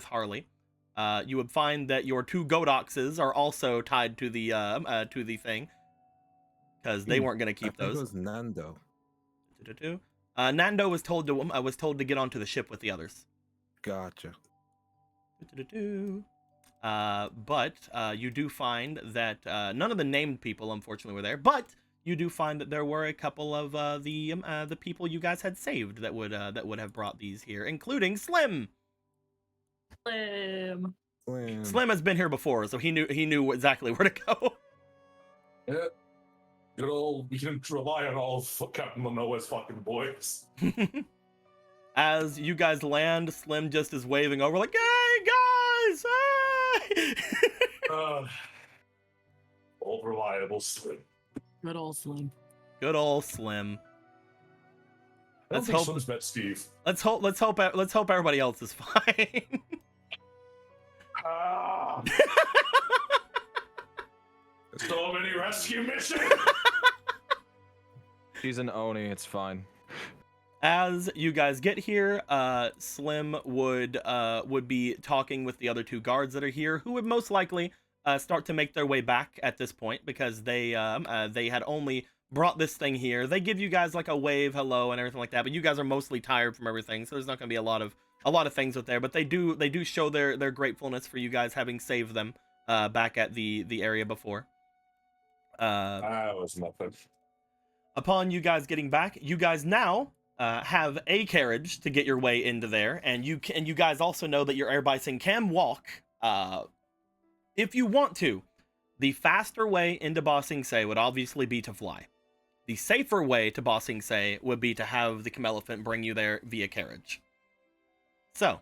Harley. You would find that your 2 Godoxes are also tied to the thing, because they weren't going to keep those. It was Nando. Nando was told to get onto the ship with the others. Gotcha. But you do find that none of the named people, unfortunately, were there. But you do find that there were a couple of the people you guys had saved that would have brought these here, including Slim. Slim has been here before, so he knew exactly where to go. Yeah. Good old, we can rely on all Captain Manoa's fucking boys. As you guys land, Slim just is waving over like, "Hey guys, hey!" Old reliable Slim. Good old Slim. Good old Slim. I don't think Slim's met Steve. Let's hope everybody else is fine. So many rescue missions. She's an Oni, it's fine. As you guys get here, Slim would be talking with the other 2 guards that are here, who would most likely start to make their way back at this point, because they had only brought this thing here. They give you guys like a wave, hello, and everything like that, but you guys are mostly tired from everything, so there's not going to be a lot of things with there. But they do show their gratefulness for you guys having saved them back at the area before. That was nothing. Upon you guys getting back, you guys now have a carriage to get your way into there, and you guys also know that your air bison can walk if you want to. The faster way into Ba Sing Se would obviously be to fly. The safer way to Ba Sing Se would be to have the camelopard bring you there via carriage. So,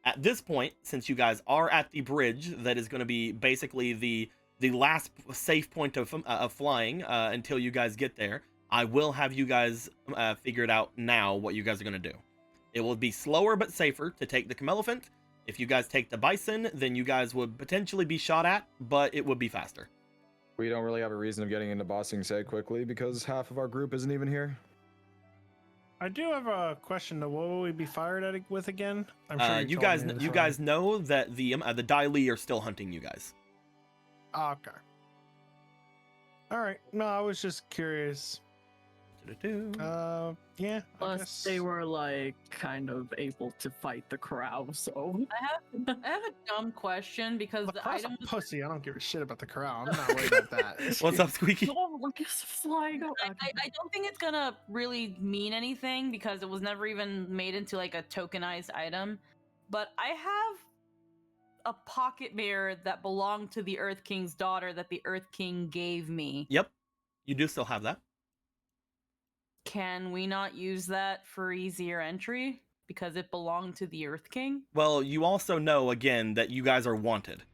at this point, since you guys are at the bridge that is going to be basically the last safe point of flying until you guys get there, I will have you guys figured out now what you guys are going to do. It will be slower but safer to take the camelopard. If you guys take the bison, then you guys would potentially be shot at, but it would be faster. We don't really have a reason of getting into Ba Sing Se quickly because half of our group isn't even here. I do have a question though. What will we be fired at with again? I'm sure you guys know that the Dai Li are still hunting you guys. Okay. All right. No, I was just curious. Yeah. Plus, they were like kind of able to fight the crowd, so. I have a dumb question because the item was pussy. I don't give a shit about the crowd. I'm not worried about that. What's up, Squeaky? Oh, look, it's flying out. I don't think it's gonna really mean anything because it was never even made into like a tokenized item. But I have a pocket mirror that belonged to the Earth King's daughter that the Earth King gave me. Yep, you do still have that. Can we not use that for easier entry because it belonged to the Earth King? Well, you also know again that you guys are wanted.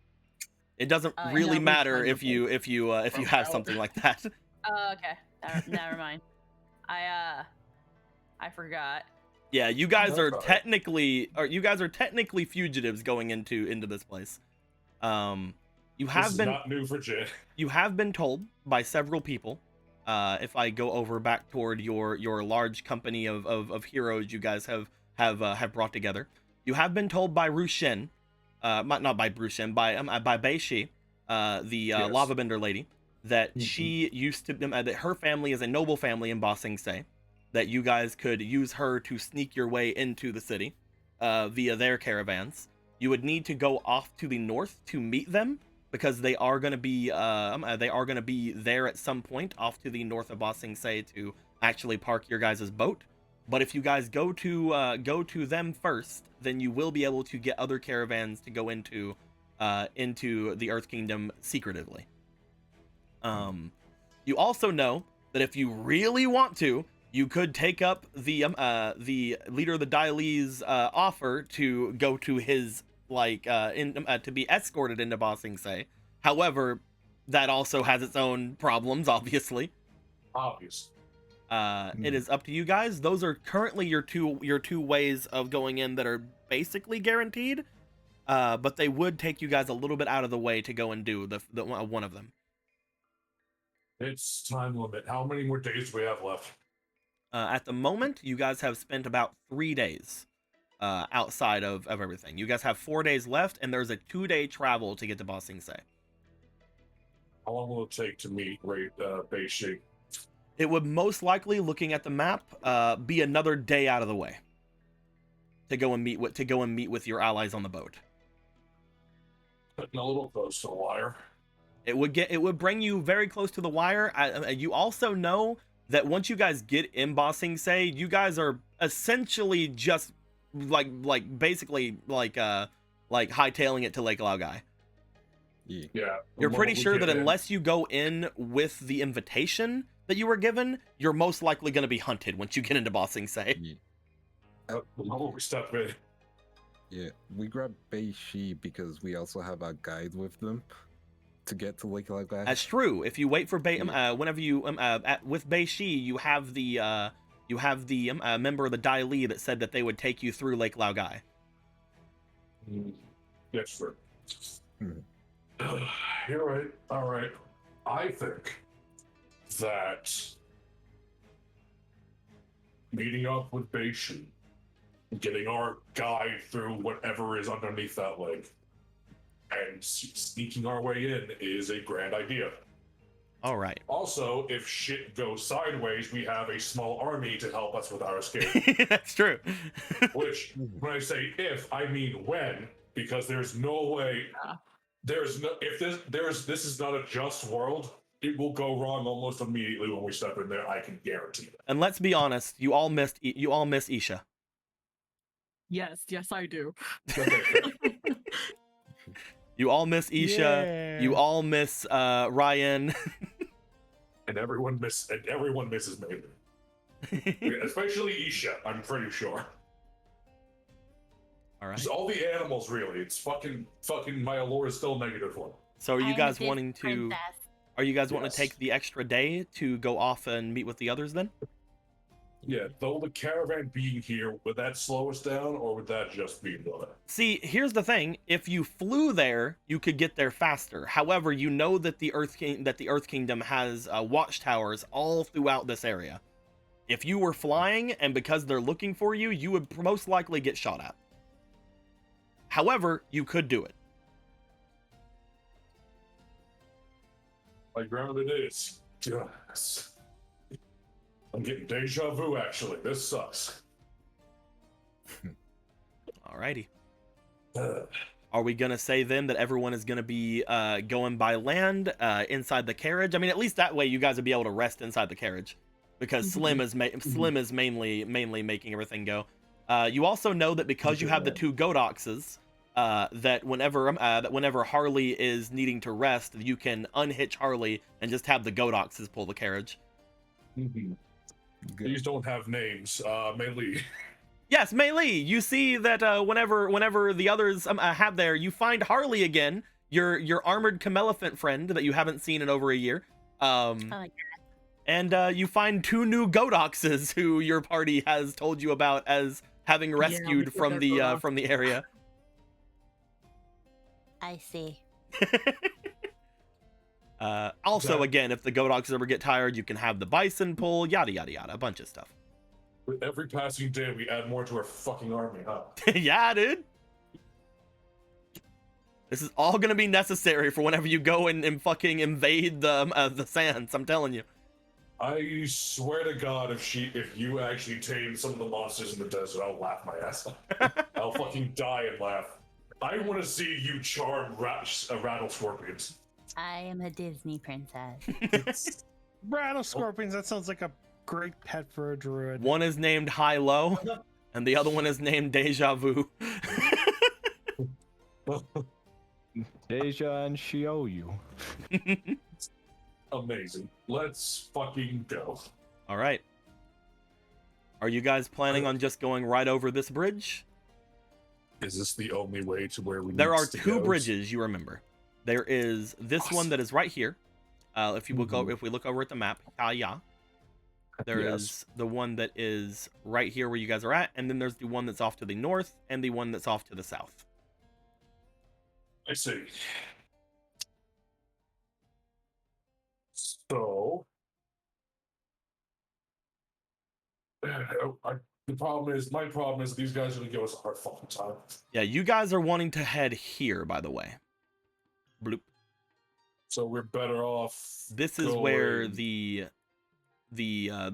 It doesn't really matter if you have something like that. Okay. Never mind. I forgot. Yeah, you guys are Okay. technically fugitives going into this place. You This have is been not new for Jin. you have been told by several people. If I go over back toward your large company of heroes you guys have brought together, you have been told by Rushin, not by Rushin, by Beishi, the Yes. lava bender lady, that she used to that her family is a noble family in Ba Sing Se, that you guys could use her to sneak your way into the city via their caravans. You would need to go off to the north to meet them, because they are going to be there at some point off to the north of Ba Sing Se to actually park your guys' boat. But if you guys go to them first, then you will be able to get other caravans to go into the Earth Kingdom secretively. You also know that if you really want to, you could take up the leader of the Daili's offer to go to his to be escorted into Ba Sing Se. However, that also has its own problems, obviously. Obvious. It is up to you guys. Those are currently your two ways of going in that are basically guaranteed. But they would take you guys a little bit out of the way to go and do the one of them. It's time limit. How many more days do we have left? At the moment, you guys have spent about 3 days outside of everything. You guys have 4 days left, and there's a 2-day travel to get to Ba Sing Se. How long will it take to meet Beijing? It would most likely, looking at the map, be another day out of the way to go and meet with your allies on the boat. Getting a little close to the wire. It would bring you very close to the wire. You also know that once you guys get in Ba Sing Se, you guys are essentially just basically hightailing it to Lake Laogai. Yeah. You're pretty sure that in, unless you go in with the invitation that you were given, you're most likely going to be hunted once you get into Ba Sing Se. the moment we step in. Yeah, we grab Beishi because we also have our guide with them to get to Lake Laogai. That's true. If you wait for whenever you with Beishi, you have the member of the Dai Li that said that they would take you through Lake Laogai. Yes, sir. You're right. All right. I think that meeting up with Beishi, getting our guide through whatever is underneath that lake, and sneaking our way in is a grand idea. All right. Also, if shit goes sideways, we have a small army to help us with our escape. That's true. Which, when I say if, I mean when, because there's no way. This is not a just world. It will go wrong almost immediately when we step in there. I can guarantee that. And let's be honest, you all miss Isha. Yes, I do. You all miss Isha. Yeah. You all miss Ryan. And everyone misses Maven. Especially Isha, I'm pretty sure. All right. Just all the animals, really. It's fucking my allure is still -1. So are you I'm a guys Disney wanting to? princess. Are you guys wanting Yes. to take the extra day to go off and meet with the others then? Yeah, though the caravan being here, would that slow us down, or would that just be another? See, here's the thing: if you flew there, you could get there faster. However, you know that the Earth Kingdom has watchtowers all throughout this area. If you were flying, and because they're looking for you, you would most likely get shot at. However, you could do it. My ground it is. Yes. I'm getting deja vu, actually. This sucks. Alrighty. Uh, Are we gonna say then that everyone is gonna be going by land inside the carriage? I mean, at least that way you guys would be able to rest inside the carriage, because Slim is mainly making everything go. You also know that because you have the two Godoxes, that whenever Harley is needing to rest, you can unhitch Harley and just have the Godoxes pull the carriage. These don't have names. Mei Li. Yes, Mei Li. You see that whenever the others have there, you find Harley again, your armored camelephant friend that you haven't seen in over a year. Oh my God. And you find 2 new Godoxes who your party has told you about as having rescued from the area. I see. Also, again, if the Godoxes ever get tired, you can have the bison pull, yada yada yada, a bunch of stuff. With every passing day, we add more to our fucking army, huh? Yeah, dude. This is all gonna be necessary for whenever you go and fucking invade the sands. I'm telling you. I swear to God, if you actually tame some of the monsters in the desert, I'll laugh my ass off. I'll fucking die and laugh. I want to see you charm rattle scorpions. I am a Disney princess. Rattle scorpions. That sounds like a great pet for a druid. One is named High Low, and the other one is named Deja Vu. Deja and Shioyu. Amazing. Let's fucking go. All right. Are you guys planning on just going right over this bridge? Is this the only way to where we? There are to 2 go? bridges. You remember? There is this one that is right here. If we look over at the map, there is the one that is right here where you guys are at, and then there's the one that's off to the north and the one that's off to the south. I see. So, my problem is these guys are gonna give us a hard fucking time. Yeah, you guys are wanting to head here, by the way. Bloop. So we're better off. This is where the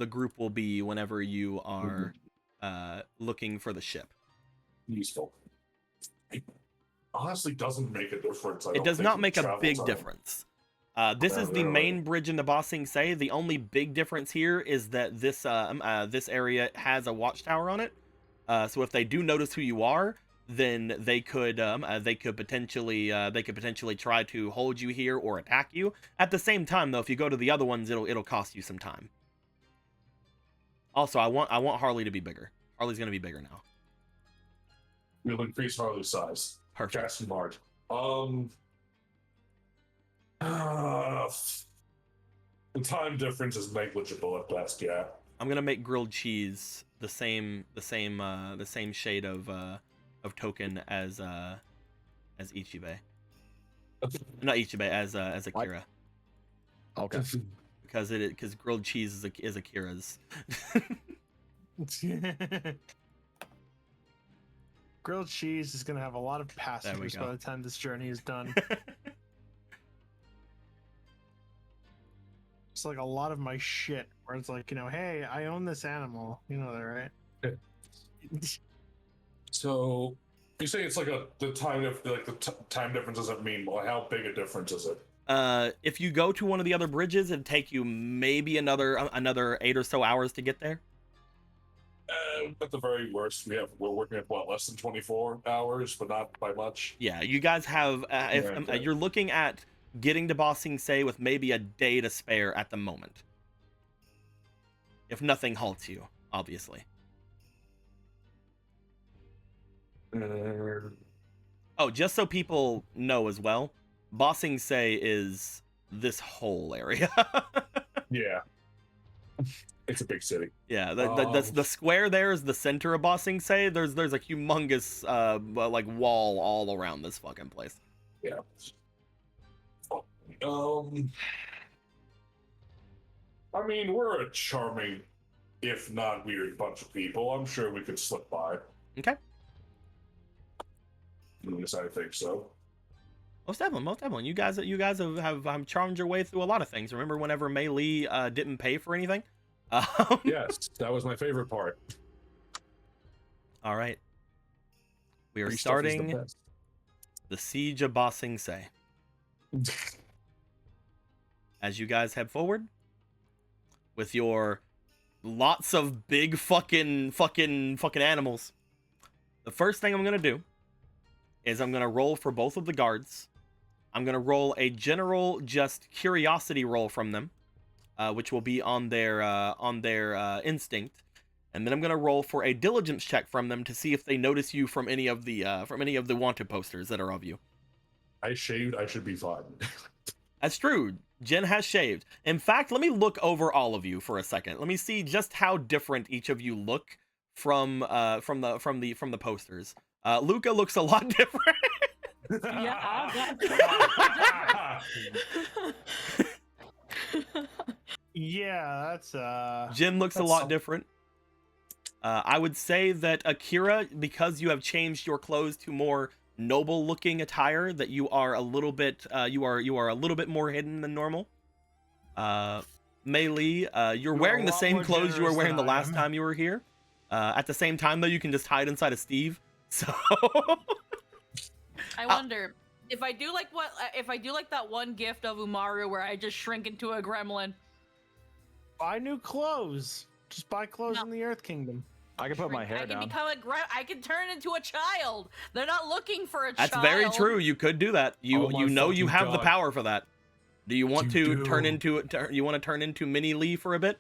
group will be whenever you are looking for the ship. Useful. It honestly doesn't make a difference. It does not make a big difference. This is the main bridge in the Ba Sing Se. The only big difference here is that this area has a watchtower on it. So if they do notice who you are, then they could potentially try to hold you here or attack you. At the same time, though, if you go to the other ones, it'll cost you some time. Also, I want Harley to be bigger. Harley's gonna be bigger now. We'll increase Harley's size. Perfect. Jackson Marge. The time difference is negligible at best. Yeah. I'm gonna make grilled cheese the same shade of token as Ichibe. Not Ichibe, as Akira. Okay. Because grilled cheese is Akira's. Grilled cheese is gonna have a lot of passengers go. by the time this journey is done. It's like a lot of my shit where it's like, hey, I own this animal. You know that, right? So you say it's like the time difference doesn't mean, well, how big a difference is it? If you go to one of the other bridges, it'd take you maybe another 8 or so hours to get there. At the very worst, we're working at less than 24 hours, but not by much. Yeah, you guys have. You're looking at getting to Ba Sing Se with maybe a day to spare at the moment, if nothing halts you, obviously. Oh, just so people know as well, Ba Sing Se is this whole area. Yeah. It's a big city. Yeah, the square there is the center of Ba Sing Se. There's a humongous wall all around this fucking place. Yeah. I mean, we're a charming, if not weird, bunch of people. I'm sure we could slip by. Okay. At least I think so. Most definitely. You guys have charmed your way through a lot of things. Remember whenever Mei Li didn't pay for anything? Yes, that was my favorite part. All right. We are Free stuff is starting the siege of Ba Sing Se. As you guys head forward with your lots of big fucking animals, the first thing I'm gonna do is I'm gonna roll for both of the guards. I'm gonna roll a general just curiosity roll from them, which will be on their instinct, and then I'm gonna roll for a diligence check from them to see if they notice you from any of the wanted posters that are of you. I shaved. I should be fine. That's true. Jen has shaved. In fact, let me look over all of you for a second. Let me see just how different each of you look from the posters. Luca looks a lot different. Yeah, that's Jen looks a lot different. I would say that Akira, because you have changed your clothes to more noble-looking attire, that you are a little bit you are a little bit more hidden than normal. Mei Li, you're wearing the same clothes you were wearing the last time you were here. At the same time, though, you can just hide inside of Steve. So I wonder if I do like that one gift of Umaru where I just shrink into a gremlin. Buy new clothes. Just buy clothes in the Earth Kingdom. I can put my hair down. I can turn into a child. They're not looking for a child. That's very true. You could do that. You know you have the power for that. Do you want to turn into Mini Lee for a bit?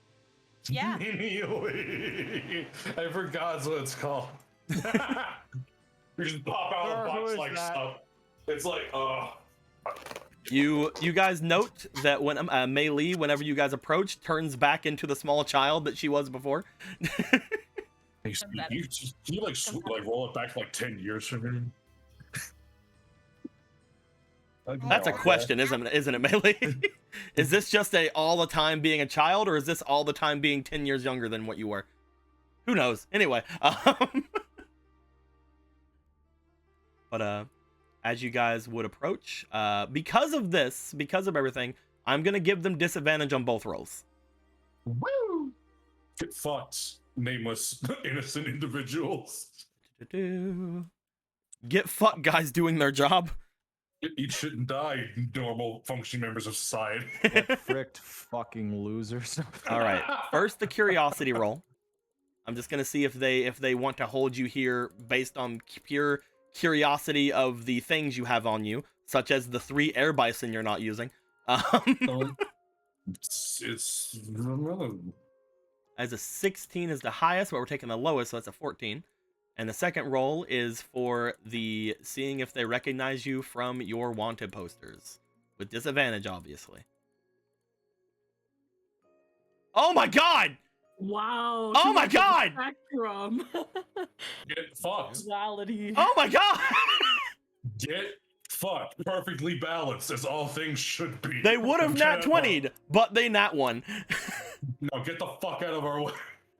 Yeah. Mini Lee. I forgot what it's called. You just pop out of the box like stuff. It's like You guys note that when Mei Li, whenever you guys approach, turns back into the small child that she was before. You like roll it back like 10 years from here? That's a question, isn't it, Mei Li? Is this just all the time being a child, or is this all the time being 10 years younger than what you were? Who knows? Anyway, but as you guys would approach, because of everything, I'm gonna give them disadvantage on both rolls. Woo! Get fucked, nameless, innocent individuals. Get fucked, guys doing their job. Eat shit and die, normal functioning members of society. Get fricked, fucking losers. All right, first the curiosity roll. I'm just gonna see if they want to hold you here based on pure curiosity of the things you have on you, such as the 3 air bison you're not using. It's as a 16 is the highest, but we're taking the lowest, so that's a 14. And the second roll is for the seeing if they recognize you from your wanted posters, with disadvantage, obviously. Oh my god! Wow. Oh my god! Spectrum. get fucked. Duality. Oh my god! Get fucked. Perfectly balanced, as all things should be. They would have nat 20'd, but they nat 1. No, get the fuck out of our way.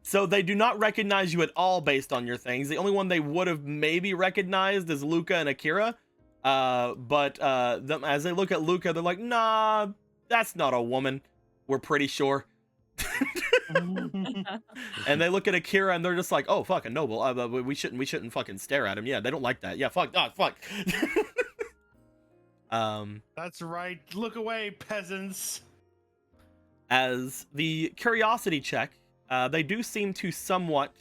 So they do not recognize you at all based on your things. The only one they would have maybe recognized is Luca and Akira. But as they look at Luca, they're like, nah, that's not a woman. We're pretty sure. And they look at Akira and they're just like, oh, fucking noble. We shouldn't fucking stare at him. Yeah, they don't like that. Yeah, fuck. That's right. Look away, peasants. As the curiosity check, they do seem to somewhat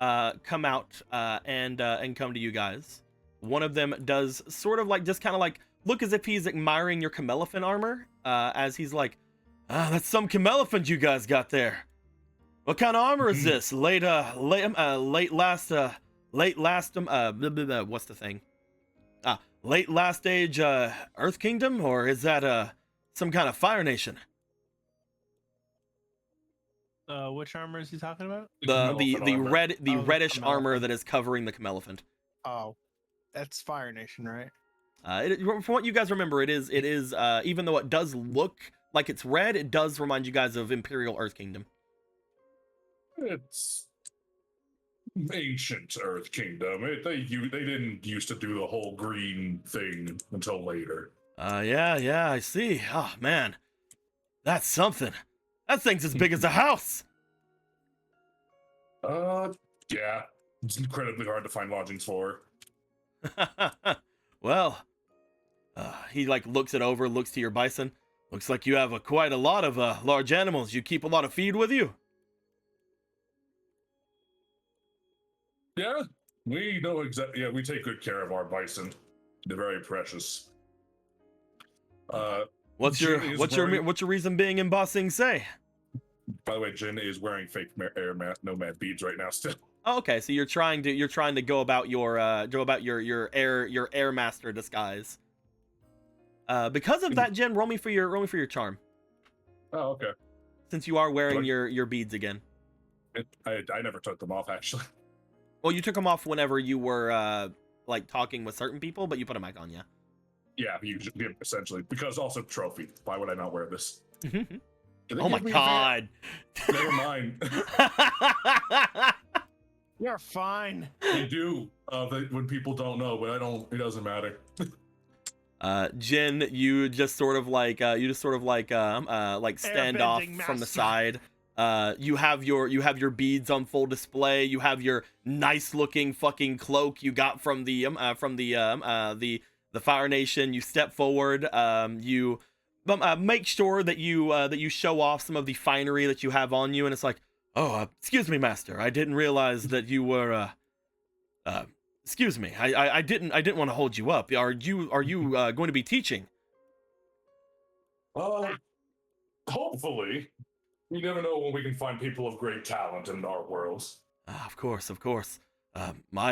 come out and come to you guys. One of them does sort of like just kind of like look as if he's admiring your Camelophan armor, as he's like, that's some Camelophan you guys got there. What kind of armor is this? Late last age Earth Kingdom, or is that some kind of Fire Nation? Which armor is he talking about? The reddish Camelophan. armor that is covering the Camelophan. Oh, that's Fire Nation, right? From what you guys remember, it is even though it does look like it's red, it does remind you guys of Imperial Earth Kingdom. It's ancient Earth Kingdom. They didn't used to do the whole green thing until later. Yeah, I see. Oh man, that's something. That thing's as big as a house. Yeah. It's incredibly hard to find lodgings for. Well, he like looks to your bison. Looks like you have quite a lot of large animals. You keep a lot of feed with you. Yeah, we know exactly. Yeah, we take good care of our bison. They're very precious. What's your reason being in Ba Sing Se? By the way, Jin is wearing fake nomad beads right now still. Oh, okay, so you're trying to go about your air master disguise. Because of that, Jen, roll me for your charm, Oh, okay. since you are wearing Like- your beads again. I never took them off actually. Well, you took them off whenever you were like talking with certain people, but you put them back on, yeah. Yeah, essentially because also trophy. Why would I not wear this? Can they Oh my give me a god. Never mind. You're fine. They do when people don't know, but I don't. It doesn't matter. Jin, you just sort of like stand off Airbending from the master. side. You have your beads on full display. You have your nice looking fucking cloak you got from the Fire Nation. You step forward. You make sure that you show off some of the finery that you have on you, and it's like, oh, excuse me, master. I didn't realize that you were excuse me. I didn't want to hold you up. Are you going to be teaching? Hopefully. You never know when we can find people of great talent in our worlds. Of course. My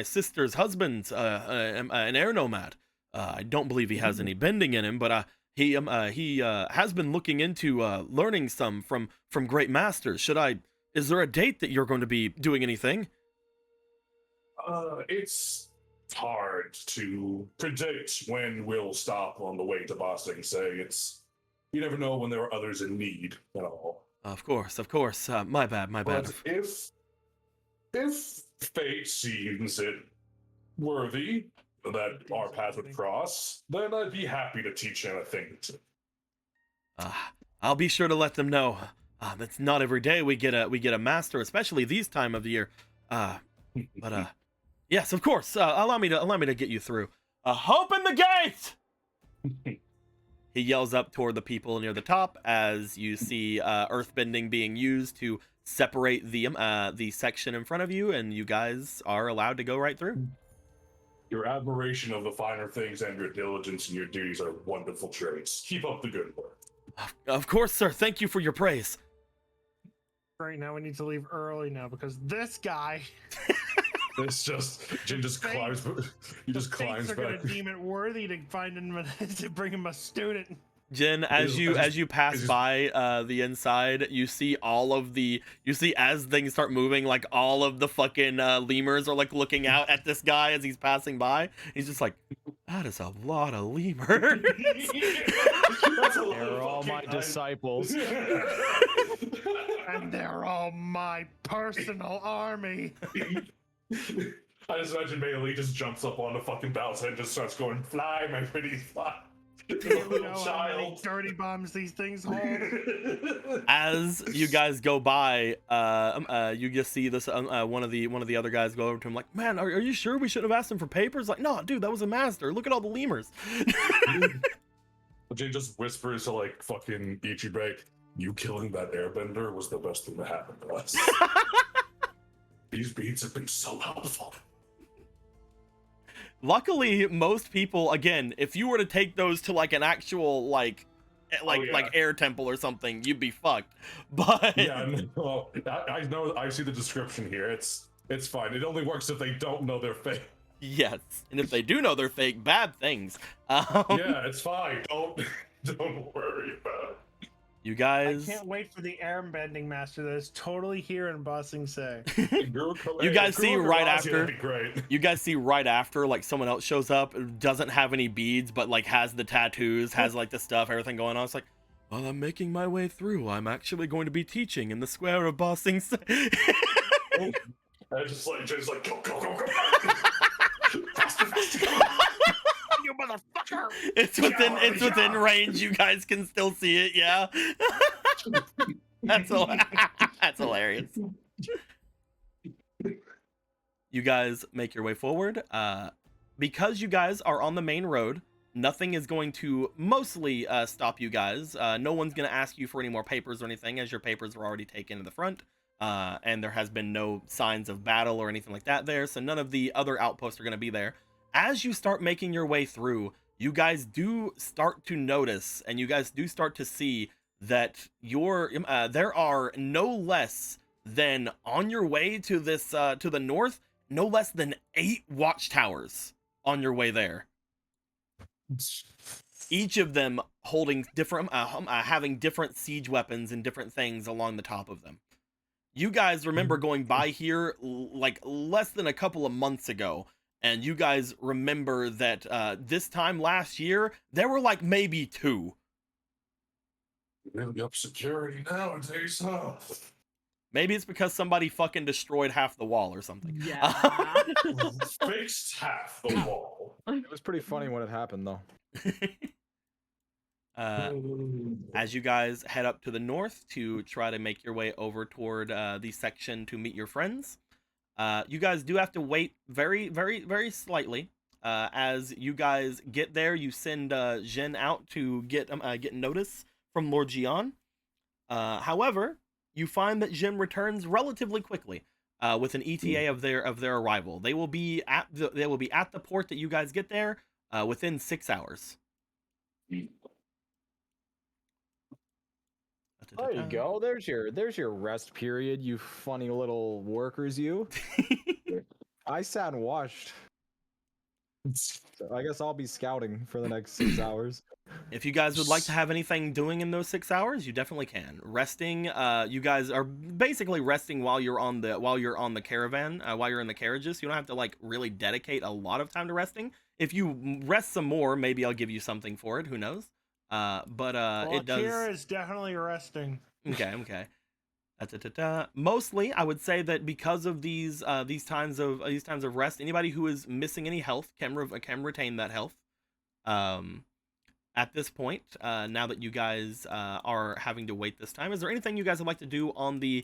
sister's husband's an air nomad. I don't believe he has any bending in him, but he has been looking into learning some from great masters. Is there a date that you're going to be doing anything? It's hard to predict when we'll stop on the way to Ba Sing Se. You never know when there are others in need at all. Of course. My bad. But if fate seems it worthy that our paths would cross, then I'd be happy to teach him a thing or two. I'll be sure to let them know. That's not every day we get a master, especially these time of the year. But yes, of course. Allow me to get you through. Open the gate! He yells up toward the people near the top as you see earthbending being used to separate the section in front of you, and you guys are allowed to go right through. Your admiration of the finer things and your diligence and your duties are wonderful traits. Keep up the good work. Of course, sir. Thank you for your praise. Right now, we need to leave early now because this guy. Jin just climbs. He just climbs Are back. gonna deem it worthy to find him to bring him a student. Jin, as you pass by the inside, you see as things start moving, like all of the fucking lemurs are like looking out at this guy as he's passing by. He's just like, that is a lot of lemurs. They're all my disciples. And they're all my personal army. I just imagine Bailey just jumps up on the fucking bounce head and just starts going, fly, my pretty fly. Do you know how many dirty bombs these things hold? As you guys go by, you just see this one of the other guys go over to him like, man, are you sure we shouldn't have asked him for papers? Like, no, dude, that was a master. Look at all the lemurs. Jin just whispers to like fucking Ichibei, you killing that airbender was the best thing that happened to us. These beads have been so helpful. Luckily, most people, again, if you were to take those to like an actual like air temple or something, you'd be fucked. But yeah, no, I know. I see the description here. It's fine. It only works if they don't know they're fake. Yes, and if they do know they're fake, bad things. Yeah, it's fine. Don't worry about it. You guys, I can't wait for the airbending master that is totally here in Ba Sing Se. You guys see right after. You guys see right after, like someone else shows up, doesn't have any beads, but like has the tattoos, has like the stuff, everything going on. It's like, well, I'm making my way through. I'm actually going to be teaching in the square of Ba Sing Se. I just like go. Faster, go. You motherfucker! It's within range. You guys can still see it. Yeah, that's hilarious. You guys make your way forward. Because you guys are on the main road, nothing is going to mostly stop you guys. No one's going to ask you for any more papers or anything, as your papers were already taken to the front. And there has been no signs of battle or anything like that there, so none of the other outposts are going to be there. As you start making your way through, you guys do start to notice, and you guys do start to see that there are no less than, on your way to this to the north, no less than 8 watchtowers on your way there. Each of them holding different, having different siege weapons and different things along the top of them. You guys remember going by here like less than a couple of months ago, and you guys remember that this time last year there were like maybe 2. Really up security nowadays, huh? Maybe it's because somebody fucking destroyed half the wall or something. Yeah. Fixed half the wall. It was pretty funny when it happened, though. As you guys head up to the north to try to make your way over toward the section to meet your friends, you guys do have to wait very, very, very slightly. As you guys get there, you send Jin out to get notice from Lord Jian. However, you find that Jin returns relatively quickly with an ETA of their arrival. They will be at the port that you guys get there within 6 hours. There you go. There's your rest period, you funny little workers, you. I sat and watched. So I guess I'll be scouting for the next 6 hours. If you guys would like to have anything doing in those 6 hours, you definitely can. Resting, you guys are basically resting while you're on the caravan, while you're in the carriages. You don't have to like really dedicate a lot of time to resting. If you rest some more, maybe I'll give you something for it. Who knows? Well, it does. Akira is definitely resting. Okay. Mostly, I would say that because of these times of rest, anybody who is missing any health can retain that health. At this point, now that you guys are having to wait this time, is there anything you guys would like to do on the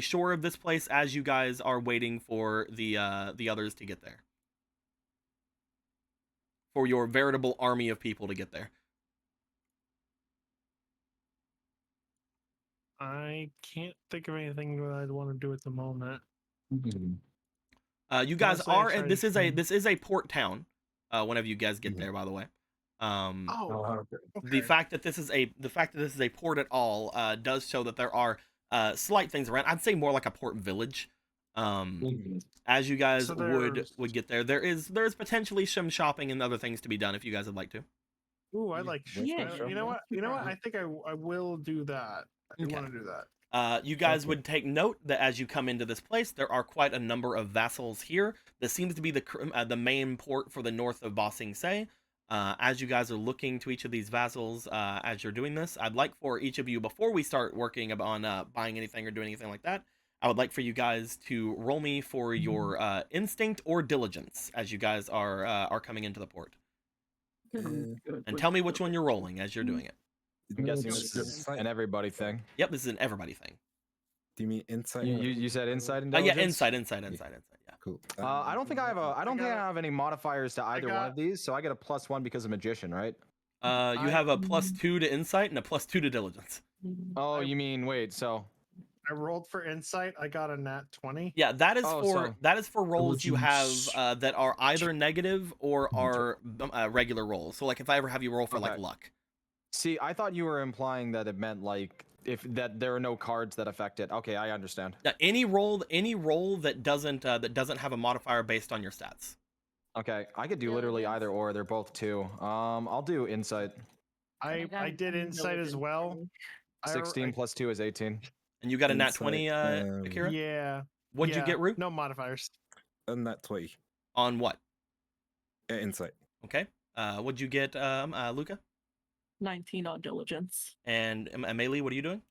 shore of this place as you guys are waiting for the others to get there? For your veritable army of people to get there. I can't think of anything that I'd want to do at the moment. You guys Mostly are, I and this tried is a port town. Whenever you guys get there, by the way. The fact that this is a port at all does show that there are slight things around. I'd say more like a port village. As you guys So would get there, there's potentially some shopping and other things to be done if you guys would like to. Ooh, I like. Yeah. You know what? I think I will do that. I Okay. want to do that. You guys would take note that as you come into this place, there are quite a number of vassals here. This seems to be the main port for the north of Ba Sing Se. As you guys are looking to each of these vassals as you're doing this, I'd like for each of you, before we start working on buying anything or doing anything like that, I would like for you guys to roll me for your instinct or diligence as you guys are coming into the port. And tell me which one you're rolling as you're doing it. I'm guessing this is an everybody thing. Yep, this is an everybody thing. Do you mean insight? You said insight and Yeah, intelligence? insight. Yeah. Cool. I don't think I have any modifiers to either one of these, so I get a +1 because of magician, right? You have a +2 to insight and a +2 to diligence. Oh, you mean wait? So I rolled for insight. I got a nat 20. Yeah, that is so for rolls you have diligence. that are either negative or are regular rolls. So like if I ever have you roll for like Okay. luck. see, I thought you were implying that it meant like if that there are no cards that affect it. Okay, I understand. Now, any roll that doesn't have a modifier based on your stats. Okay, I could do literally either or. They're both 2. I'll do insight. I did insight as well. 16 plus 2 is 18. And you got a nat Insight, 20, Akira? Yeah. What'd you yeah, get, Rue? No modifiers. Nat 20. On what? Insight. Okay. What'd you get, Luca? 19 on diligence. And Amelie, what are you doing?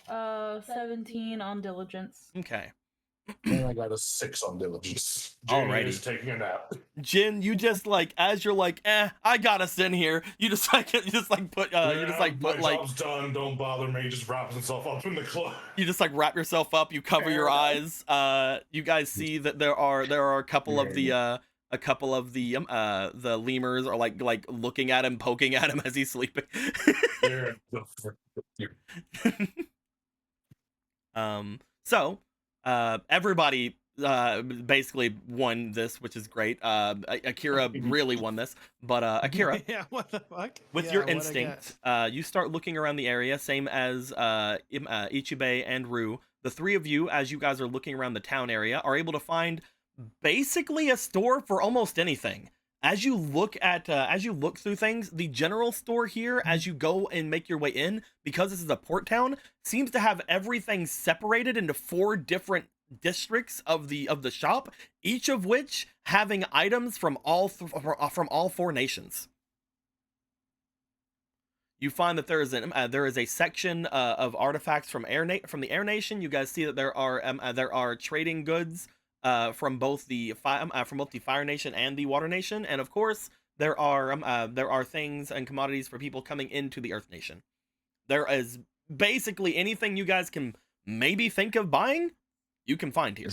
17 on diligence. Okay. And I got a 6 on diligence. Alrighty. Jamie is taking a nap. Jin, you just like as you're like, I got us in here. You just like put My job's done. Don't bother me. Just wraps himself up in the cloak. you just like wrap yourself up. You cover your eyes. You guys see that there are a couple of the lemurs are like looking at him, poking at him as he's sleeping. Yeah, So everybody basically won this, which is great. Akira really won this, but Akira, Yeah. What the fuck? with Yeah, your what'd I instinct, get? you start looking around the area, same as Ichibei and Rue. The three of you, as you guys are looking around the town area, are able to find basically a store for almost anything. as you look through things, the general store here, as you go and make your way in, because this is a port town, seems to have everything separated into 4 different districts of the shop, each of which having items from all 4 nations. You find that there is a section of artifacts from the Air Nation. You guys see that there are trading goods from both the Fire Nation and the Water Nation, and of course there are things and commodities for people coming into the Earth Nation. There is basically anything you guys can maybe think of buying, you can find here.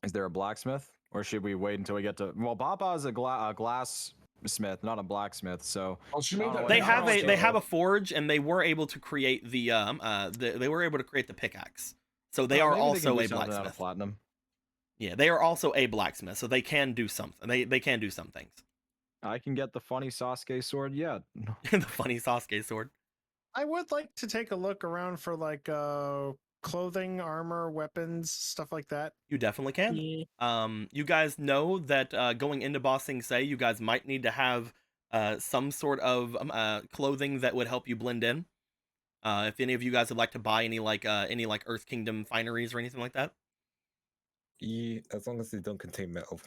Is there a blacksmith, or should we wait until we get to? Well, Papa is a glass smith, not a blacksmith. So they have a forge, and they were able to create the pickaxe. So they are also a blacksmith. Platinum. Yeah, they are also a blacksmith, so they can do something. They can do some things. I can get the funny Sasuke sword. Yeah, the funny Sasuke sword. I would like to take a look around for like clothing, armor, weapons, stuff like that. You definitely can. Yeah. You guys know that going into Ba Sing Se, you guys might need to have some sort of clothing that would help you blend in. If any of you guys would like to buy any Earth Kingdom fineries or anything like that. Yeah, as long as they don't contain metal.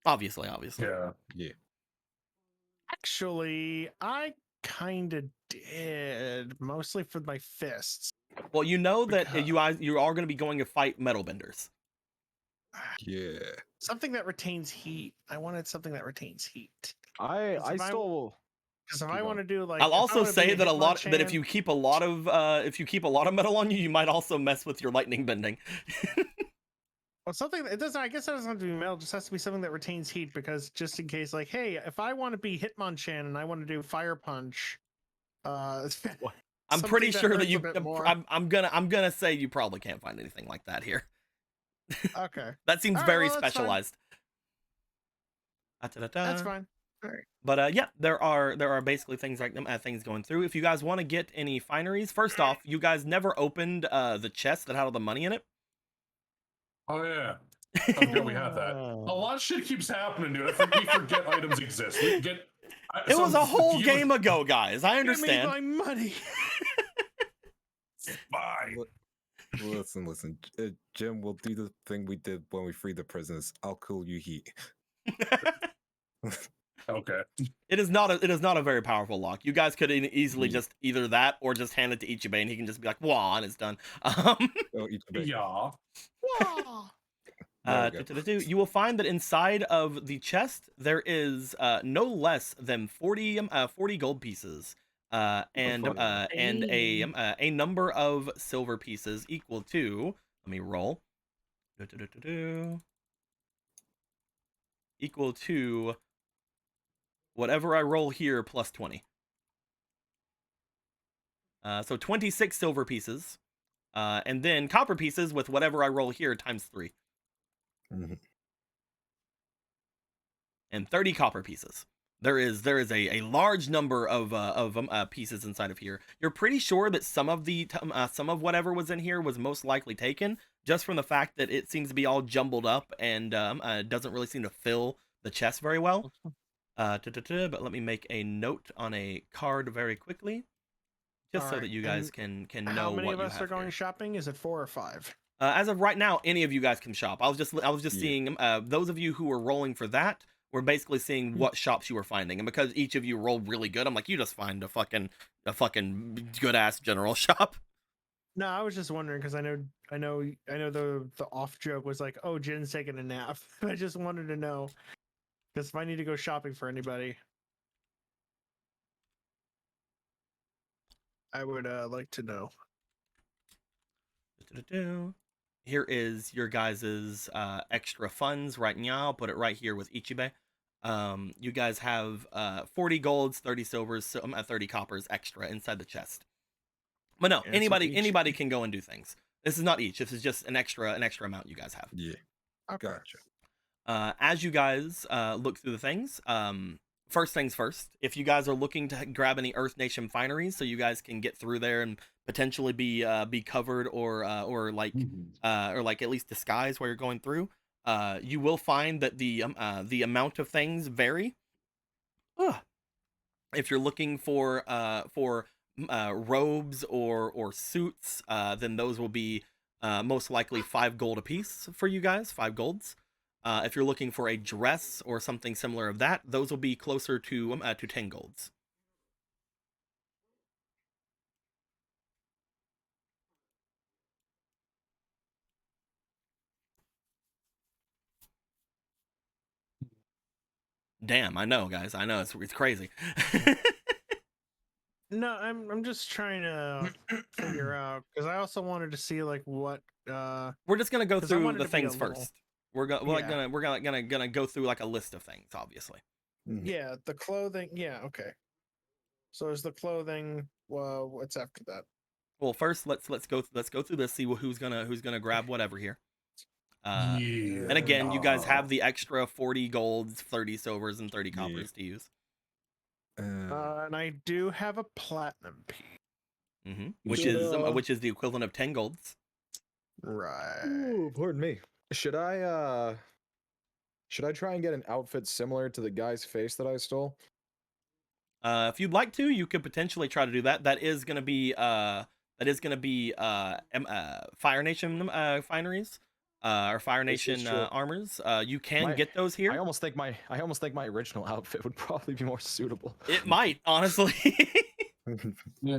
Obviously. Yeah. Actually, I kind of did, mostly for my fists. Well, you know that you are going to be going to fight metal benders. Yeah. Something that retains heat. I wanted something that retains heat. I still. Because if I want to do like, I'll also say that if you keep a lot of metal on you, you might also mess with your lightning bending. Well, something it doesn't. I guess it doesn't have to be metal. It just has to be something that retains heat, because just in case, like, hey, if I want to be Hitmonchan and I want to do Fire Punch, I'm pretty sure that you. I'm gonna say you probably can't find anything like that here. Okay. That seems very specialized. That's fine. All right. But yeah, there are basically things like things going through. If you guys want to get any fineries, first off, you guys never opened the chest that had all the money in it. Oh yeah. I'm good we have that. A lot of shit keeps happening, dude. We forget items exist. It was a whole game ago, guys. I understand. Give me my money. Bye. Listen. Jim, we'll do the thing we did when we freed the prisoners. I'll cool you heat. Okay. It is not a very powerful lock. You guys could easily just either that or just hand it to Ichibei and he can just be like, "Wah," and it's done. Ichibei. Yeah. You will find that inside of the chest there is no less than 40 gold pieces, and a number of silver pieces equal to. Let me roll. Equal to whatever I roll here plus 20. So 26 silver pieces, and then copper pieces with whatever I roll here times 3. Mm-hmm. And 30 copper pieces. There is a large number of pieces inside of here. You're pretty sure that some of whatever was in here was most likely taken, just from the fact that it seems to be all jumbled up and doesn't really seem to fill the chest very well. But let me make a note on a card very quickly, just so that you guys can know. How many what of you us have are going here. shopping? Is it 4 or 5? As of right now, any of you guys can shop. I was just seeing those of you who were rolling for that were basically seeing what shops you were finding, and because each of you rolled really good, I'm like, you just find a fucking good ass general shop. No, I was just wondering because I know the off joke was like, oh, Jin's taking a nap. I just wanted to know because if I need to go shopping for anybody, I would like to know. Here is your guys's extra funds right now. I'll put it right here with Ichibei. You guys have 40 golds, 30 silvers, 30 coppers extra inside the chest. But no, anybody can go and do things. This is not each. This is just an extra amount you guys have. Yeah. Okay. Gotcha. As you guys look through the things, first things first, if you guys are looking to grab any Earth Nation fineries so you guys can get through there and potentially be covered or like at least disguised while you're going through, you will find that the amount of things vary. Ugh. If you're looking for robes or suits, then those will be most likely 5 gold apiece for you guys, 5 golds. If you're looking for a dress or something similar of that, those will be closer to 10 golds. Damn, I know, guys. I know it's crazy. No, I'm just trying to figure out because I also wanted to see like what. We're just gonna go 'Cause I through wanted the to be a things little- first. We're Yeah. gonna go through like a list of things, obviously. Yeah, the clothing. Yeah, okay. So is the clothing? Well, what's after that? Well, first let's go through this. See who's gonna grab whatever here. Yeah. And again, you guys have the extra 40 golds, 30 silvers, and 30 coppers to use. And I do have a platinum piece. Which is the equivalent of 10 golds. Right. Ooh, pardon me. Should I try and get an outfit similar to the guy's face that I stole? If you'd like to, you could potentially try to do that. That is gonna be Fire Nation fineries. Or Fire Nation armors. You can get those here. I almost think my original outfit would probably be more suitable. It might, honestly. Yeah.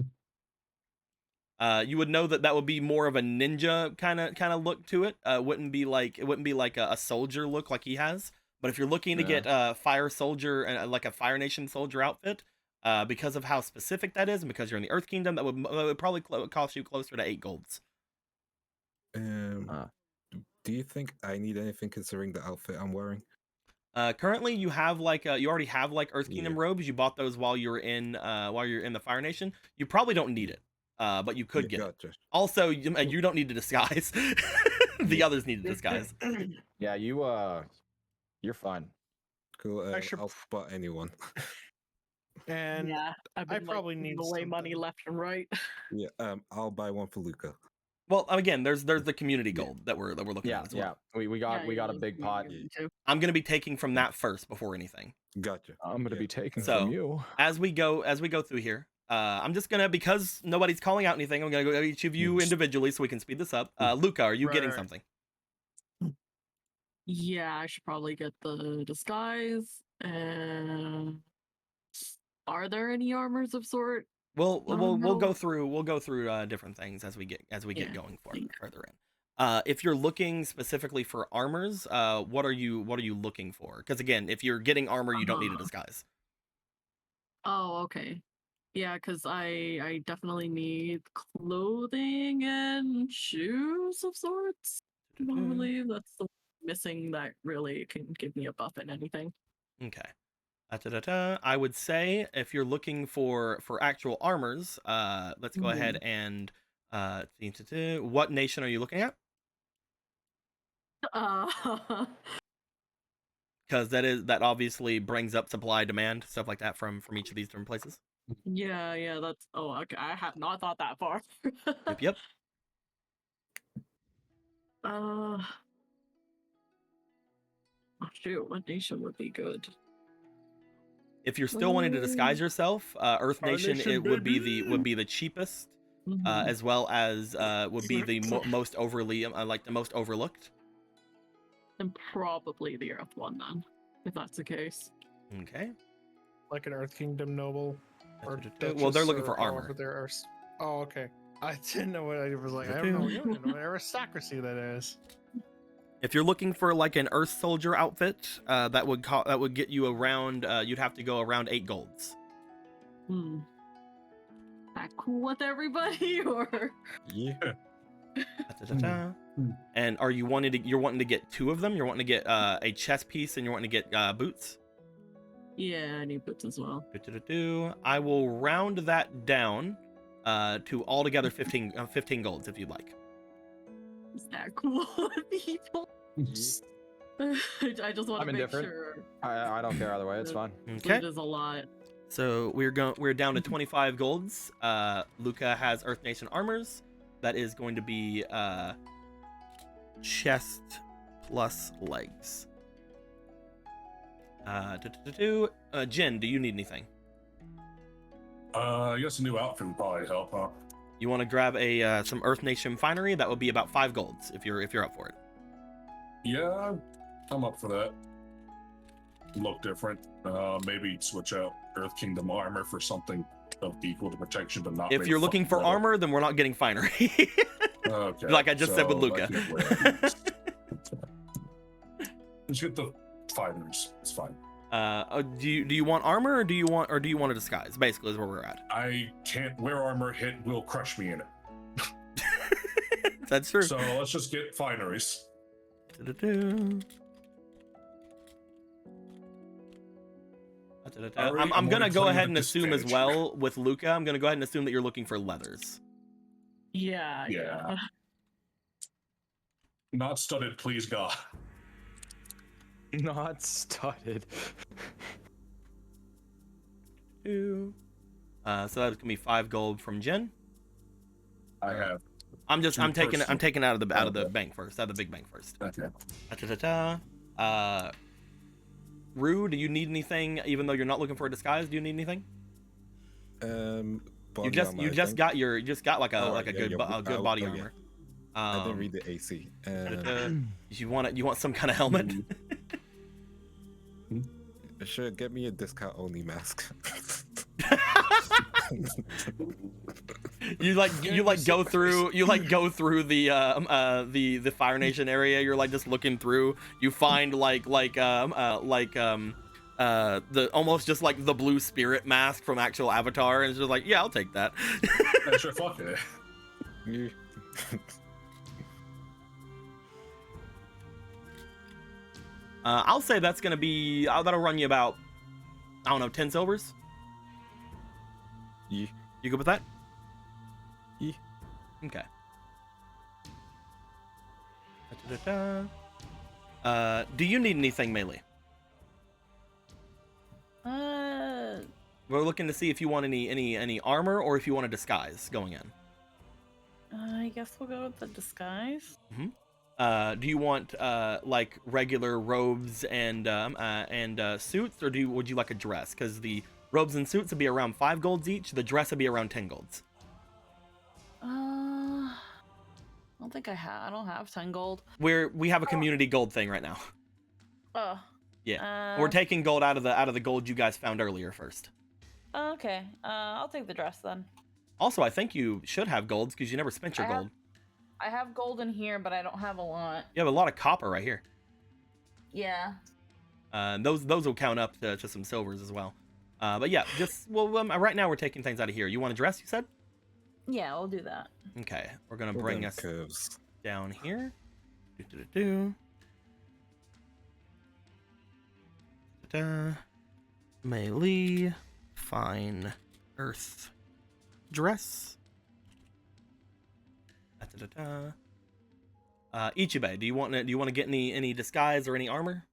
You would know that would be more of a ninja kind of look to it. It wouldn't be like a soldier look like he has. But if you're looking to get Fire Soldier and like a Fire Nation soldier outfit, because of how specific that is, and because you're in the Earth Kingdom, that would probably cost you closer to 8 golds. Do you think I need anything considering the outfit I'm wearing? Currently, you have you already have like Earth Kingdom robes. You bought those while you're in the Fire Nation. You probably don't need it, but you could get it. Also, you don't need to disguise. The others need to disguise. Yeah, you're fine. Cool. I'll spot anyone. And yeah, I probably need away money left and right. Yeah. I'll buy one for Luca. Well, again, there's the community gold that we're looking at as well. Yeah, we got a big pot. I'm gonna be taking from that first before anything. Gotcha. I'm gonna be taking So, from you. As we go through here, I'm just gonna, because nobody's calling out anything, I'm gonna go each of you individually so we can speed this up. Luca, are you getting something? Yeah, I should probably get the disguise. And are there any armors of sort? We'll go through different things as we get going further in. If you're looking specifically for armors, what are you looking for? Because again, if you're getting armor, you don't need a disguise. Oh, okay. Yeah, because I definitely need clothing and shoes of sorts. I believe that's the missing that really can give me a buff in anything. Okay. I would say if you're looking for actual armors, let's go ahead and what nation are you looking at? Because that obviously brings up supply, demand, stuff like that from each of these different places. Yeah, that's okay. I have not thought that far. Yep. Oh shoot, what nation would be good? If you're still wanting to disguise yourself, Earth Nation would be the cheapest, as well as would be the most overly the most overlooked. And probably the Earth one then, if that's the case. Okay. Like an Earth Kingdom noble. Or well, they're looking for armor. Oh, okay. I didn't know what I was like. I don't know what aristocracy that is. If you're looking for like an Earth Soldier outfit, that would get you around. You'd have to go around 8 golds. That cool with everybody, or yeah. And are you you're wanting to get 2 of them? You're wanting to get a chest piece, and you're wanting to get boots. Yeah, I need boots as well. I will round that down to altogether 15 golds if you'd like. Is that cool with people? I just want to make sure. I don't care either way. It's fine. Okay. It is a lot. So we're down to 25 golds. Luca has Earth Nation armors. That is going to be chest plus legs. Jin, do you need anything? I guess a new outfit would probably help, huh? You want to grab a some Earth Nation finery? That would be about 5 golds if you're up for it. Yeah, I'm up for that. Look different. Maybe switch out Earth Kingdom armor for something of equal to protection, but not. If you're looking for armor, then we're not getting finery. Okay. Like I just said with so Luca. I can't wear these. Just get the fighters. It's fine. Do you want armor or do you want a disguise? Basically, is where we're at. I can't wear armor. Hit will crush me in it. That's true. So let's just get fineries. I'm gonna go ahead and assume as well with Luca. I'm gonna go ahead and assume that you're looking for leathers. Yeah. Not studded, please God. Not studded. So that's gonna be 5 gold from Jen. I have. I'm taking out of the bank first, out of the big bank first. Okay. Rue, do you need anything? Even though you're not looking for a disguise, do you need anything? You just got like a good body armor. I didn't read the AC. You want some kind of helmet? Sure, get me a discount only mask. you go through the Fire Nation area. You're like just looking through. You find the almost just like the blue spirit mask from actual Avatar, and it's just like, yeah, I'll take that. Yeah, sure, fuck it. I'll say that's gonna be that'll run you about, I don't know, 10 silvers. Yeah. You good with that? Yeah. Okay. Do you need anything, Melee? We're looking to see if you want any armor or if you want a disguise going in. I guess we'll go with the disguise. Do you want like regular robes and suits, or would you like a dress? Because the robes and suits would be around 5 golds each. The dress would be around 10 golds. I don't think I don't have 10 gold. We have a community gold thing right now. Oh. Yeah. We're taking gold out of the gold you guys found earlier first. Okay. I'll take the dress then. Also, I think you should have golds because you never spent your gold. I have gold in here, but I don't have a lot. You have a lot of copper right here. Yeah. Those will count up to some silvers as well. But yeah, right now we're taking things out of here. You want a dress, you said? Yeah, we'll do that. Okay, we're gonna bring us curves down here. Melee, fine, earth, dress. Ichibe, do you want to get any disguise or any armor?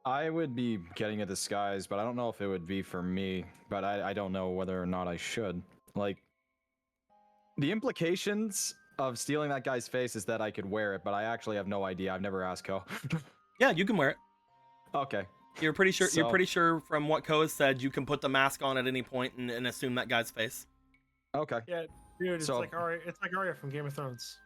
I would be getting a disguise, but I don't know if it would be for me. But I don't know whether or not I should. Like, the implications of stealing that guy's face is that I could wear it, but I actually have no idea. I've never asked Ko. Yeah, you can wear it. Okay. You're pretty sure from what Ko has said, you can put the mask on at any point and assume that guy's face. Okay. Yeah, dude, it's like Arya from Game of Thrones.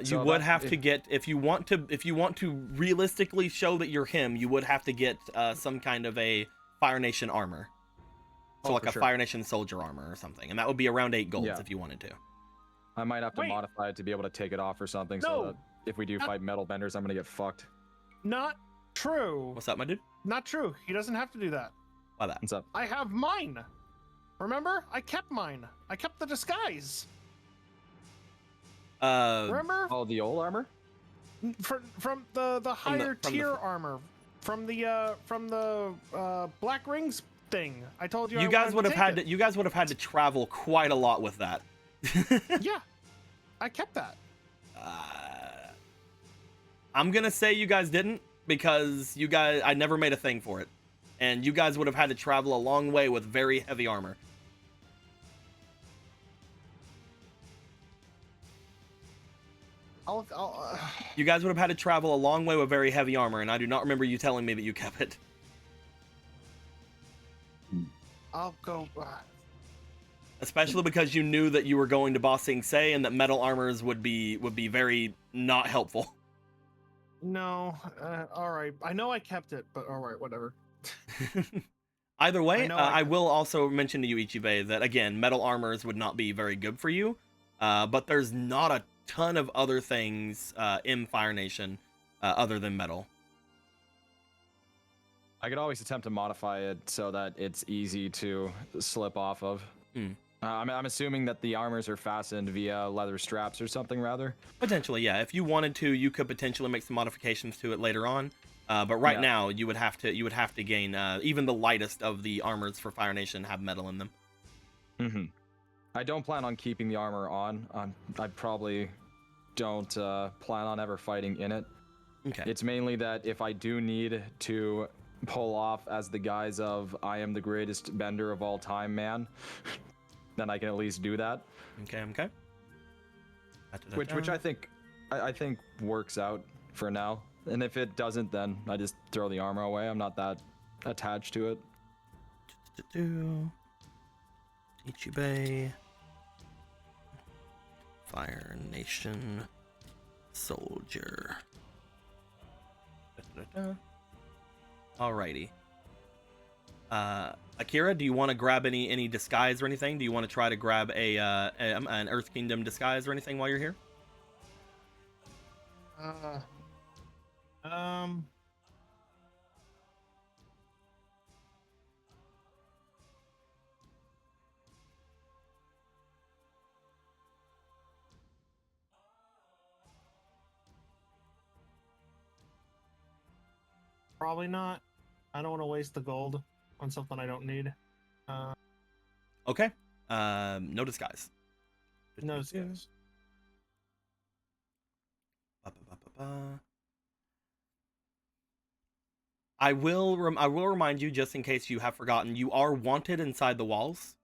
You would have to get, if you want to realistically show that you're him, you would have to get some kind of a Fire Nation armor. So like a Fire Nation soldier armor or something, and that would be around 8 golds if you wanted to. I might have to modify it to be able to take it off or something, so that if we do fight metal benders, I'm gonna get fucked. Not true. What's up, my dude? Not true. He doesn't have to do that. Why that? What's up? I have mine. Remember? I kept mine. I kept the disguise. Remember? Oh, the old armor? From the higher tier armor. From the Black Rings thing. I told you. You guys would have had to travel quite a lot with that. Yeah, I kept that. I'm gonna say you guys didn't, because I never made a thing for it, and you guys would have had to travel a long way with very heavy armor. You guys would have had to travel a long way with very heavy armor, and I do not remember you telling me that you kept it. I'll go. Especially because you knew that you were going to Ba Sing Se and that metal armors would be very not helpful. No, all right. I know I kept it, but all right, whatever. Either way, I kept... will also mention to you, Ichibe, that again, metal armors would not be very good for you. But there's not a ton of other things in Fire Nation other than metal. I could always attempt to modify it so that it's easy to slip off of. I'm assuming that the armors are fastened via leather straps or something, rather. Potentially, yeah. If you wanted to, you could potentially make some modifications to it later on. But right now, you would have to gain even the lightest of the armors for Fire Nation have metal in them. Mm-hmm. I don't plan on keeping the armor on. I probably don't plan on ever fighting in it. Okay. It's mainly that if I do need to pull off as the guise of I am the greatest bender of all time, man, then I can at least do that. Okay. Which I think works out for now. And if it doesn't, then I just throw the armor away. I'm not that attached to it. Ichibe. Fire Nation soldier. Alrighty. Akira, do you want to grab any disguise or anything? Do you want to try to grab an Earth Kingdom disguise or anything while you're here? Probably not. I don't want to waste the gold on something I don't need. Okay. No disguise. No disguise. I will remind you, just in case you have forgotten, you are wanted inside the walls.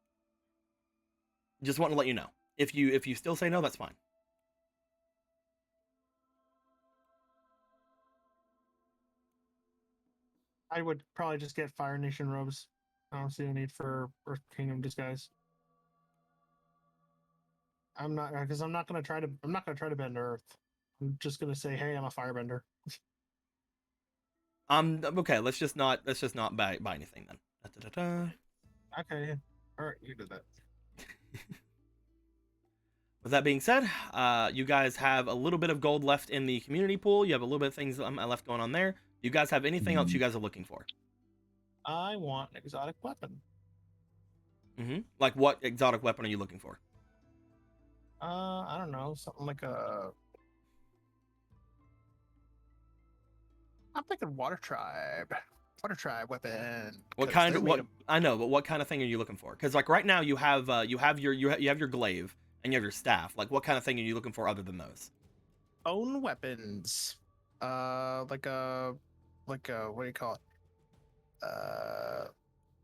Just want to let you know. If you still say no, that's fine. I would probably just get Fire Nation robes. I don't see the need for Earth Kingdom disguise. I'm not gonna try to bend Earth. I'm just gonna say, hey, I'm a firebender. Okay. Let's just not buy anything then. Okay. All right, you did that. With that being said, you guys have a little bit of gold left in the community pool. You have a little bit of things left going on there. You guys have anything else you guys are looking for? I want an exotic weapon. Like what exotic weapon are you looking for? I don't know, something like a. I'm thinking water tribe weapon. What kind of what? I know, but what kind of thing are you looking for? Because like right now you have your glaive and you have your staff. Like what kind of thing are you looking for other than those? Own weapons. Like a what do you call it?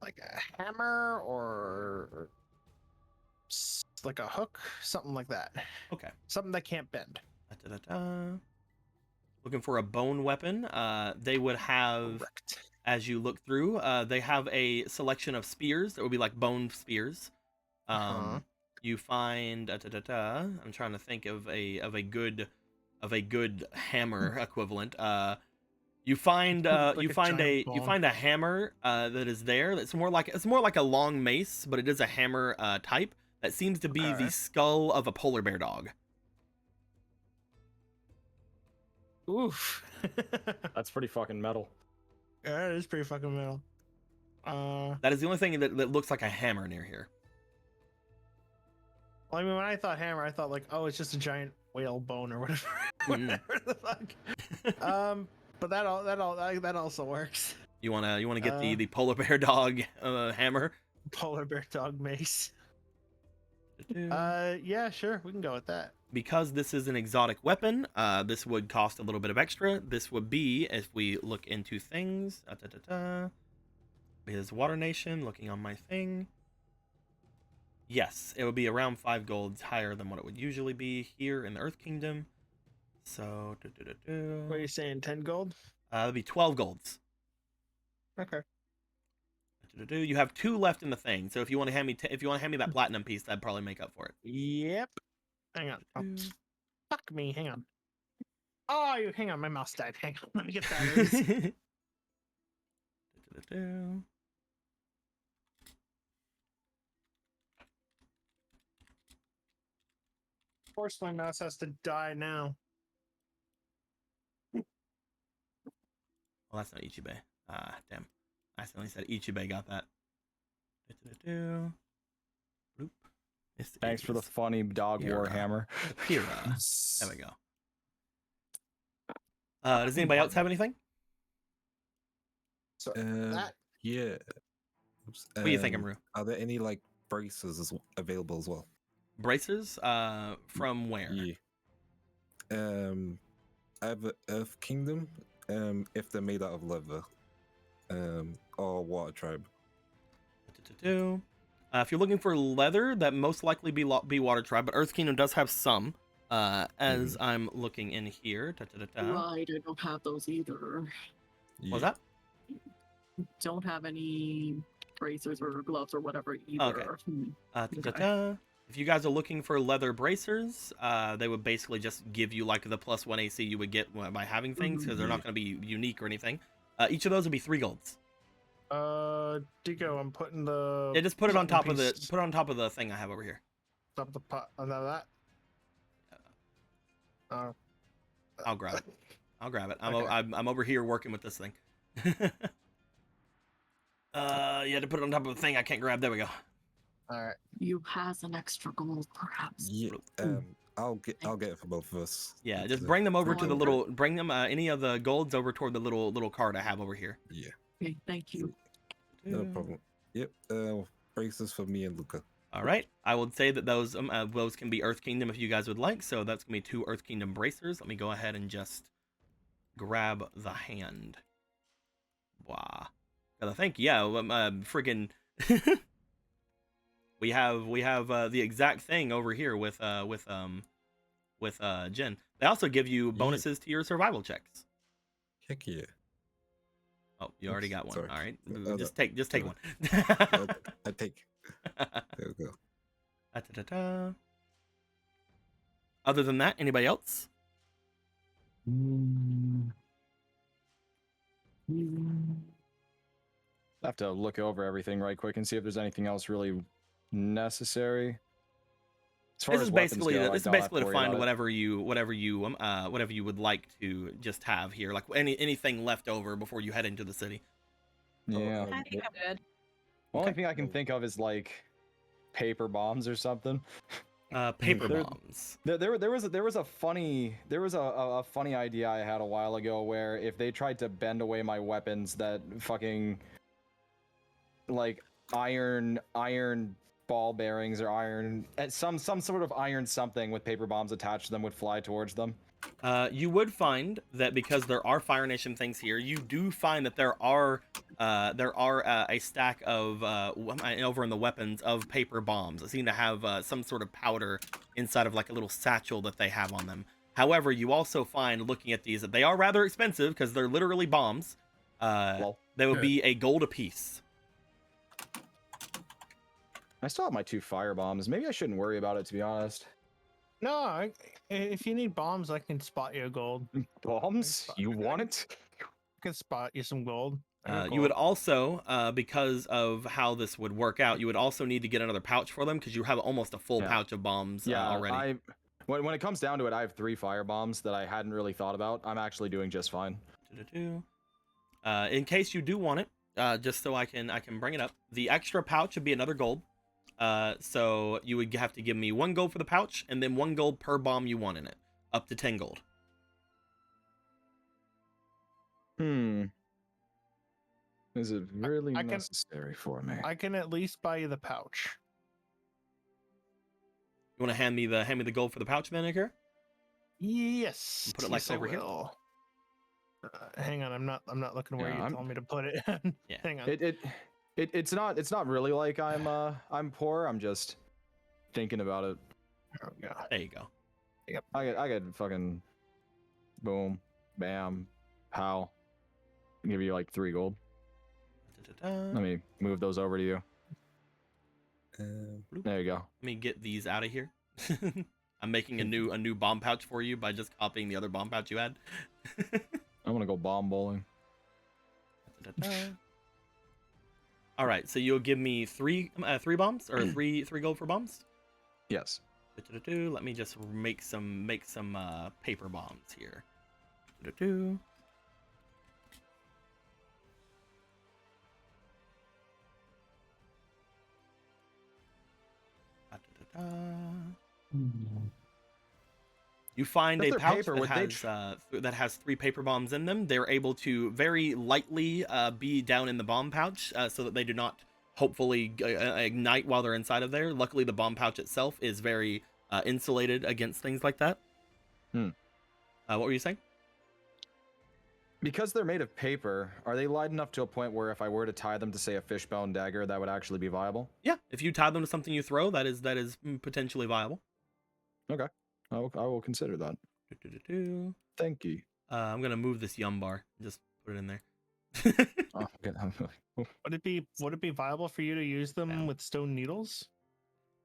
Like a hammer or like a hook, something like that. Okay. Something that can't bend. Looking for a bone weapon. They would have, Correct. As you look through, they have a selection of spears that would be like bone spears. You find I'm trying to think of a good hammer equivalent. You find a hammer that is there. That's more like a long mace, but it is a hammer type that seems to be the skull of a polar bear dog. Oof. That's pretty fucking metal. Yeah, it is pretty fucking metal. That is the only thing that looks like a hammer near here. Well, I mean, when I thought hammer, I thought like, oh, it's just a giant whale bone or whatever. Whatever the fuck. But that also works. You wanna get the polar bear dog hammer? Polar bear dog mace. Yeah, sure, we can go with that. Because this is an exotic weapon, this would cost a little bit of extra. This would be, if we look into things, is Water Nation looking on my thing? Yes, it would be around 5 golds higher than what it would usually be here in the Earth Kingdom. So, What are you saying? 10 gold? that'd be 12 golds. Okay. You have 2 left in the thing, so if you want to hand me that platinum piece, that'd probably make up for it. Yep. Hang on. Oh, fuck me. Hang on. Oh, hang on. My mouse died. Hang on. Let me get that. Of course, my mouse has to die now. Well, that's not Ichibei. Ah, damn. I accidentally said Ichibei got that. Bloop. Thanks for the funny dog warhammer. Pira. There we go. Does anybody else have anything? So that. Yeah. What do you think, Amru? Are there any like braces available as well? Bracers? From where? Yeah. I have a Earth Kingdom. If they're made out of leather. Or Water Tribe. If you're looking for leather, that most likely be Water Tribe, but Earth Kingdom does have some. As I'm looking in here. Right, I don't have those either. Yeah. What's that? Don't have any bracers or gloves or whatever either. Okay. If you guys are looking for leather bracers, they would basically just give you like the +1 AC you would get by having things, because they're not going to be unique or anything. Each of those would be 3 golds. Dico, I'm putting the. Yeah, just put it on top of the thing I have over here. Top of the pot. That. I'll grab it. Okay. I'm over here working with this thing. You had to put it on top of the thing I can't grab. There we go. All right. You has an extra gold, perhaps. Yeah. I'll get it for both of us. Yeah, just bring them over to the little. Bring them any of the golds over toward the little card I have over here. Yeah. Okay, thank you. No problem. Yep. Braces for me and Luca. All right. I would say that those can be Earth Kingdom if you guys would like. So that's gonna be 2 Earth Kingdom bracers. Let me go ahead and just grab the hand. Wow. I think friggin' we have the exact thing over here with Jen. They also give you bonuses to your survival checks. Heck yeah. Oh, you already got one. Sorry. All right. No, Just take one. I take. There we go. Da-da-da-da. Other than that, anybody else? I have to look over everything right quick and see if there's anything else really necessary. This is basically to find whatever you would like to just have here, like anything left over before you head into the city. Yeah. I think I'm good. The only thing I can think of is like paper bombs or something. Paper bombs. There was a funny idea I had a while ago where if they tried to bend away my weapons, that fucking like iron ball bearings or iron some sort of iron something with paper bombs attached to them would fly towards them. You would find that because there are Fire Nation things here, you do find that there are a stack of over in the weapons of paper bombs that seem to have some sort of powder inside of like a little satchel that they have on them. However, you also find, looking at these, that they are rather expensive because they're literally bombs. They would be a gold apiece. I still have my 2 fire bombs. Maybe I shouldn't worry about it, to be honest. No, if you need bombs, I can spot you a gold. Bombs? You want it? I can spot you some gold. You would also, because of how this would work out, you would also need to get another pouch for them because you have almost a full pouch of bombs already. When it comes down to it, I have 3 fire bombs that I hadn't really thought about. I'm actually doing just fine. In case you do want it, just so I can bring it up, the extra pouch would be another gold. So you would have to give me 1 gold for the pouch, and then 1 gold per bomb you want in it, up to 10 gold. Is it really necessary for me? I can at least buy you the pouch. You want to hand me the gold for the pouch, then, Iker? Yes. Put it like over here. Hang on, I'm not looking where you told me to put it. Yeah. Hang on. It's not really like I'm poor. I'm just thinking about it. Oh, God. There you go. Yep. I got fucking Boom. Bam. Pow. Give you like 3 gold. Da-da-da. Let me move those over to you. There you go. Let me get these out of here. I'm making a new bomb pouch for you by just copying the other bomb pouch you had. I'm gonna go bomb bowling. Da-da-da. All right, so you'll give me 3 bombs or 3 gold for bombs. Yes. Da-da-da. Let me just make some paper bombs here. Da-da-da. You find a pouch that has 3 paper bombs in them. They're able to very lightly be down in the bomb pouch so that they do not hopefully ignite while they're inside of there. Luckily, the bomb pouch itself is very insulated against things like that. What were you saying? Because they're made of paper, are they light enough to a point where if I were to tie them to, say, a fishbone dagger, that would actually be viable? Yeah, if you tie them to something you throw, that is potentially viable. Okay, I will consider that. Thank you. I'm gonna move this yum bar. Just put it in there. Oh, Would it be viable for you to use them with stone needles?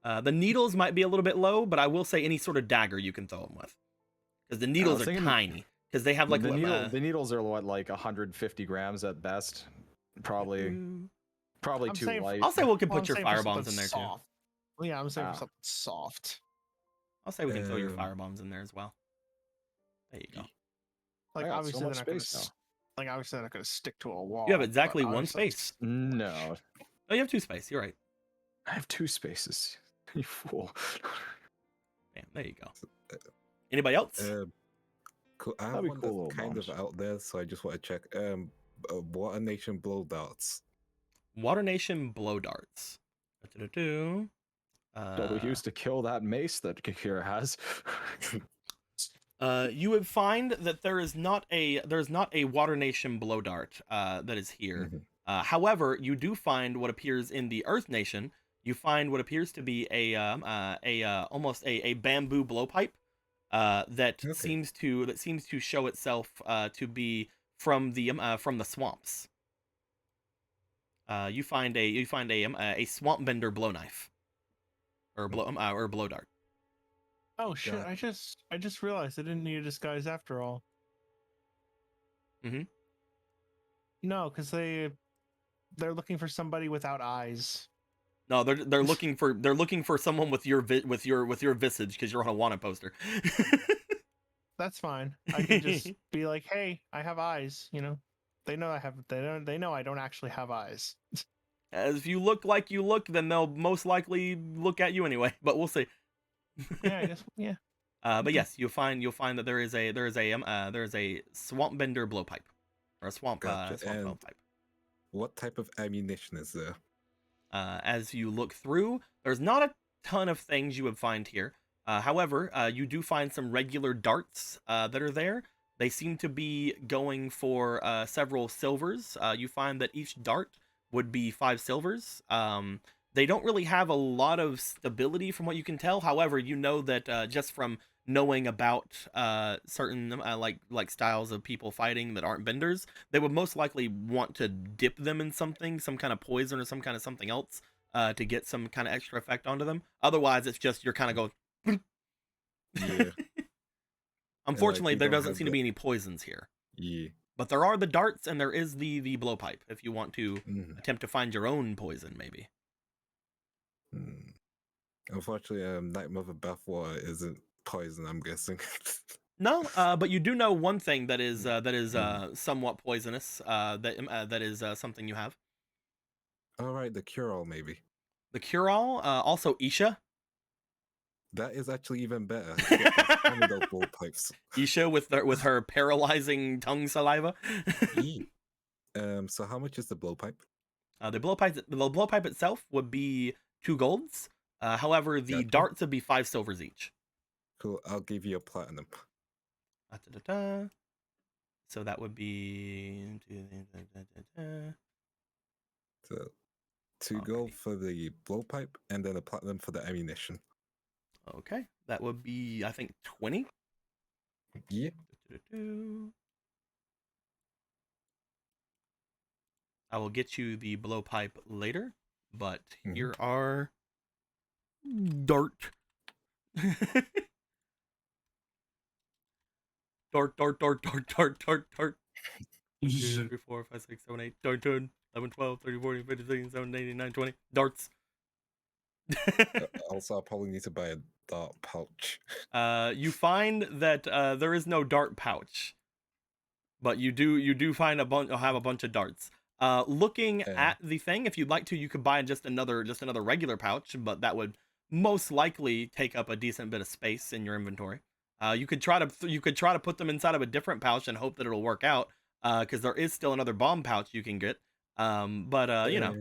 The needles might be a little bit low, but I will say any sort of dagger you can throw them with, because the needles are tiny. Because they have like the needles are what, like 150 grams at best. Probably too light. I'll say we can put your fire bombs in there soft. too. Yeah, I'm saying for something soft. I'll say we can throw your fire bombs in there as well. There you go. Like obviously they're not gonna stick to a wall. You have exactly 1 space. No. Oh, you have 2 space. You're right. I have 2 spaces. You fool. Bam, there you go. Anybody else? Cool. I have one that's kind of out there, so I just want to check. Water Nation blow darts. Water Nation blow darts. We used to kill that mace that Kikira has. You would find that there's not a Water Nation blow dart that is here. However, you do find what appears in the Earth Nation. You find what appears to be almost a bamboo blowpipe. That seems to show itself to be from the swamps. You find a swamp bender blow knife, or blow dart. Oh shit! I just realized I didn't need a disguise after all. No, because they're looking for somebody without eyes. No, they're looking for someone with your visage, because you're on a wanted poster. That's fine. I can just be like, "Hey, I have eyes." You know, they know I don't actually have eyes. As if you look like you look, then they'll most likely look at you anyway. But we'll see. Yeah, I guess. Yeah. But yes, you'll find that there is a swamp bender blowpipe, or a swamp blowpipe. What type of ammunition is there? As you look through, there's not a ton of things you would find here. However, you do find some regular darts that are there. They seem to be going for several silvers. You find that each dart would be 5 silvers. They don't really have a lot of stability from what you can tell. However, you know that just from knowing about certain like styles of people fighting that aren't benders, they would most likely want to dip them in something, some kind of poison or some kind of something else, to get some kind of extra effect onto them. Otherwise, it's just you're kind of going. Yeah. Unfortunately, there doesn't seem to be any poisons here. Yeah. But there are the darts, and there is the blowpipe if you want to attempt to find your own poison, maybe. Unfortunately, Night Mother bathwater isn't poison, I'm guessing. No, but you do know one thing that is somewhat poisonous. That is something you have. All right, the cure-all maybe. The cure-all, also Isha. That is actually even better. Pipes. Isha with her paralyzing tongue saliva. So how much is the blowpipe? The blowpipe itself would be 2 golds. However, the darts would be 5 silvers each. Cool. I'll give you a platinum. So that would be so 2 gold for the blowpipe, and then a platinum for the ammunition. Okay, that would be, I think, 20. Yeah. I will get you the blowpipe later, but Mhm. here are dart. Dart, dart, dart, dart, dart, dart, dart. 2, 3, 4, 5, 6, 7, 8, 9, 10, 11, 12, 13, 14, 15, 16, 17, 18, 19, 20. Darts. Also, I'll probably need to buy a dart pouch. You find that there is no dart pouch, but you do find have a bunch of darts. Looking at the thing, if you'd like to, you could buy just another regular pouch, but that would most likely take up a decent bit of space in your inventory. You could try to put them inside of a different pouch and hope that it'll work out, because there is still another bomb pouch you can get. But you know,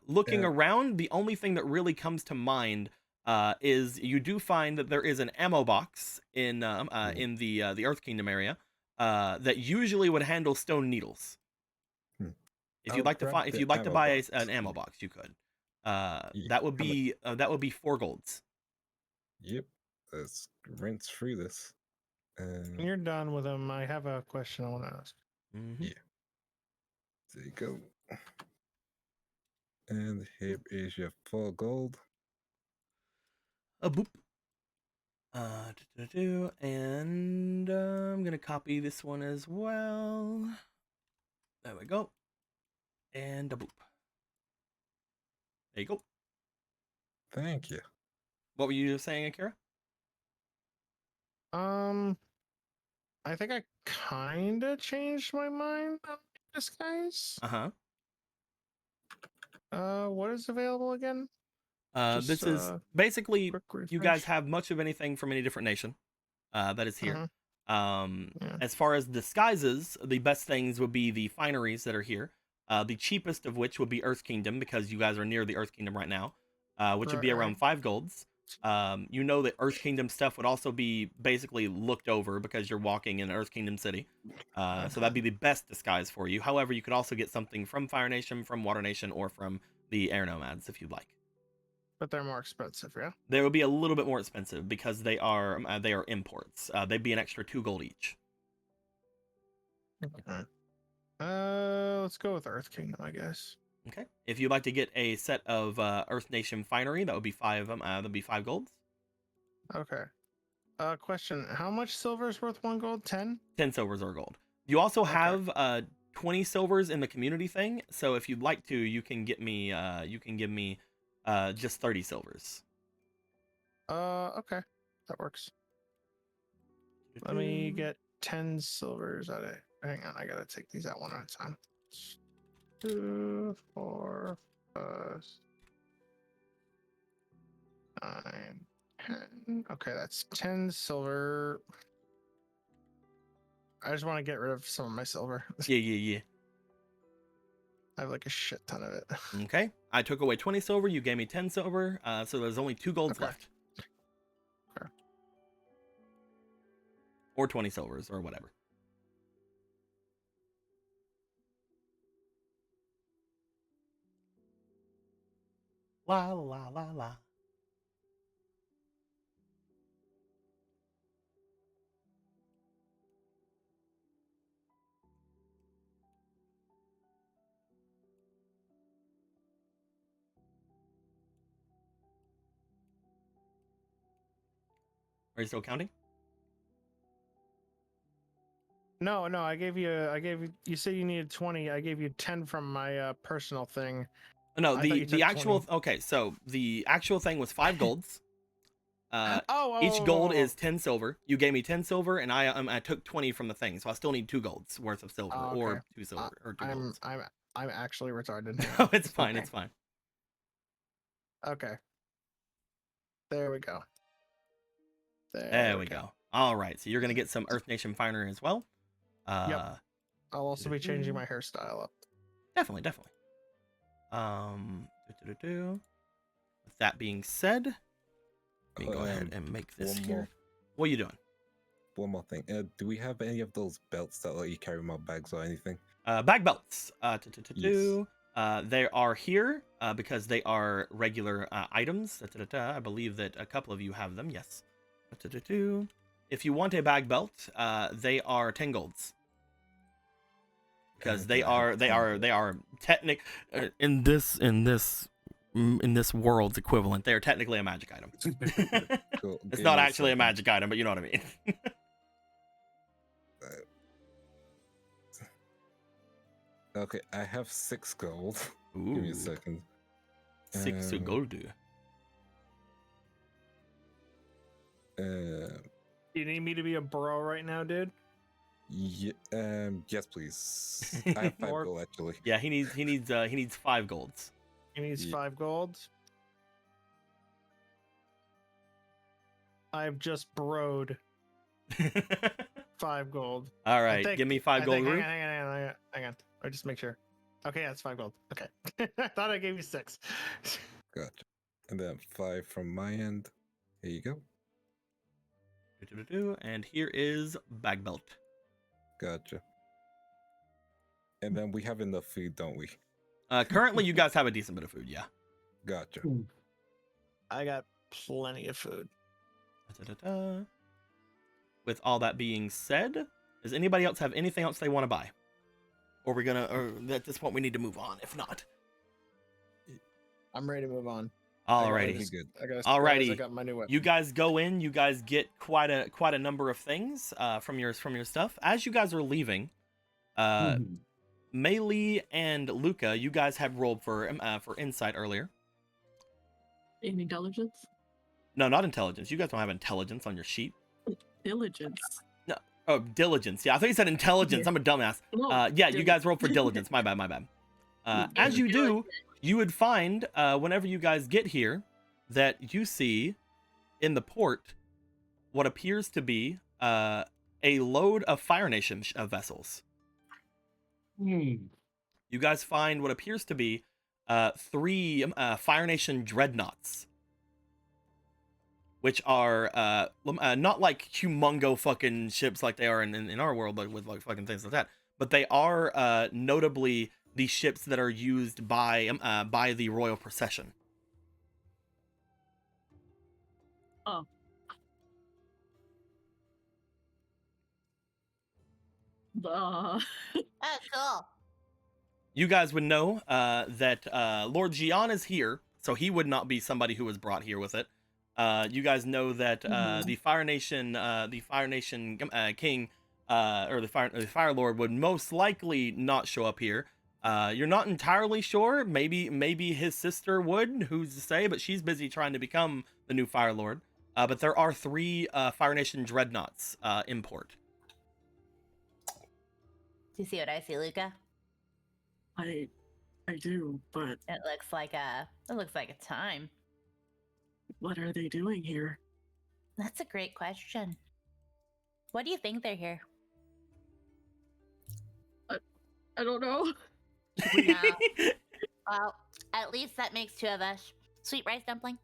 looking around, the only thing that really comes to mind is you do find that there is an ammo box in the Earth Kingdom area that usually would handle stone needles. If you'd like to buy an ammo box, you could. That would be 4 golds. Yep. Let's rinse through this. When you're done with them, I have a question I want to ask. Yeah. There you go. And here is your 4 gold. A boop. And I'm gonna copy this one as well. There we go. And a boop. There you go. Thank you. What were you saying, Akira? I think I kind of changed my mind on disguise. What is available again? This is basically quick you guys refresh. have much of anything from any different nation that is here. Yeah. As far as disguises, the best things would be the fineries that are here. The cheapest of which would be Earth Kingdom, because you guys are near the Earth Kingdom right now, which would be around 5 golds. You know that Earth Kingdom stuff would also be basically looked over because you're walking in Earth Kingdom City. So that'd be the best disguise for you. However, you could also get something from Fire Nation, from Water Nation, or from the Air Nomads if you'd like. But they're more expensive, yeah? They would be a little bit more expensive because they are imports. They'd be an extra 2 gold each. Okay. Let's go with Earth Kingdom, I guess. Okay. If you'd like to get a set of Earth Nation finery, that would be 5. That'd be 5 golds. Okay. Question: how much silver is worth 1 gold? 10? 10 silvers or gold. You also have 20 silvers in the community thing. So if you'd like to, you can get me. You can give me just 30 silvers. Okay, that works. Let me get 10 silvers at it. Hang on, I gotta take these out one at a time. 2, 4, 5, 9, 10. Okay, that's 10 silver. I just want to get rid of some of my silver. Yeah. I have like a shit ton of it. Okay. I took away 20 silver. You gave me 10 silver. So there's only 2 golds left. Okay. Or 20 silvers or whatever. La la la la. Are you still counting? No, I gave you, you said you needed 20. I gave you 10 from my personal thing. No, I thought you the took actual 20. okay, so the actual thing was 5 golds. Oh, Each gold is 10 silver. You gave me 10 silver, and I took 20 from the thing, so I still need 2 golds worth of silver, Oh, okay. or 2 silver, or 2 golds. I'm actually retarded. No, it's fine. Okay. It's fine. Okay. There we go. There we go. All right, so you're gonna get some Earth Nation finery as well. Yep. I'll also be changing my hairstyle up. Definitely. With that being said, let me go ahead and make this here. What are you doing? One more thing. Do we have any of those belts that let you carry more bags or anything? Bag belts. Yes. They are here because they are regular items. I believe that a couple of you have them. Yes. if you want a bag belt, they are 10 golds. Because they are technic in this world's equivalent. They are technically a magic item. Cool. It's Give not me a actually a second. magic item, but you know what I mean. Okay, I have 6 gold. Ooh, Give me a second. 6 gold. You need me to be a bro right now, dude? Yes, please. I have 5 Or- gold actually. Yeah, he needs 5 golds. He needs Yeah. 5 gold. I've just broed 5 gold. All I right, think- give me 5 I gold. think- Rue. hang on. I just make sure. Okay, that's 5 gold. Okay. I thought I gave you 6. Gotcha. And then 5 from my end. Here you go. And here is bag belt. Gotcha. And then we have enough food, don't we? Currently, you guys have a decent bit of food. Yeah. Gotcha. I got plenty of food. Da-da-da-da. With all that being said, does anybody else have anything else they want to buy? Or at this point we need to move on. If not, I'm ready to move on. alrighty. Be good. I got Alrighty. I got my new weapon. You guys go in. You guys get quite a number of things from your stuff. As you guys are leaving, Meili and Luca, you guys had rolled for insight earlier. In intelligence? No, not intelligence. You guys don't have intelligence on your sheet. Diligence. Oh, diligence. Yeah, I thought you said intelligence. Yeah. I'm a dumbass. No, Yeah, you guys rolled for diligence. My bad. As you do, you would find whenever you guys get here that you see in the port what appears to be a load of Fire Nation vessels. You guys find what appears to be 3 Fire Nation dreadnoughts, which are not like humongo fucking ships like they are in our world, like with like fucking things like that, but they are notably the ships that are used by the royal procession. Oh. Oh, cool. You guys would know that Lord Gian is here, so he would not be somebody who was brought here with it. You guys know that the Fire Nation King or the Fire Lord would most likely not show up here. You're not entirely sure. Maybe his sister would. Who's to say? But she's busy trying to become the new Fire Lord. But there are 3 Fire Nation dreadnoughts in port. Do you see what I see, Luca? I do, but It looks like a time. what are they doing here? That's a great question. What do you think they're here? I don't know. No. Well, at least that makes 2 of us. Sweet rice dumpling.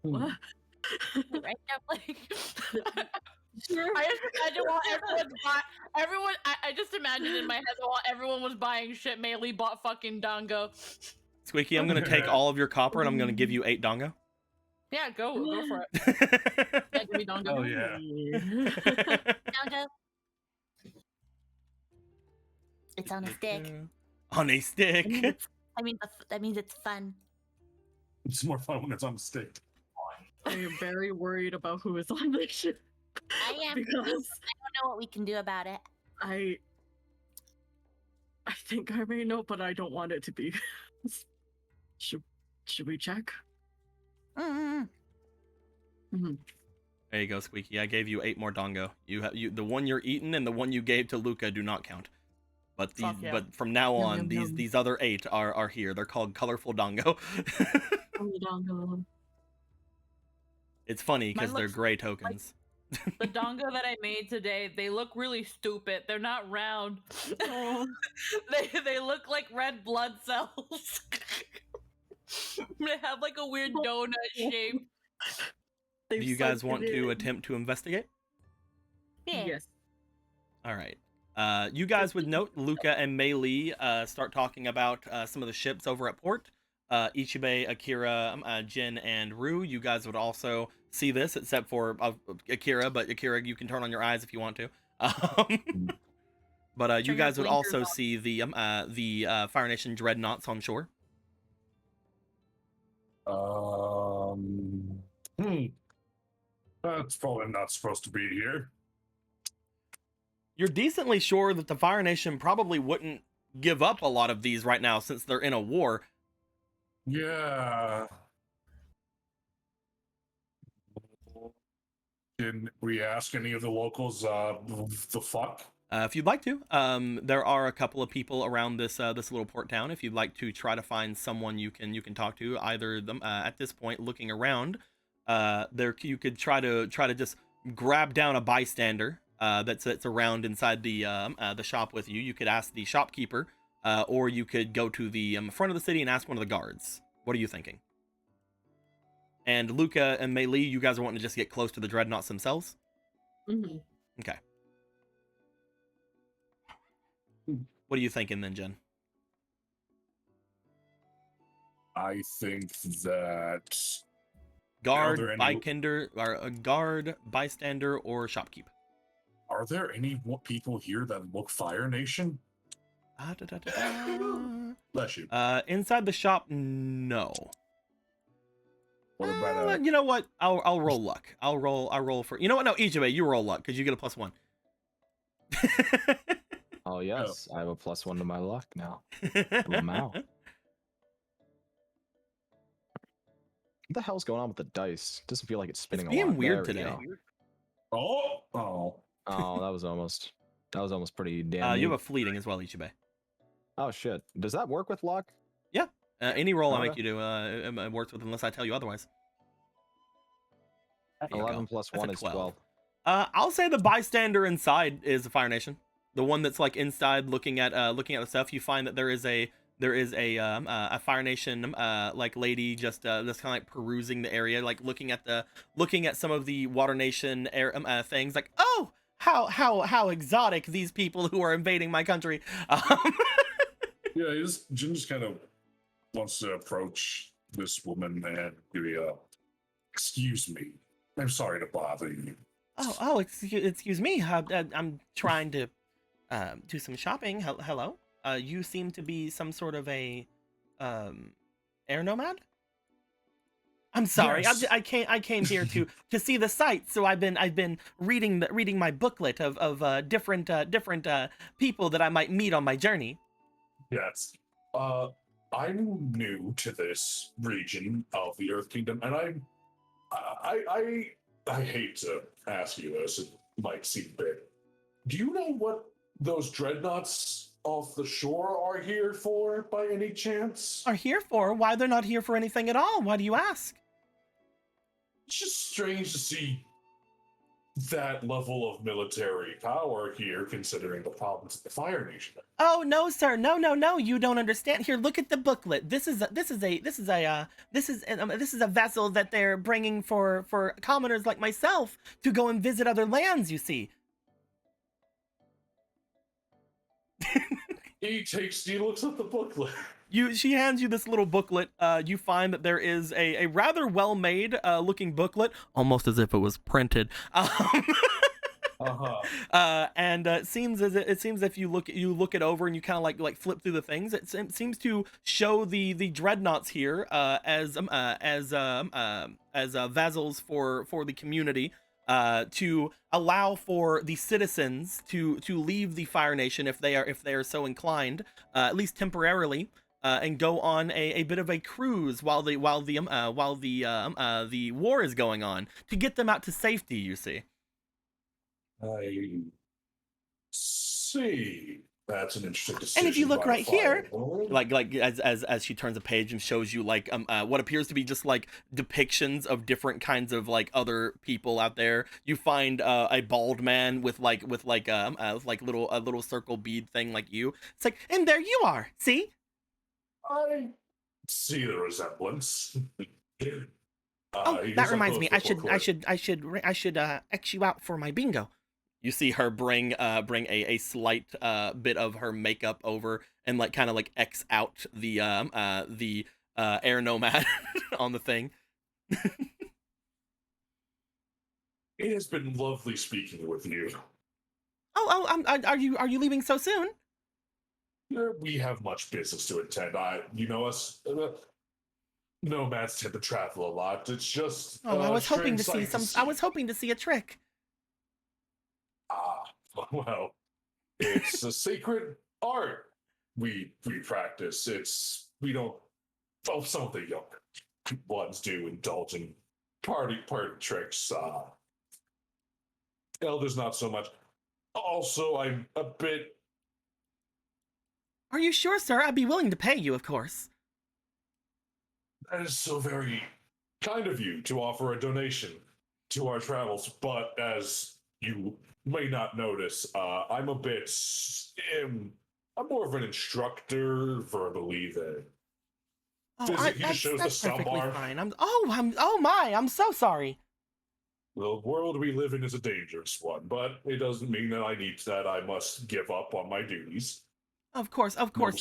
What? Sweet rice dumpling. Sure. I just imagine while everyone. I just imagine in my head while everyone was buying shit, Meili bought fucking Dongo. Squeaky, I'm gonna take all of your copper and I'm gonna give you 8 dongo. Yeah, go for it. Yeah, give me Dongo. Oh yeah. Dongo. It's on a stick. On a stick. That means it's fun. It's more fun when it's on a stick. I am very worried about who is on this ship. I am. Because I don't know what we can do about it. I think I may know, but I don't want it to be. Should we check? Mm-hmm. There you go, Squeaky. I gave you 8 more dongo. The one you're eating and the one you gave to Luca do not count. But Fuck yeah. but from now Yum, on, yum, yum. these other 8 are here. They're called colorful dongo. It's funny because Mine they're looks gray tokens. The Dongo that I made today, they look really stupid. They're not round. Oh. They look like red blood cells. They have like a weird donut shape. Do you guys want to attempt to investigate? Yeah. Yes. All right. You guys would note Luca and Meili start talking about some of the ships over at port. Ichibe, Akira, Jin, and Rue, you guys would also see this, except for Akira. But Akira, you can turn on your eyes if you want to. But you Turn your guys would blinkers also on. see the Fire Nation dreadnoughts on shore. That's probably not supposed to be here. You're decently sure that the Fire Nation probably wouldn't give up a lot of these right now since they're in a war. Yeah. Didn't we ask any of the locals the fuck? If you'd like to, there are a couple of people around this this little port town. If you'd like to try to find someone you can talk to, either them at this point looking around, there you could try to just grab down a bystander that's around inside the shop with you. You could ask the shopkeeper, or you could go to the front of the city and ask one of the guards. What are you thinking? And Luca and Mei Li, you guys are wanting to just get close to the dreadnoughts themselves? Mm-hmm. Okay. What are you thinking then, Jen? I think that Guard, there any- bystander, or a guard, bystander, or shopkeep. are there any people here that look Fire Nation? Bless you. Inside the shop, no. What about You know what? I'll roll luck. I'll roll for. You know what? No, Ichibe, you roll luck because you get a +1. Oh yes, I have a +1 to my luck now. Wow. What the hell's going on with the dice? Doesn't feel like it's spinning being a lot. weird There we today. Oh. Oh, that was almost pretty damn. You neat. have a fleeting as well, Ichibe. Oh shit! Does that work with luck? Yeah. Any roll I make Okay. you do, it works with unless I tell you otherwise. There you 11 go. plus That's 1 a is 12. I'll say the bystander inside is the Fire Nation. The one that's like inside looking at the stuff. You find that there is a Fire Nation like lady just kind of like perusing the area, like looking at some of the Water Nation things, like, oh, how exotic these people who are invading my country. Yeah, Jin just kind of wants to approach this woman and give you a, excuse me, I'm sorry to bother you. Excuse me. I'm trying to do some shopping. Hello. You seem to be some sort of a air nomad. I'm sorry. Yes. I came here to see the sights. So I've been reading my booklet of different people that I might meet on my journey. Yes. I'm new to this region of the Earth Kingdom, and I hate to ask you this. It might seem big. Do you know what those dreadnoughts off the shore are here for, by any chance? Are here for? Why they're not here for anything at all? Why do you ask? It's just strange to see that level of military power here, considering the problems of the Fire Nation. Oh no, sir! No! You don't understand. Here, look at the booklet. This is a vessel that they're bringing for commoners like myself to go and visit other lands. You see. He looks at the booklet. She hands you this little booklet. You find that there is a rather well-made looking booklet, almost as if it was printed. And it seems if you look it over and you kind of like flip through the things, it seems to show the dreadnoughts here as vassals for the community, to allow for the citizens to leave the Fire Nation if they are so inclined, at least temporarily. And go on a bit of a cruise while the war is going on, to get them out to safety. You see. I see. That's an interesting decision. And if you look by right here, Firewall. like as she turns a page and shows you like what appears to be just like depictions of different kinds of like other people out there. You find a bald man with like little circle bead thing like you. It's like, and there you are. See. I see the resemblance. That reminds me. I should X you out for my bingo. You see her bring a slight bit of her makeup over and like kind of like X out the air nomad on the thing. It has been lovely speaking with you. Are you leaving so soon? We have much business to attend. You know us. Nomads tend to travel a lot. It's just. Oh, I was hoping to strange see sight some. I was hoping to see a trick. Ah, well, it's a sacred art we practice. We don't. Well, some of the younger ones do indulge in party tricks. Elders not so much. Also, I'm a bit. Are you sure, sir? I'd be willing to pay you, of course. That is so very kind of you to offer a donation to our travels, but as you may not notice, I'm a bit. I'm more of an instructor verbally than. That's perfectly fine. I'm so sorry. The world we live in is a dangerous one, but it doesn't mean that I must give up on my duties. Of course,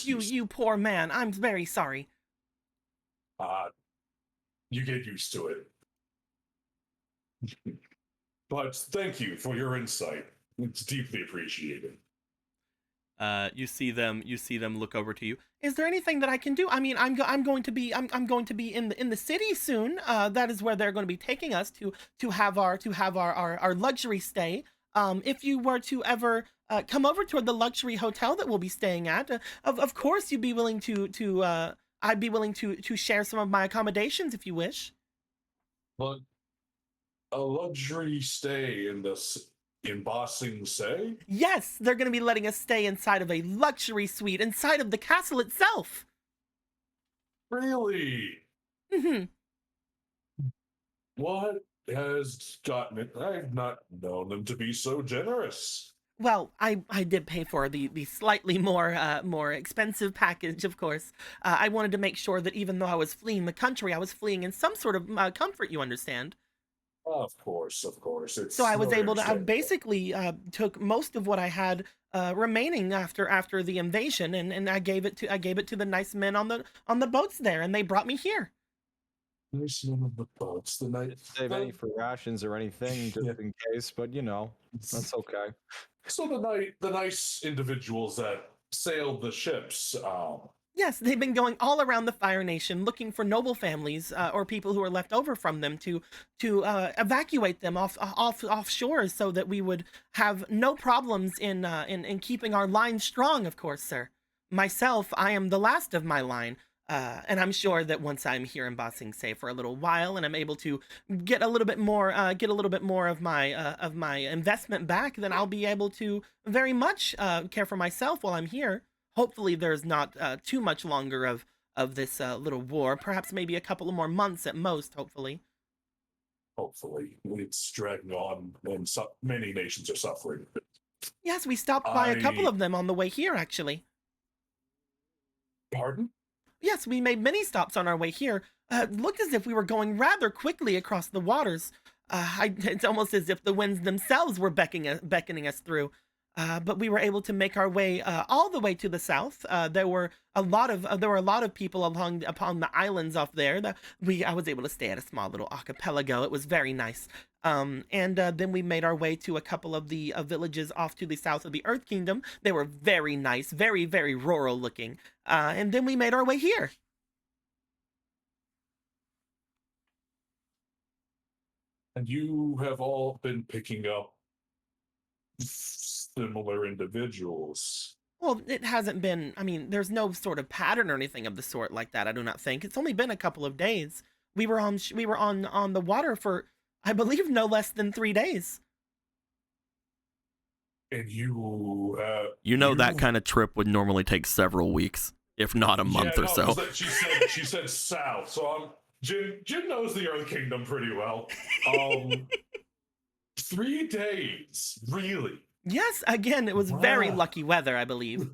you poor man. I'm very sorry. You get used to it. But thank you for your insight. It's deeply appreciated. You see them look over to you. Is there anything that I can do? I mean, I'm going to be in the city soon. That is where they're going to be taking us to have our luxury stay. If you were to ever come over to the luxury hotel that we'll be staying at, of course you'd be willing to I'd be willing to share some of my accommodations if you wish. But a luxury stay in Ba Sing Se? Yes, they're going to be letting us stay inside of a luxury suite inside of the castle itself. Really? Mm-hmm. What has gotten it? I've not known them to be so generous. Well, I did pay for the slightly more expensive package, of course. I wanted to make sure that even though I was fleeing the country, I was fleeing in some sort of comfort, you understand? Of course. It's so I was very able to. I understandable. basically took most of what I had remaining after the invasion, and I gave it to the nice men on the boats there, and they brought me here. Nice none of the boats. The night. Save any for rations or anything just in case, but that's okay. So the nice individuals that sailed the ships. Yes, they've been going all around the Fire Nation looking for noble families or people who are left over from them to evacuate them off shores so that we would have no problems in keeping our line strong. Of course, sir. Myself, I am the last of my line. And I'm sure that once I'm here in Ba Sing Se for a little while, and I'm able to get a little bit more of my investment back, then I'll be able to very much care for myself while I'm here. Hopefully, there's not too much longer of this little war. Perhaps maybe a couple of more months at most. Hopefully. Hopefully, it's dragging on, and many nations are suffering. Yes, we stopped by a couple of them on the way here, actually. Pardon? Yes, we made many stops on our way here. It looked as if we were going rather quickly across the waters. It's almost as if the winds themselves were beckoning us through. But we were able to make our way all the way to the south. There were a lot of people upon the islands off there. I was able to stay at a small little archipelago. It was very nice. And then we made our way to a couple of the villages off to the south of the Earth Kingdom. They were very nice, very, very rural looking. And then we made our way here. And you have all been picking up similar individuals. Well, it hasn't been, I mean, there's no sort of pattern or anything of the sort like that, I do not think. It's only been a couple of days. We were on the water for, I believe, no less than 3 days. And you that kind of trip would normally take several weeks, if not a month or so. She said south, so Jin knows the Earth Kingdom pretty well. 3 days, really? Yes, again, it was very lucky weather, I believe.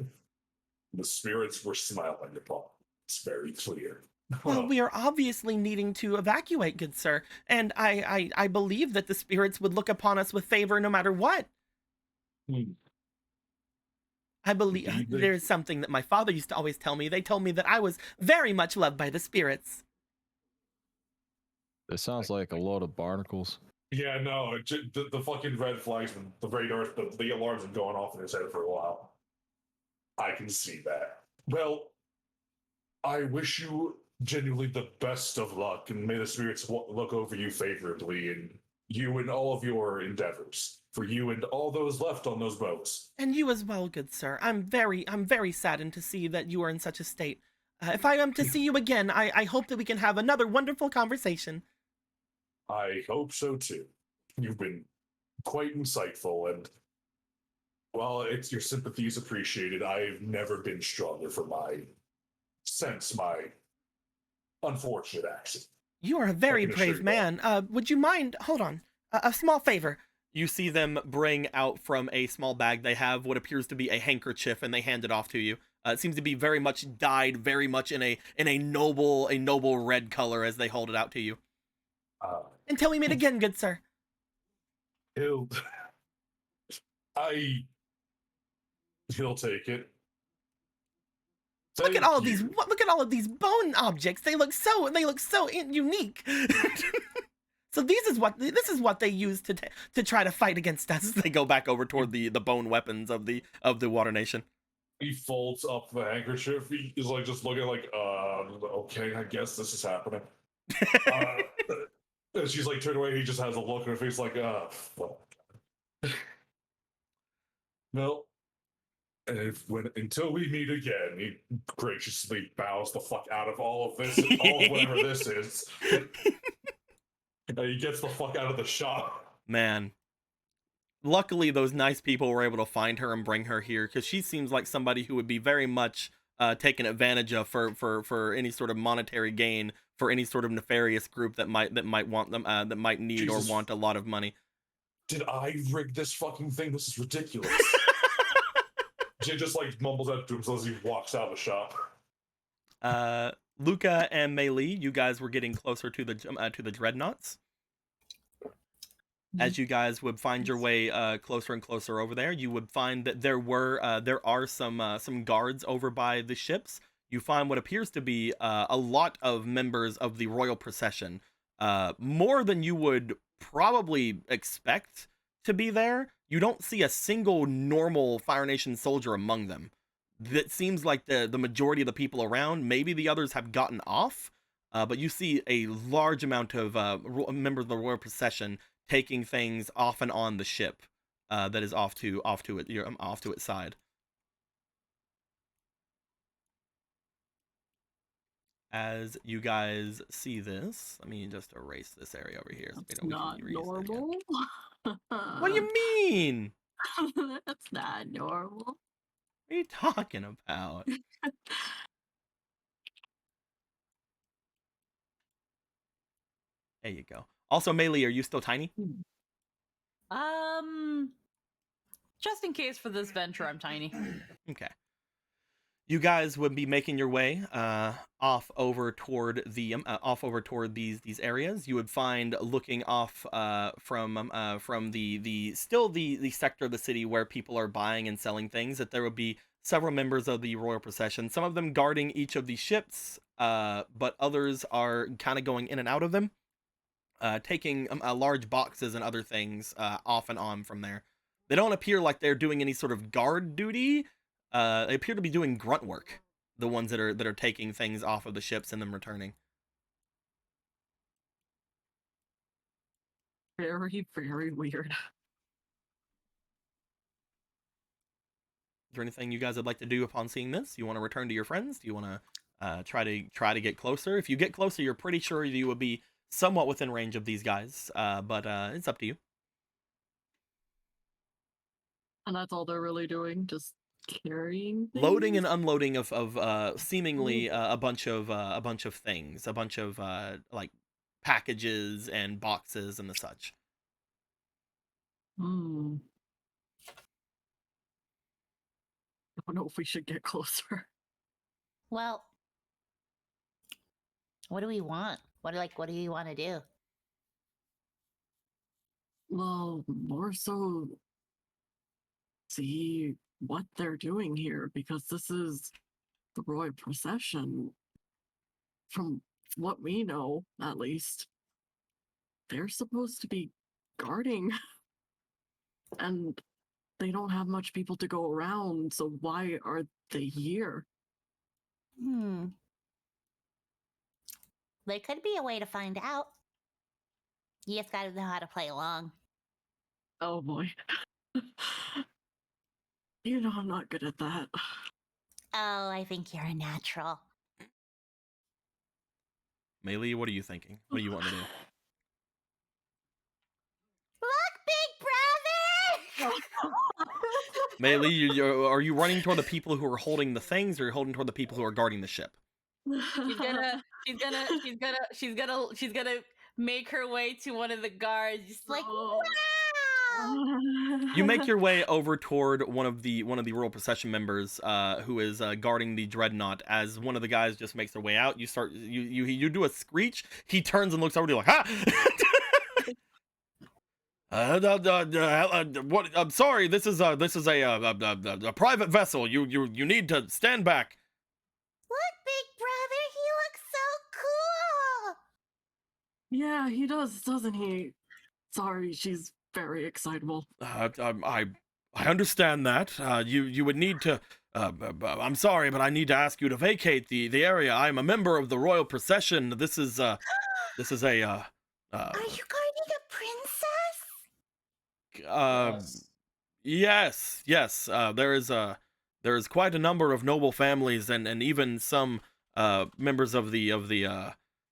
The spirits were smiling upon. It's very clear. Well, we are obviously needing to evacuate, good sir, and I believe that the spirits would look upon us with favor no matter what. I believe Indeed, there's something that my father used to always tell me. They told me that I was very much loved by the spirits. This sounds like a load of barnacles. Yeah, no, the fucking red flags, the radar, the alarms have been going off in his head for a while. I can see that. Well, I wish you genuinely the best of luck, and may the spirits look over you favorably, and you and all of your endeavors, for you and all those left on those boats. And you as well, good sir. I'm very saddened to see that you are in such a state. If I am to see you again, I hope that we can have another wonderful conversation. I hope so too. You've been quite insightful, and while it's your sympathy is appreciated, I've never been stronger for my unfortunate accident. You are a very can assure brave you man. Would you mind? Hold on. A small favor. You see them bring out from a small bag they have what appears to be a handkerchief, and they hand it off to you. It seems to be very much dyed, very much in a noble red color as they hold it out to you. Until we meet again, good sir. He'll take it. Look at all of these. Look at all of these bone objects. They look so unique. So this is what they use to try to fight against us. They go back over toward the bone weapons of the Water Nation. He folds up the handkerchief. He is like just looking like, okay, I guess this is happening. And she's like turned away. He just has a look on her face like, fuck. No. And until we meet again, he graciously bows the fuck out of all of this, all of whatever this is. And he gets the fuck out of the shop. Man. Luckily, those nice people were able to find her and bring her here, because she seems like somebody who would be very much taken advantage of for any sort of monetary gain, for any sort of nefarious group that might want them, that might need Jesus. or want a lot of money. Did I rig this fucking thing? This is ridiculous. Jay just like mumbles out to himself as he walks out of the shop. Luca and Mei Li, you guys were getting closer to the dreadnoughts. As you guys would find your way closer and closer over there, you would find that there are some guards over by the ships. You find what appears to be a lot of members of the royal procession, more than you would probably expect to be there. You don't see a single normal Fire Nation soldier among them. That seems like the majority of the people around. Maybe the others have gotten off, but you see a large amount of members of the royal procession taking things off and on the ship that is off to its side. As you guys see this, let me just erase this area over here. So That's not normal. What do you mean? That's not normal. What are you talking about? There you go. Also, Mei Li, are you still tiny? Just in case for this venture, I'm tiny. Okay. You guys would be making your way off over toward these areas. You would find, looking off from the sector of the city where people are buying and selling things, that there would be several members of the royal procession. Some of them guarding each of these ships, but others are kind of going in and out of them, taking large boxes and other things off and on from there. They don't appear like they're doing any sort of guard duty. They appear to be doing grunt work. The ones that are taking things off of the ships and then returning. Very, very weird. Is there anything you guys would like to do upon seeing this? You want to return to your friends? Do you want to try to get closer? If you get closer, you're pretty sure you will be somewhat within range of these guys. But it's up to you. And that's all they're really doing, just carrying things? Loading and unloading of seemingly a bunch of things, a bunch of like packages and boxes and the such. I don't know if we should get closer. Well, what do we want? What do you want to do? Well, more so see what they're doing here, because this is the royal procession. From what we know, at least, they're supposed to be guarding, and they don't have much people to go around, so why are they here? There could be a way to find out. You just gotta know how to play along. Oh boy. You know I'm not good at that. Oh, I think you're a natural. Melee, what are you thinking? What do you want to do? Look, big brother! Melee, are you running toward the people who are holding the things, or are you holding toward the people who are guarding the ship? She's gonna make her way to one of the guards, just like, Wow! You make your way over toward one of the royal procession members, who is guarding the dreadnought. As one of the guys just makes their way out, you do a screech. He turns and looks over to you like, "Ha!" What? I'm sorry. This is a private vessel. You need to stand back. Look, big brother, he looks so cool. Yeah, he does, doesn't he? Sorry, she's very excitable. I understand that. You would need to. I'm sorry, but I need to ask you to vacate the area. I'm a member of the royal procession. This is a. Are you guarding a princess? Yes. There is quite a number of noble families, and even some members of the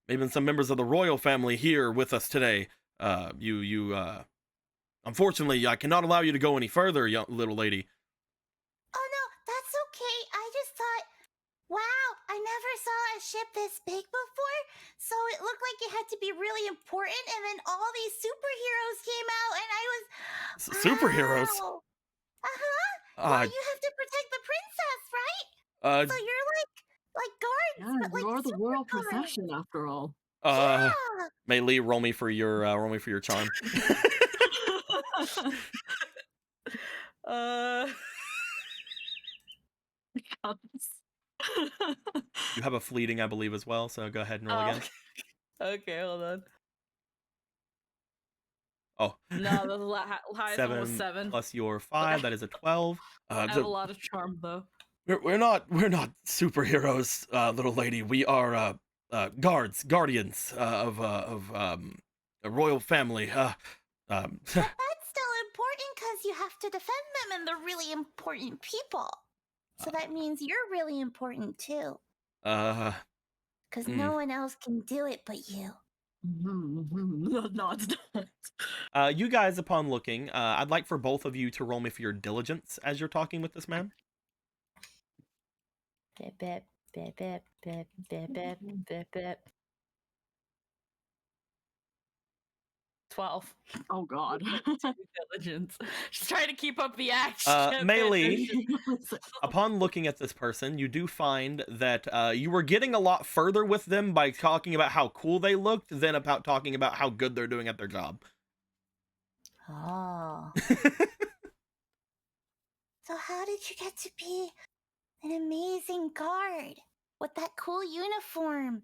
even some members of the royal family here with us today. Unfortunately, I cannot allow you to go any further, little lady. Oh no, that's okay. I just thought, wow, I never saw a ship this big before, so it looked like it had to be really important, and then all these superheroes came out, and I was... Superheroes? Wow. Well, you have to protect the princess, right? So you're like guards, Yeah, but like you are the royal superpowers. procession after all. Yeah. Melee, roll me for your charm. You have a fleeting, I believe, as well. So go ahead and roll again. Okay, hold on. Oh, No, the highest one was 7. Plus your 5, that is a 12. I have a lot of charm though. We're not superheroes, little lady. We are guardians of a royal family. But that's still important because you have to defend them, and they're really important people. So that means you're really important too. Because no one else can do it but you. No, it's not. You guys, upon looking, I'd like for both of you to roll me for your diligence as you're talking with this man. Bip, bip, bip, bip, bip, bip, bip, bip, bip. 12. Oh god. Diligence. Just trying to keep up the action. Melee, upon looking at this person, you do find that you were getting a lot further with them by talking about how cool they looked than about talking about how good they're doing at their job. Oh. So how did you get to be an amazing guard with that cool uniform?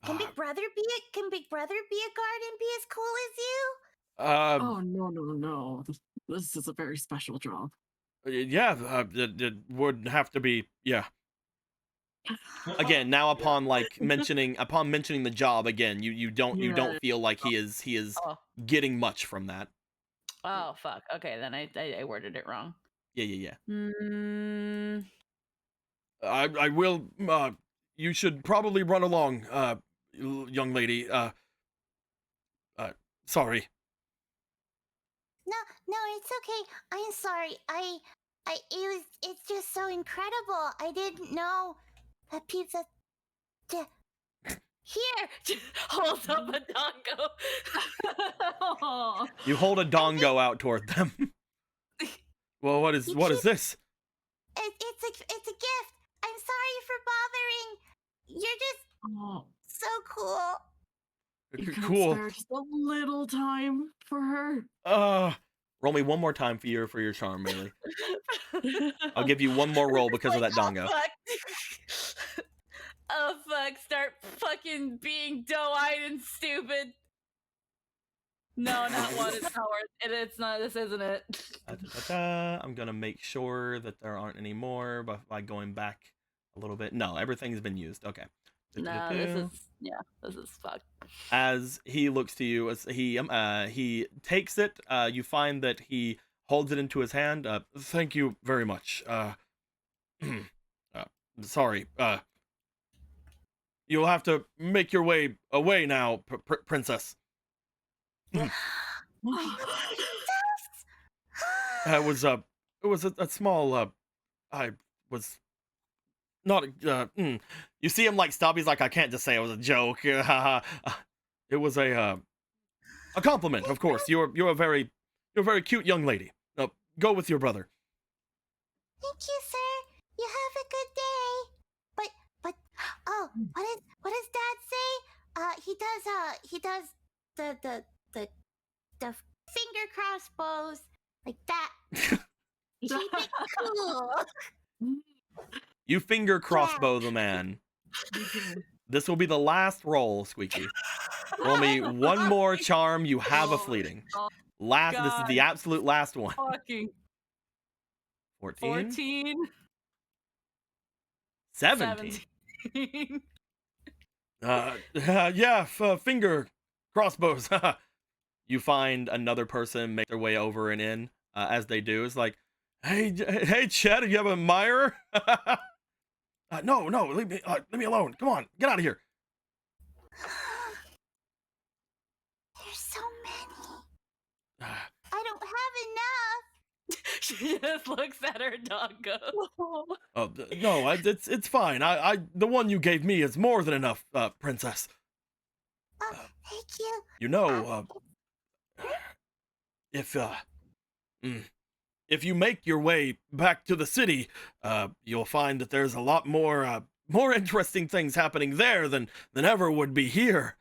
Can Big Brother be a guard and be as cool as you? Oh no. This is a very special job. Yeah, it would have to be, yeah. Again, now upon mentioning the job again, you don't feel like he is getting much from that. Oh fuck. Okay, then I worded it wrong. Yeah. Mm. I will. You should probably run along, young lady. Sorry. No, it's okay. I'm sorry. It's just so incredible. I didn't know that pizza. Here, Holds up a dongo. You hold a dongo out toward them. Well, what is this? It's a gift. I'm sorry for bothering. You're just so cool. You can Cool. spare just a little time for her. Roll me one more time for your charm, Bailey. I'll give you one more roll because of that dongo. Fuck. Oh fuck! Start fucking being doe-eyed and stupid. No, not one. It's not worth it. It's not. This isn't it. I'm gonna make sure that there aren't any more by going back a little bit. No, everything's been used. Okay. No, this is fucked. As he looks to you, as he takes it, you find that he holds it into his hand. Thank you very much. Sorry. You'll have to make your way away now, princess. It was a small. I was not. You see him like stop. He's like, I can't just say it was a joke. It was a compliment, of course. You're a very cute young lady. Go with your brother. Thank you, sir. You have a good day. But oh, what does Dad say? He does the finger crossbows like that. Keep it cool. You finger crossbow the man. This will be the last roll, Squeaky. Roll me one more charm. You have a fleeting. Last. God. This is the absolute last one. Fucking 14. 17. Finger crossbows. You find another person make their way over and in. As they do, it's like, hey, Chet, do you have a admirer? No, leave me alone. Come on, get out of here. There's so many. I don't have enough. She just looks at her doggo. Oh no, it's fine. I the one you gave me is more than enough, princess. Oh, thank you. You know, if you make your way back to the city, you'll find that there's a lot more interesting things happening there than ever would be here.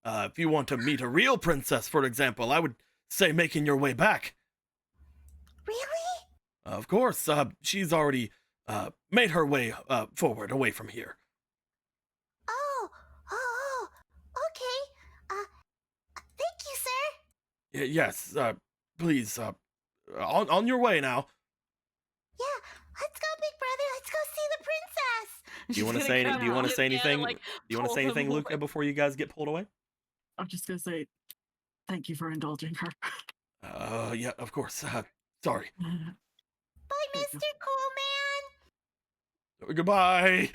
If you want to meet a real princess, for example, I would say making your way back. Really? Of course, she's already made her way forward, away from here. Oh, okay. Thank you, sir. Yes, please, on your way now. Yeah, let's go, big brother. Let's go see the princess. Do you want to say anything? Do you want to say anything, Luca, before you guys get pulled away? I'm just gonna say thank you for indulging her. Yeah, of course. Sorry. Bye, Mr. Cool Man. Goodbye.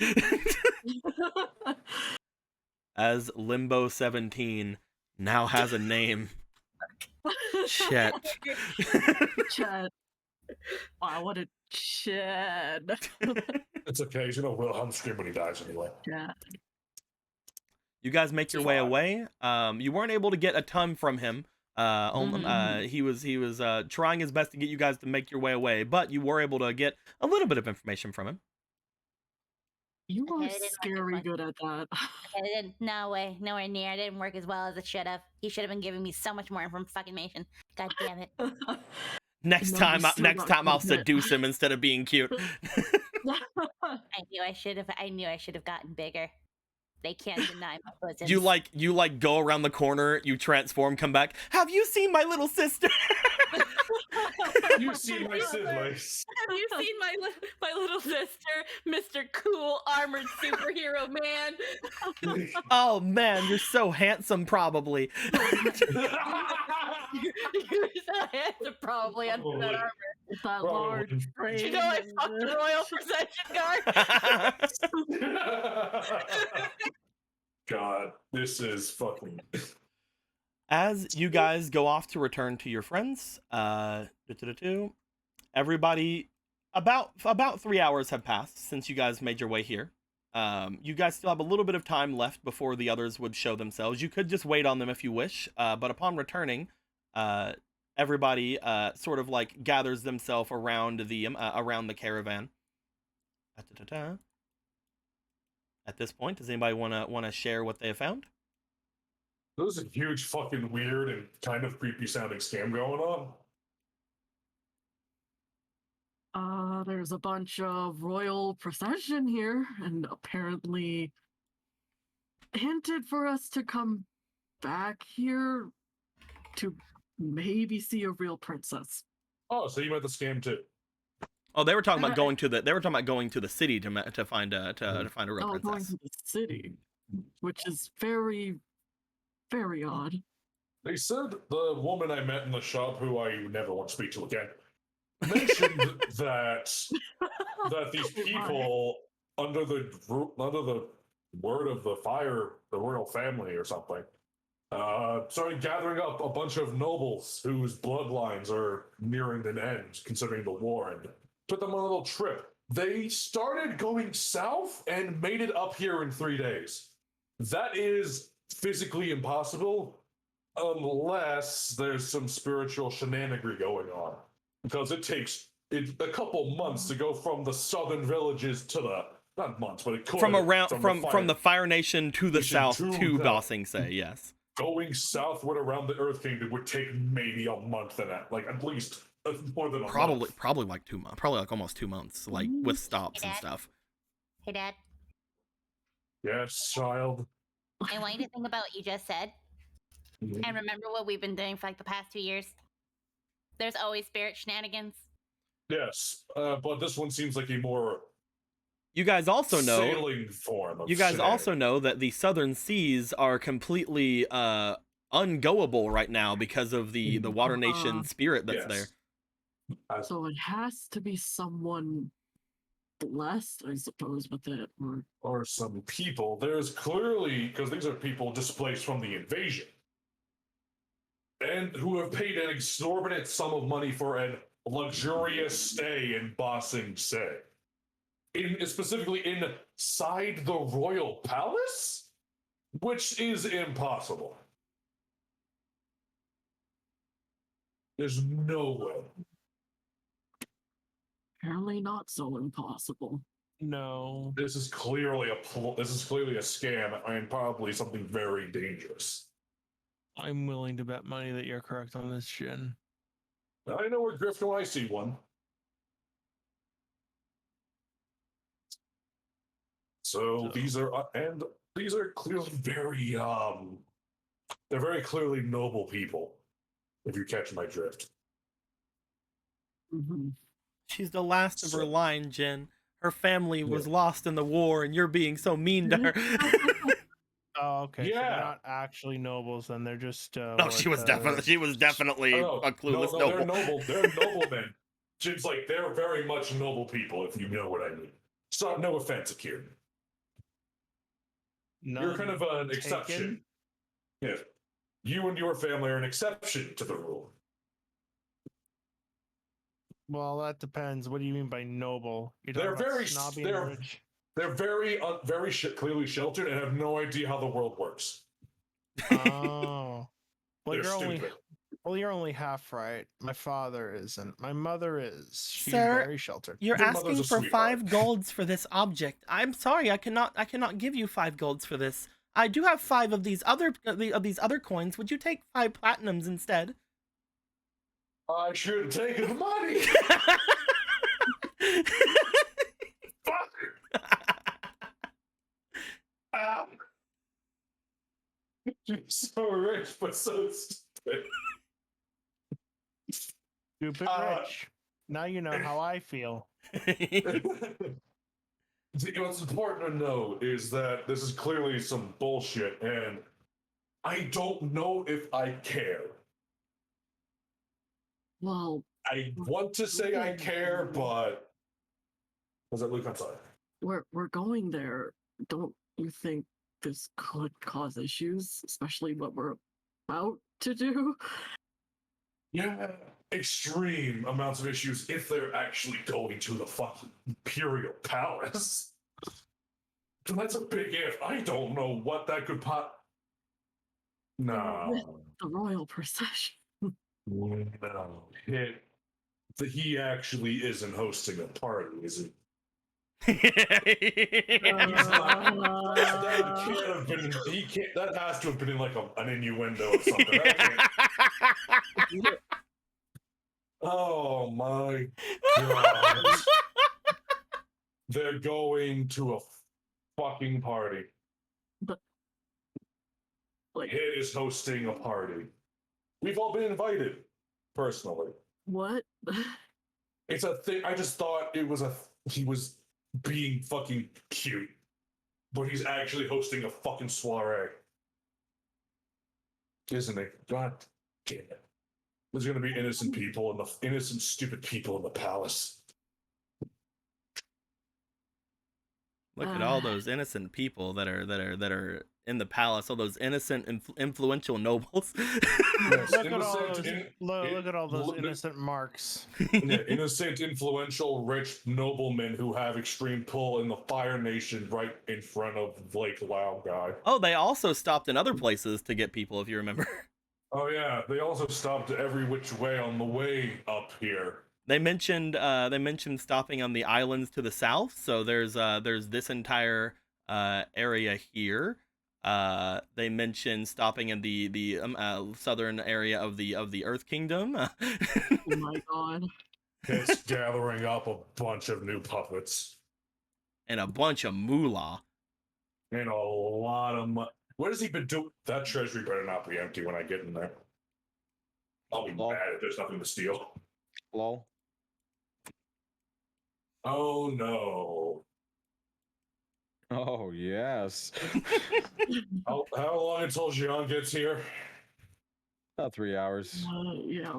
As Limbo 17 now has a name. Chet. Chet. Wow, what a Chet. It's okay. You know, Wilhelm scream when he dies anyway. Yeah. You guys make your way away. You weren't able to get a ton from him. He was trying his best to get you guys to make your way away, but you were able to get a little bit of information from him. You are scary good at that. No way, nowhere near. It didn't work as well as it should have. He should have been giving me so much more information. God damn it. Next time I'll seduce him instead of being cute. I knew I should have gotten bigger. They can't deny my bosoms. You go around the corner, you transform, come back. Have you seen my little sister? You see my siblings. Have you seen my little sister, Mr. Cool Armored Superhero Man? Oh man, you're so handsome, probably. You're so handsome, probably under that armor. That large frame. You know I fucked the royal procession guard. God, this is fucking. As you guys go off to return to your friends, everybody, about 3 hours have passed since you guys made your way here. You guys still have a little bit of time left before the others would show themselves. You could just wait on them if you wish, but upon returning, everybody sort of like gathers themselves around the caravan. At this point, does anybody want to share what they have found? There's a huge fucking weird and kind of creepy sounding scam going on. There's a bunch of royal procession here, and apparently hinted for us to come back here to maybe see a real princess. Oh, so you meant the scam too? Oh, they were talking about going to the city to find a real Going princess. to the city, which is very, very odd. They said the woman I met in the shop, who I never want to speak to again, mentioned that these people under the word of the royal family or something, started gathering up a bunch of nobles whose bloodlines are nearing an end, considering the war, and took them on a little trip. They started going south and made it up here in 3 days. That is physically impossible unless there's some spiritual shenanigery going on. Because it takes a couple months to go from the southern villages to the, not months, but it could, From the Fire Nation to the south to Ba Sing Se, yes. Going southward around the Earth Kingdom would take maybe a month and that, like at least more than a month. Probably like 2 months. Probably like almost 2 months, like with stops and stuff. Hey, Dad. Yes, child. I want you to think about what you just said. And remember what we've been doing for like the past 2 years. There's always spirit shenanigans. Yes, but this one seems like a more You guys also know. sailing form of You guys shenanigans. also know that the southern seas are completely ungoable right now because of the Water Nation spirit that's there. So it has to be someone blessed, I suppose, with it, or some people. There's clearly, because these are people displaced from the invasion, and who have paid an exorbitant sum of money for a luxurious stay in Ba Sing Se. Specifically inside the royal palace, which is impossible. There's no way. apparently not so impossible. No. This is clearly a scam and probably something very dangerous. I'm willing to bet money that you're correct on this, Jin. I know where Griffin when I see one. So these are clearly very they're very clearly noble people, if you catch my drift. Mm-hmm. She's the last of her line, Jin. Her family was lost in the war, and you're being so mean to her. Oh, okay. Yeah. So they're not actually nobles, then they're just. No, she was definitely a clueless no, noble. They're noble. They're noblemen. Jin's like, they're very much noble people, if you know what I mean. So, no offense, Akira. You're kind of an exception. Yeah. You and your family are an exception to the rule. Well, that depends. What do you mean by noble? They're very snobby and rich. They're very clearly sheltered and have no idea how the world works. Oh. Well, They're you're only half right. My father isn't. My mother is. She's Sir, very sheltered. You're Your asking mother's a for sweetheart. 5 golds for this object. I'm sorry, I cannot give you 5 golds for this. I do have 5 of these other coins. Would you take 5 platinums instead? I should have taken the money. Fuck. You're so rich, but so stupid. Stupid rich. Now you know how I feel. What's important to know is that this is clearly some bullshit, and I don't know if I care. Well, I want to say I care, but was that Luke? I'm sorry. we're going there. Don't you think this could cause issues, especially what we're about to do? Yeah, extreme amounts of issues if they're actually going to the fucking Imperial Palace. That's a big if. I don't know what that could No. The royal procession. No. He actually isn't hosting a party, is he? That can't have been. That has to have been in like an innuendo or something. Oh my god. They're going to a fucking party. But like, Hit is hosting a party. We've all been invited, personally. what? It's a thing. I just thought he was being fucking cute, but he's actually hosting a fucking soiree, isn't he? God damn it! There's gonna be innocent people innocent, stupid people in the palace. Look at all those innocent people that are in the palace. All those innocent, influential nobles. Yes, Look at all those innocent marks. Yeah, innocent, influential, rich noblemen who have extreme pull in the Fire Nation right in front of Lake Lao guy. Oh, they also stopped in other places to get people, if you remember. Oh yeah, they also stopped every which way on the way up here. They mentioned stopping on the islands to the south. So there's this entire area here. They mentioned stopping in the southern area of the Earth Kingdom. Oh my god. It's gathering up a bunch of new puppets. And a bunch of moolah. And a lot of money. What has he been doing? That treasury better not be empty when I get in there. I'll be mad if there's nothing to steal. Lol. Oh no. Oh yes. How long until Jean gets here? About 3 hours. Yeah.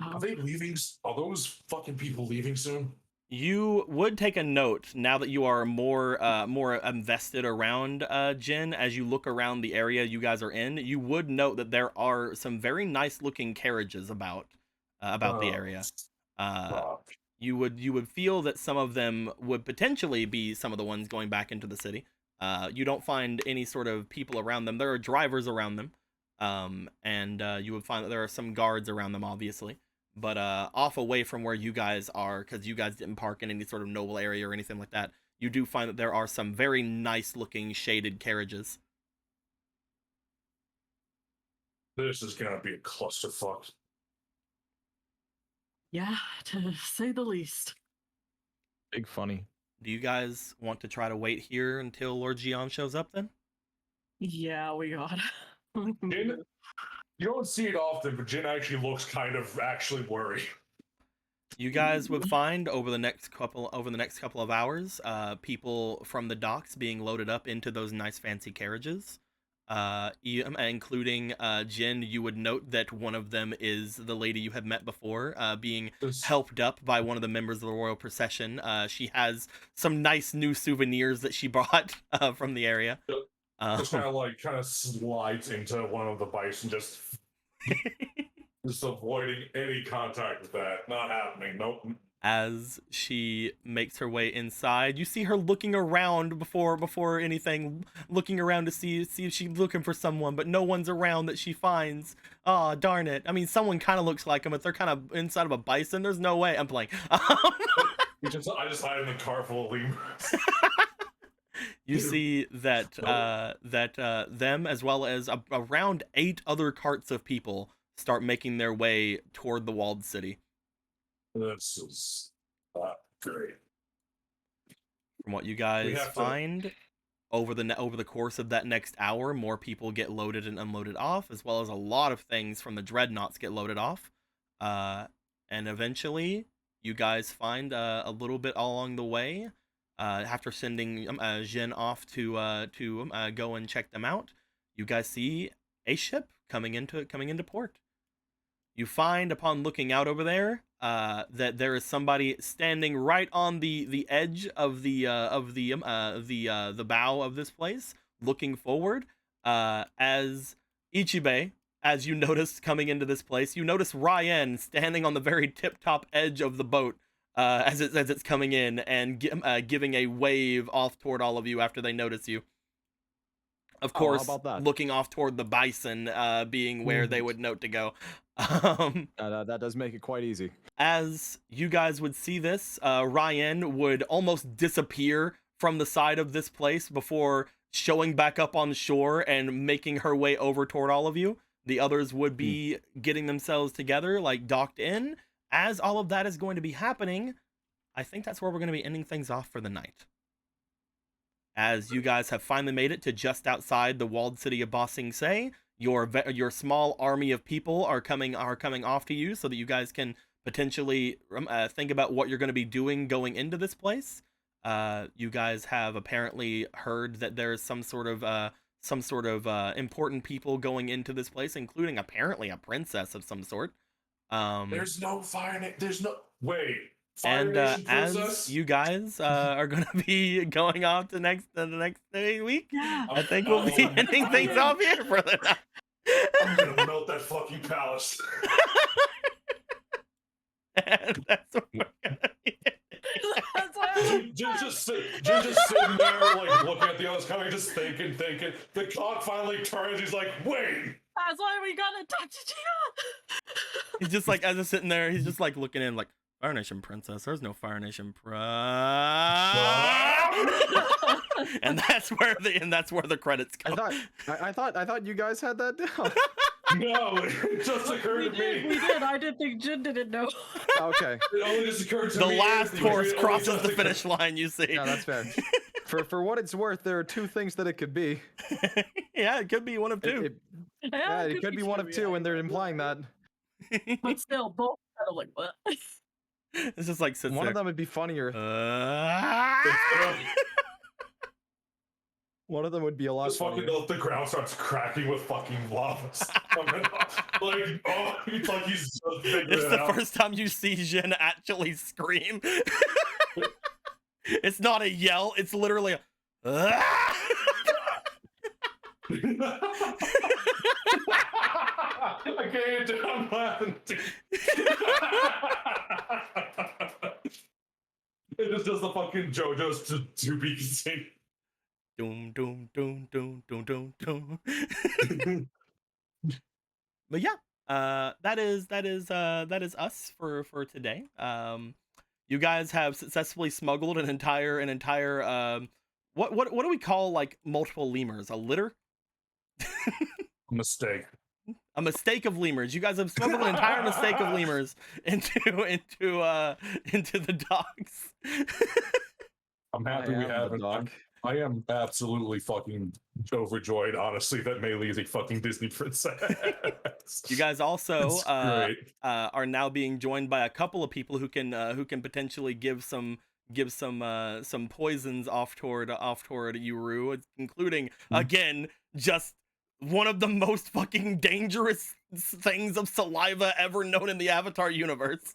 Are they leaving? Are those fucking people leaving soon? You would take a note now that you are more invested around Jin. As you look around the area you guys are in, you would note that there are some very nice looking carriages about the area. You would feel that some of them would potentially be some of the ones going back into the city. You don't find any sort of people around them. There are drivers around them, and you would find that there are some guards around them, obviously. But off away from where you guys are, because you guys didn't park in any sort of noble area or anything like that, you do find that there are some very nice looking shaded carriages. This is gonna be a clusterfuck. Yeah, to say the least. Big funny. Do you guys want to try to wait here until Lord Gian shows up then? Yeah, we got Jin, you don't see it often, but Jin actually looks kind of actually worried. You guys would find over the next couple of hours, people from the docks being loaded up into those nice fancy carriages. Including Jin. You would note that one of them is the lady you had met before, being helped up by one of the members of the royal procession. She has some nice new souvenirs that she brought from the area. Just kind of slides into one of the bison, just avoiding any contact with that. Not happening. Nope. As she makes her way inside, you see her looking around before anything, looking around to see if she's looking for someone, but no one's around that she finds. Oh, darn it. I mean, someone kind of looks like them, but they're kind of inside of a bison. There's no way. I'm playing. I just hide in the car full of lemurs. You see that them, as well as around 8 other carts of people, start making their way toward the walled city. This is not great. From what you guys find, over the course of that next hour, more people get loaded and unloaded off, as well as a lot of things from the dreadnoughts get loaded off. And eventually, you guys find a little bit along the way, after sending Jin off to go and check them out, you guys see a ship coming into port. You find, upon looking out over there, that there is somebody standing right on the edge of the bow of this place, looking forward. As Ichibe, as you notice coming into this place, you notice Ryan standing on the very tip-top edge of the boat, as it's coming in and giving a wave off toward all of you after they notice you. Of course, looking off toward the bison, being where they would note to go. That does make it quite easy. As you guys would see this, Ryan would almost disappear from the side of this place before showing back up on shore and making her way over toward all of you. The others would be getting themselves together, like docked in. As all of that is going to be happening, I think that's where we're going to be ending things off for the night. As you guys have finally made it to just outside the walled city of Ba Sing Se, your small army of people are coming off to you, so that you guys can potentially think about what you're going to be doing going into this place. You guys have apparently heard that there's some sort of important people going into this place, including apparently a princess of some sort. There's no Fire There's no wait. And as you guys are going to be going off to the next week, I think we'll be ending things off here for the night. I'm gonna melt that fucking palace. And that's what we're gonna be. Jim's just sitting there, like looking at the others coming, just thinking. The clock finally turns. He's like, "Wait." That's why we gotta touch it. He's just like, as he's sitting there, he's just like looking in, like, Fire Nation Princess. There's no Fire Nation and that's where the credits come. I thought you guys had that down. No, it just occurred to me. We did. I didn't think Jin didn't know. Okay. It only just occurred to The me. last horse crosses the finish line, you see. Yeah, that's fair. For what it's worth, there are two things that it could be. Yeah, it could be one of two. It could be one of two, and they're implying that. But still, both kind of like, what? It's just like One of them would be funnier. One of them would be a lot Just fucking funnier. the ground starts cracking with fucking lava. Like, oh, it's like he's just figured It's it the out. first time you see Jin actually scream. It's not a yell, it's literally a I can't do I'm laughing. It just does the fucking JoJo's to be continued. doom doom doom doom doom doom doom. But yeah, that is us for today. You guys have successfully smuggled an entire what do we call like multiple lemurs? A litter? Mistake. A mistake of lemurs. You guys have smuggled an entire mistake of lemurs into the docks. I'm happy we have it. I am absolutely fucking overjoyed, honestly, that Melee is a fucking Disney princess. You guys also That's great. are now being joined by a couple of people who can potentially give some poisons off toward Yuru, including again just one of the most fucking dangerous things of saliva ever known in the Avatar universe.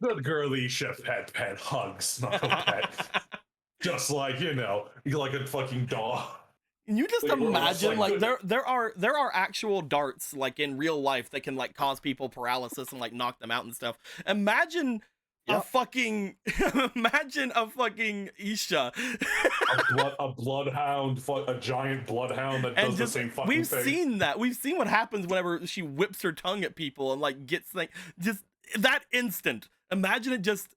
The girly chef pet hugs, not a pet. Just like, like a fucking dog. Can you just Like, we're imagine, almost like, like there are actual darts, like, in real life that can, like, cause people paralysis and, like, knock them out and stuff. Imagine a fucking Isha. a bloodhound, a giant bloodhound that does the same fucking we've thing. seen that. We've seen what happens whenever she whips her tongue at people and, like, gets, like, just that instant. Imagine it just...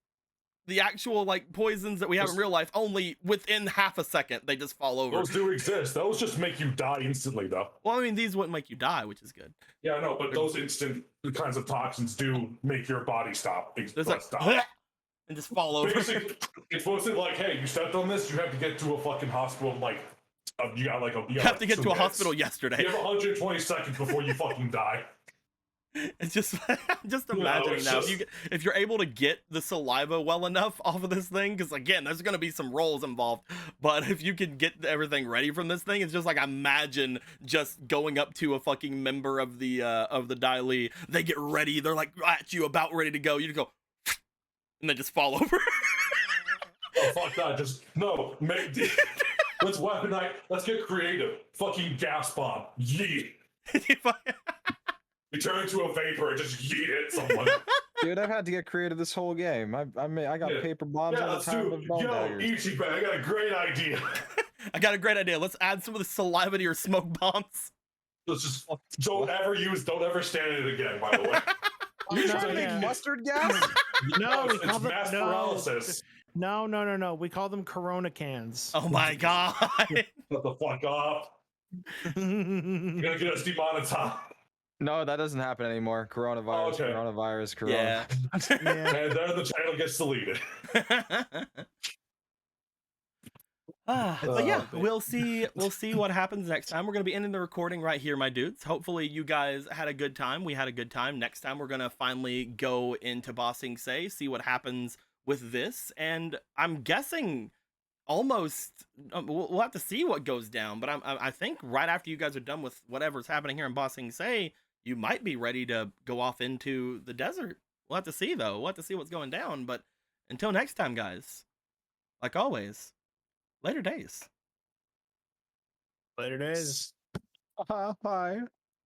The actual, like, poisons that we have in real life, only within half a second, they just fall over. Those do exist. Those just make you die instantly, though. Well, I mean, these wouldn't make you die, which is good. Yeah, I know, but those instant kinds of toxins do make your body stop. There's like, stop. and just fall over. Basically, it's mostly like, hey, you stepped on this, you have to get to a fucking hospital, like, you have to get to a hospital yesterday. You have 120 seconds before you fucking die. It's just imagining now if you're able to get the saliva well enough off of this thing, because again, there's gonna be some rolls involved. But if you can get everything ready from this thing, it's just like, imagine just going up to a fucking member of the Dai Li. They get ready, they're like at you, about ready to go. You just go, and they just fall over. Oh fuck that! Let's weaponize. Let's get creative. Fucking gas bomb. Yeet. You turn into a vapor and just yeet it someone. Dude, I've had to get creative this whole game. I got paper bombs all the time with bone daggers. Ichiban, I got a great idea. I got a great idea. Let's add some of the saliva to your smoke bombs. Let's just don't ever stand in it again, by the way. You trying to make mustard gas? No, we it's call them mass paralysis. No. We call them Corona cans. Oh my god. Shut the fuck up. You're gonna get us demonetized. No, that doesn't happen anymore. Coronavirus, Okay. coronavirus, corona. Yeah. And then the channel gets deleted. But yeah, we'll see what happens next time. We're gonna be ending the recording right here, my dudes. Hopefully you guys had a good time. We had a good time. Next time we're gonna finally go into Bossing Say, see what happens with this, and I'm guessing almost we'll have to see what goes down. But I think right after you guys are done with whatever's happening here in Bossing Say, you might be ready to go off into the desert. We'll have to see though. We'll have to see what's going down. But until next time, guys, like always. Later days. Later days. Bye.